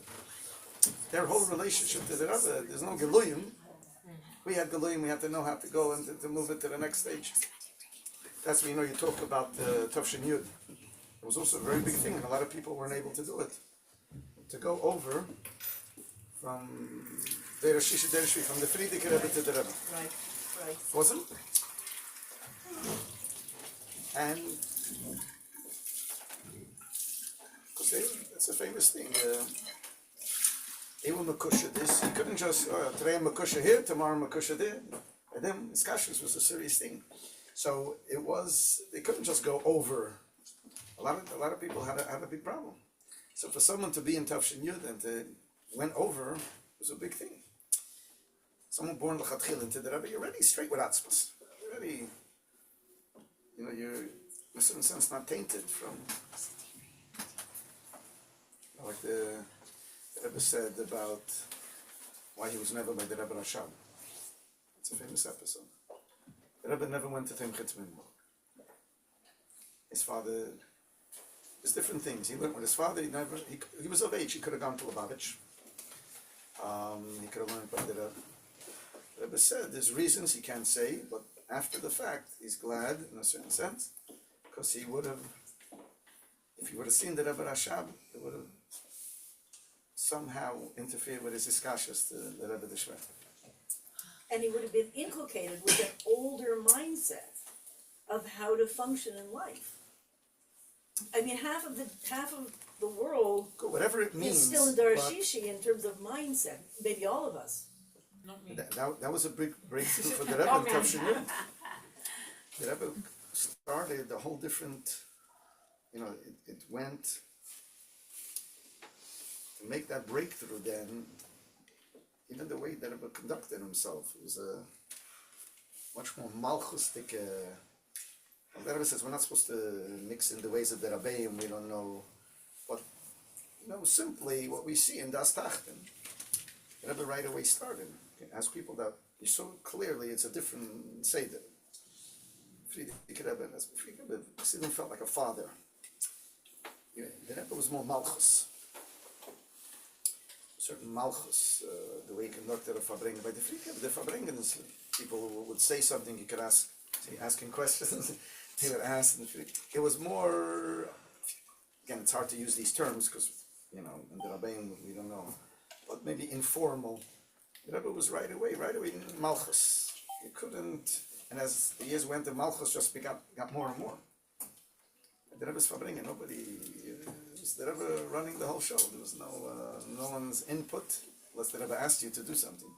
[SPEAKER 1] Their whole relationship to the Rebbe. There's no Geluyim. We had Geluyim. We had to know how to go and to move it to the next stage. That's when you talk about Tavshin Yud. It was also a very big thing, and a lot of people weren't able to do it. To go over from the from the Frierdiker Rebbe to the Rebbe.
[SPEAKER 2] Right.
[SPEAKER 1] Wasn't? And because it's a famous thing. They were Makusha this. You couldn't just today I'm Makusha here, tomorrow I'm Makusha there. And then Iskashus was a serious thing. So it was. They couldn't just go over. A lot of people had a big problem. So for someone to be in Tavshin Yud and to went over was a big thing. Someone born l'chatchil into the Rebbe, you're already straight with atzmas. You're already, you're in a certain sense not tainted from. Like the Rebbe said about why he was never by the Rebbe Rashab. It's a famous episode. The Rebbe never went to Timchet Minmo. His father. There's different things. He went with his father. He was of age. He could have gone to Lubavitch. He could have learned by the Rebbe. The Rebbe said there's reasons he can't say, but after the fact, he's glad in a certain sense, because he would have, if he would have seen the Rebbe Rashab, it would have somehow interfered with his iskashas to the Rebbe the Shvat.
[SPEAKER 2] And he would have been inculcated with an older mindset of how to function in life. I mean, half of the world
[SPEAKER 1] Whatever it means.
[SPEAKER 2] is still in Darashishi in terms of mindset. Maybe all of us.
[SPEAKER 9] Not me.
[SPEAKER 1] That was a big breakthrough for the Rebbe in Tavshin Yud. The Rebbe started a whole different, it went to make that breakthrough then, even the way that Rebbe conducted himself was a much more malchustic. The Rebbe says we're not supposed to mix in the ways of the Rabbeim, we don't know. But, simply what we see in Das Tachten. The Rebbe right away started. Ask people that you saw clearly it's a different Seder. Frierdiker Rebbe, Chassidim felt like a father. The Rebbe was more malchus. A certain malchus, the way he conducted a Farbrengen. By the Farbrengens, people would say something, you could ask, asking questions. He would ask, it was more, again, it's hard to use these terms because, in the Rabbein we don't know, but maybe informal. The Rebbe was right away in Malchus. You couldn't, and as the years went, the Malchus just got more and more. The Rebbe's Farbrengen, nobody, it was the Rebbe running the whole show. There was no one's input, unless the Rebbe asked you to do something.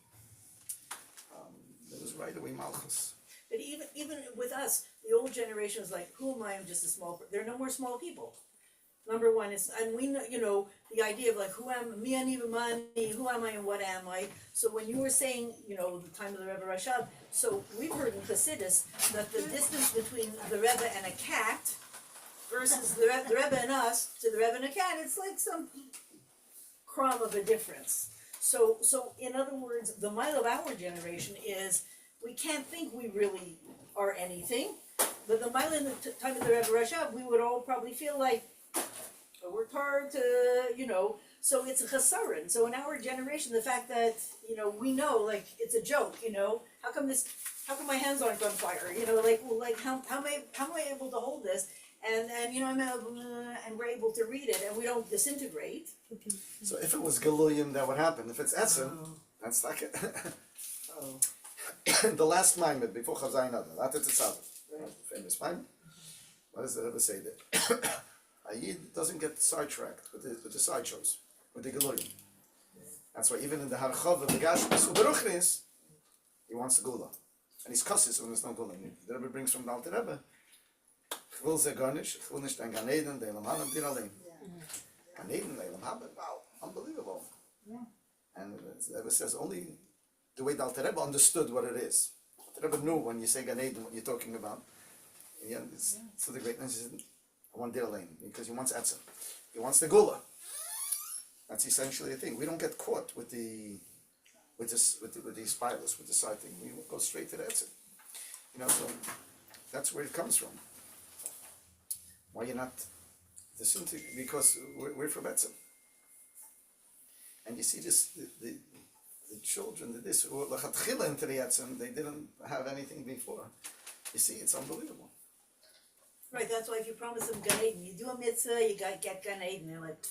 [SPEAKER 1] It was right away Malchus.
[SPEAKER 2] But even with us, the old generation was like, who am I? I'm just a small. There are no more small people. Number one is, and we know, the idea of like, who am me, ani v'mani, who am I and what am I? So when you were saying, the time of the Rebbe Rashab, so we've heard in Chassidus that the distance between the Rebbe and a cat versus the Rebbe and us to the Rebbe and a cat, it's like some crumb of a difference. So in other words, the mile of our generation is, we can't think we really are anything, but the mile in the time of the Rebbe Rashab, we would all probably feel like, I worked hard to, so it's a chasaron. So in our generation, the fact that, we know, like, it's a joke, how come my hands aren't on fire, how am I able to hold this? And and we're able to read it and we don't disintegrate.
[SPEAKER 1] So if it was Galuyim, that would happen. If it's Etzem, that's like it. The last Maamar before Chazayin Adam, Latet Tzavah, famous Maamar. What does the Rebbe say there? A Yid doesn't get sidetracked with the sideshows, with the Galuyim. That's why even in the Harchav of the Gashmis Uberuchnis, He wants the gula. And he's cusses when there's no gula. And the Rebbe brings from the Alter Rebbe. Ich will ze garnish, ich will nicht ein Gan Eden, der Elam Hanem dir allein. Gan Eden, der Elam Haben, wow, unbelievable. And the Rebbe says only the way the Alter Rebbe understood what it is. The Rebbe knew when you say Gan Eden what you're talking about. Yeah, it's so the greatness is I want dir allein because he wants etzem. He wants the gula. That's essentially the thing. We don't get caught with these spirals, with the side thing. We go straight to the etzem. You know, so that's where it comes from. Why you're not because we're from etzem. And you see this the children did this or lachatchila into the etzem, they didn't have anything before. You see, it's unbelievable.
[SPEAKER 2] Right, that's why if you promise them Gan Eden, you do a mitzvah, you gotta get Gan Eden, they're like,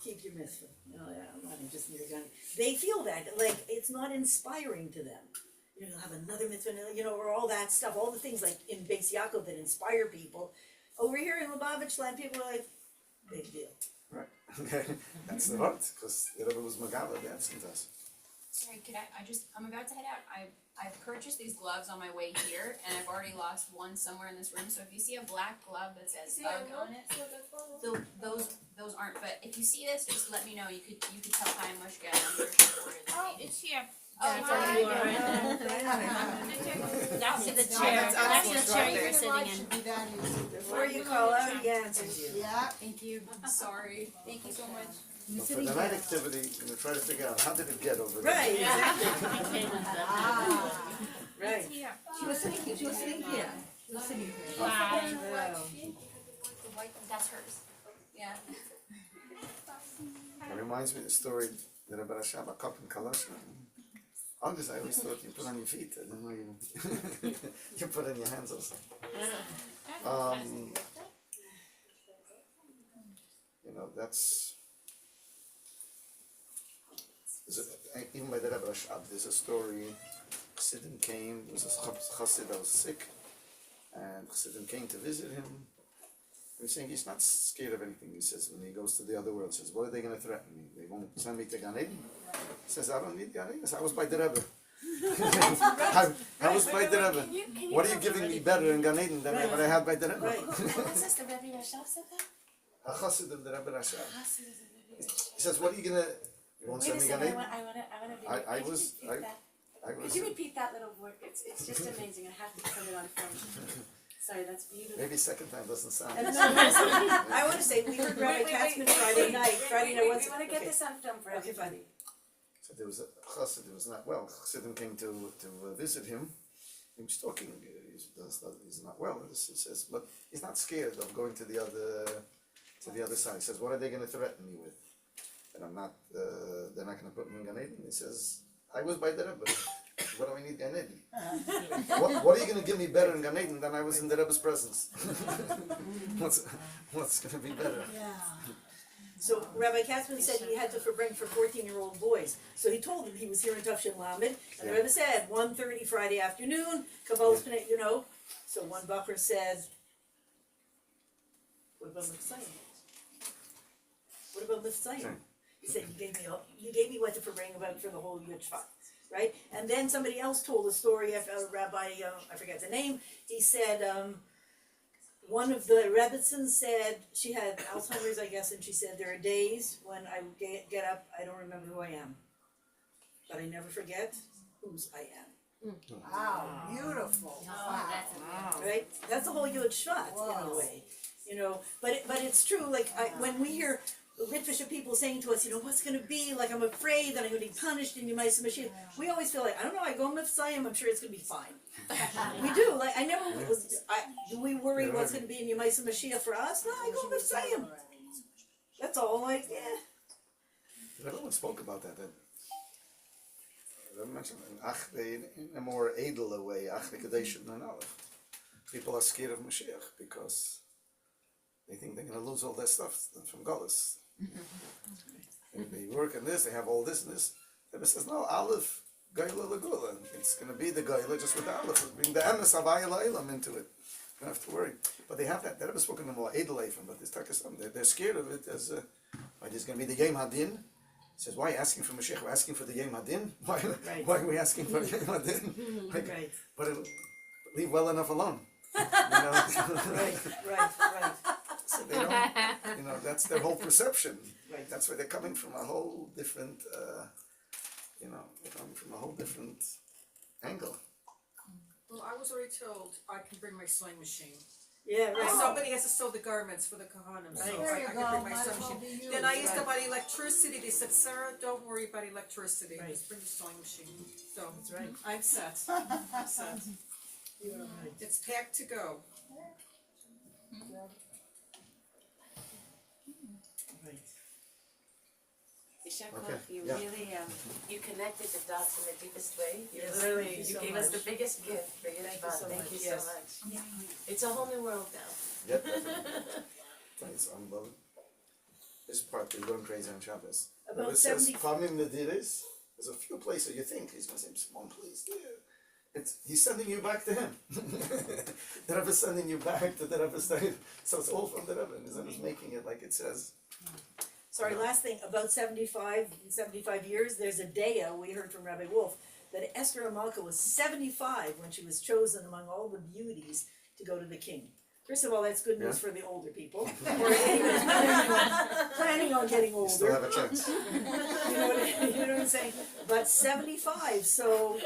[SPEAKER 2] keep your mitzvah. No, yeah, I'm not interested in Gan Eden. They feel that, like, it's not inspiring to them. You know, you'll have another mitzvah, you know, or all that stuff, all the things like in Beis Yaakov that inspire people. Over here in Lubavitch land, people are like, big deal.
[SPEAKER 1] Right. That's the part, because the Rebbe was Magala, that's us.
[SPEAKER 3] Sorry, I'm about to head out. I've purchased these gloves on my way here, and I've already lost one somewhere in this room. So if you see a black glove that says UGG on it, those aren't. But if you see this, just let me know. You could tell Hi Mushka and I'm sure she ordered them.
[SPEAKER 5] Oh, it's here.
[SPEAKER 3] Oh,
[SPEAKER 10] That's the chair, that's the chair you're sitting in.
[SPEAKER 2] Before you call out, he answers you.
[SPEAKER 7] Yeah.
[SPEAKER 3] Thank you. I'm sorry. Thank you so much.
[SPEAKER 1] But for the night activity, you're gonna try to figure out how did it get over there.
[SPEAKER 2] Right, exactly. Right.
[SPEAKER 5] It's here.
[SPEAKER 2] She was sitting here. She was sitting here.
[SPEAKER 5] Wow.
[SPEAKER 3] The white, that's hers. Yeah.
[SPEAKER 1] It reminds me of the story that about a Shabbat cup in Kalash. August, I always thought you put on your feet. I didn't know you put in your hands also. You know, that's even by the Rebbe Rashab, there's a story. Chassidim came, there was a Chassid that was sick, and Chassidim came to visit him. He's saying he's not scared of anything. He says when he goes to the other world, he says, "What are they going to threaten me? They won't send me to Gan Eden." He says, "I don't need Gan Eden. I was by the Rebbe. I was by the Rebbe. What are you giving me better in Gan Eden than what I had by the Rebbe?"
[SPEAKER 2] Right.
[SPEAKER 7] What's this, the Rabbi Rashab said that?
[SPEAKER 1] A Chassid of the Rebbe Rashab. He says, "What are you gonna? You won't send me Gan Eden?" I was.
[SPEAKER 7] Could you repeat that little word? It's just amazing. I have to put it on film. Sorry, that's beautiful.
[SPEAKER 1] Maybe second time doesn't sound.
[SPEAKER 2] And I want to say, we heard Rabbi Katzman Friday night.
[SPEAKER 7] We wanna get this on film for
[SPEAKER 2] Okay, fine.
[SPEAKER 7] everybody.
[SPEAKER 1] So there was a Chassid who was not well. Chassidim came to visit him. He was talking. He's not well. He says, but he's not scared of going to the other side. He says, "What are they going to threaten me with? And I'm not. They're not going to put me in Gan Eden." He says, "I was by the Rebbe. What do I need Gan Eden? What are you going to give me better in Gan Eden than I was in the Rebbe's presence? What's going to be better?"
[SPEAKER 2] So Rabbi Katzman said he had to bring for 14-year-old boys. So he told them he was here in Tufshin Lamed, and the Rebbe said 1:30 Friday afternoon, Kabbalah's Pnei, you know. So one bacher said, "What about Mitzrayim? What about Mitzrayim?" He said, "You gave me what to bring about for the whole shvat." Right? And then somebody else told a story of Rabbi, I forget the name. He said, one of the Rebbitzins said she had Alzheimer's, I guess, and she said, "There are days when I get up, I don't remember who I am. But I never forget whose I am."
[SPEAKER 7] Wow, beautiful.
[SPEAKER 3] Oh, that's amazing.
[SPEAKER 2] Right? That's the whole Yud Shvat in a way. You know, but it's true, like when we hear Litvish people saying to us, you know, what's going to be, like I'm afraid that I'm going to be punished in Yemais Mashiach, we always feel like, I don't know, I go Mitzrayim, I'm sure it's going to be fine. We do, like I never, do we worry what's going to be in Yemais Mashiach for us? No, I go Mitzrayim. That's all, like, yeah.
[SPEAKER 1] Everyone spoke about that. I mentioned in a more edel way, people are scared of Mashiach because they think they're going to lose all their stuff from Golis. They work in this, they have all this and this. The Rebbe says, no, Aleph, Gaila Lagula. It's going to be the Gaila just with the Aleph. Bring the Emes Havaya La'ilam into it. You don't have to worry. But they have that. The Rebbe spoken to more Edel Eifim, but this Takasam, they're scared of it as there's going to be the Yom Hadin, He says, why are you asking for Mashiach? We're asking for the Yom Hadin? Why
[SPEAKER 2] Right.
[SPEAKER 1] are we asking for the Yom Hadin? Like,
[SPEAKER 2] Right,
[SPEAKER 1] but leave well enough alone. You know?
[SPEAKER 2] right, right.
[SPEAKER 1] So they don't, that's their whole perception.
[SPEAKER 2] Right.
[SPEAKER 1] That's where they're coming from, a whole different, they're coming from a whole different angle.
[SPEAKER 4] Well, I was already told I can bring my sewing machine.
[SPEAKER 2] Yeah, right.
[SPEAKER 4] Somebody has to sew the garments for the Kohanim, so
[SPEAKER 2] Right.
[SPEAKER 4] I can bring my sewing machine. Then I used to buy electricity, they said, Sarah, don't worry about electricity,
[SPEAKER 2] Right.
[SPEAKER 4] just bring the sewing machine. So,
[SPEAKER 2] That's right.
[SPEAKER 4] I'm set, I'm set. It's packed to go.
[SPEAKER 2] Right.
[SPEAKER 7] Yashar
[SPEAKER 1] Okay,
[SPEAKER 7] you
[SPEAKER 1] yeah.
[SPEAKER 7] really, you connected the dots in the deepest way. You
[SPEAKER 2] Yes,
[SPEAKER 7] literally,
[SPEAKER 2] thank you
[SPEAKER 7] you
[SPEAKER 2] so
[SPEAKER 7] gave us the
[SPEAKER 2] much.
[SPEAKER 7] biggest gift for your
[SPEAKER 2] Thank you
[SPEAKER 7] shvat.
[SPEAKER 2] so
[SPEAKER 7] Thank
[SPEAKER 2] much,
[SPEAKER 7] you
[SPEAKER 2] yes.
[SPEAKER 7] so much. It's a whole new world now.
[SPEAKER 1] Yep. It's unbelievable. This part they learn crazy on Shabbos.
[SPEAKER 2] About
[SPEAKER 1] It says
[SPEAKER 2] 70
[SPEAKER 1] Pamim Nadiris. There's a few places you think he's gonna say one place there. He's sending you back to him. The Rebbe is sending you back to the Rebbe's time. So it's all from the Rebbe, and the Rebbe is making it like it says.
[SPEAKER 2] Sorry, last thing, about 75 years, there's a daya, we heard from Rabbi Wolf, that Esther Amalka was 75 when she was chosen among all the beauties to go to the king. First of all, that's good news for the older people, or anyone planning on getting
[SPEAKER 1] You still
[SPEAKER 2] older.
[SPEAKER 1] have a chance.
[SPEAKER 2] You know what I'm saying? But 75, so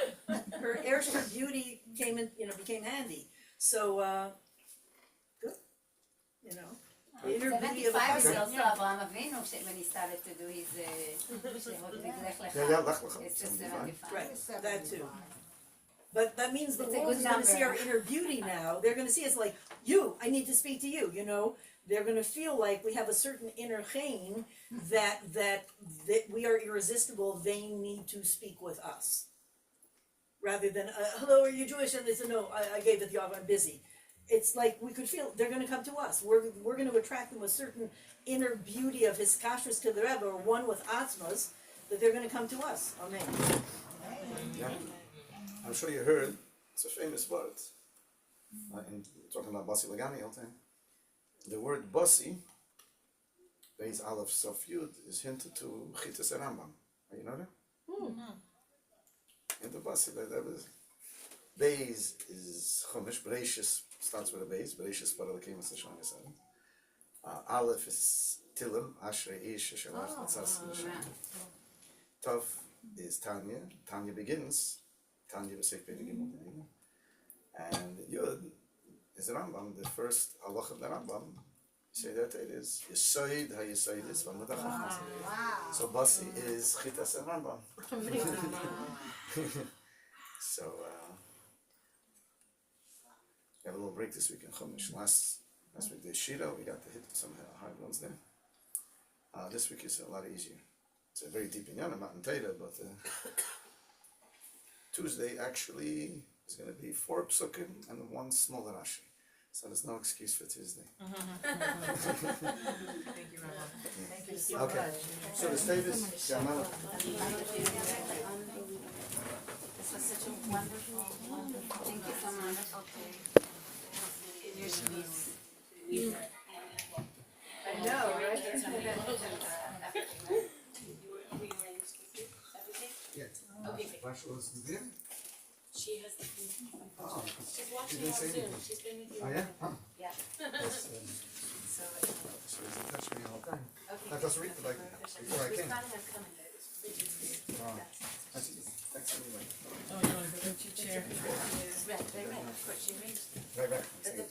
[SPEAKER 2] her extra beauty became handy. So, good, you know. The inner beauty of a
[SPEAKER 8] 75 is
[SPEAKER 2] person.
[SPEAKER 8] also Abraham Avinu when he started to do his Shemot Lech Lecha.
[SPEAKER 1] Yeah, Lech Lecha,
[SPEAKER 8] It's
[SPEAKER 1] 75.
[SPEAKER 8] 75.
[SPEAKER 2] Right, that too. But that means the
[SPEAKER 8] It's a
[SPEAKER 2] world
[SPEAKER 8] good
[SPEAKER 2] is gonna see
[SPEAKER 8] number.
[SPEAKER 2] our inner beauty now. They're gonna see us like, I need to speak to you, They're gonna feel like we have a certain inner chain that we are irresistible, they need to speak with us. Rather than, hello, are you Jewish? And they say, no, I gave it the offer, I'm busy. It's like we could feel they're gonna come to us. We're gonna attract them with certain inner beauty of his kashrus to the Rebbe, or one with atzmas, that they're gonna come to us. Amen.
[SPEAKER 1] Yeah. I'm sure you heard, it's a famous word. And we're talking about Basi Lagani all the time. The word Basi, Beis Aleph Sof Yud, is hinted to Chitas and Rambam. You know that? In the Basi, that was Beis is Chumash, Bereishis starts with a Beis, Bereishis Bara Lakim Hashem Yisrael. Aleph is Tilim, Ashrei Ish, Shalash, Matzas, Hashem. Tov is Tanya. Tanya begins. Tanya V'Seif Bein Gimel Gimel. And Yud is Rambam. The first halach of the Rambam. Say that it is Yisoid HaYisoidis V'Mudachach. So Basi is Chitas and Rambam. So we have a little break this week in Chumash. Last week the Shira, we got to hit some hard ones there. This week is a lot easier. It's a very deep in Yana, not in Teda, but Tuesday actually is going to be 4 psukim and 1 smaller Rashi. So there's no excuse for Tuesday.
[SPEAKER 9] Thank you, Rabbi.
[SPEAKER 2] Thank you so
[SPEAKER 1] Okay.
[SPEAKER 2] much.
[SPEAKER 1] So the status, Yamala.
[SPEAKER 8] This was such a wonderful. Thank you so much.
[SPEAKER 2] I know, right?
[SPEAKER 1] Rachel is there?
[SPEAKER 7] She has the.
[SPEAKER 1] Oh,
[SPEAKER 7] She's
[SPEAKER 1] she
[SPEAKER 7] watching
[SPEAKER 1] didn't
[SPEAKER 7] on
[SPEAKER 1] say
[SPEAKER 7] Zoom.
[SPEAKER 1] anything.
[SPEAKER 7] She's been with you.
[SPEAKER 1] Oh, yeah? Huh.
[SPEAKER 7] Yeah.
[SPEAKER 1] Yes,
[SPEAKER 7] So,
[SPEAKER 1] so he's in touch with me all the time.
[SPEAKER 7] okay.
[SPEAKER 1] I just read it like before I
[SPEAKER 7] We
[SPEAKER 1] came.
[SPEAKER 7] finally have come in there. It's rigid for you.
[SPEAKER 1] Oh, that's anyway.
[SPEAKER 9] Oh, you want to go to your chair?
[SPEAKER 7] Right, right, right. Of course, she arranged.
[SPEAKER 1] Right back.
[SPEAKER 7] That's the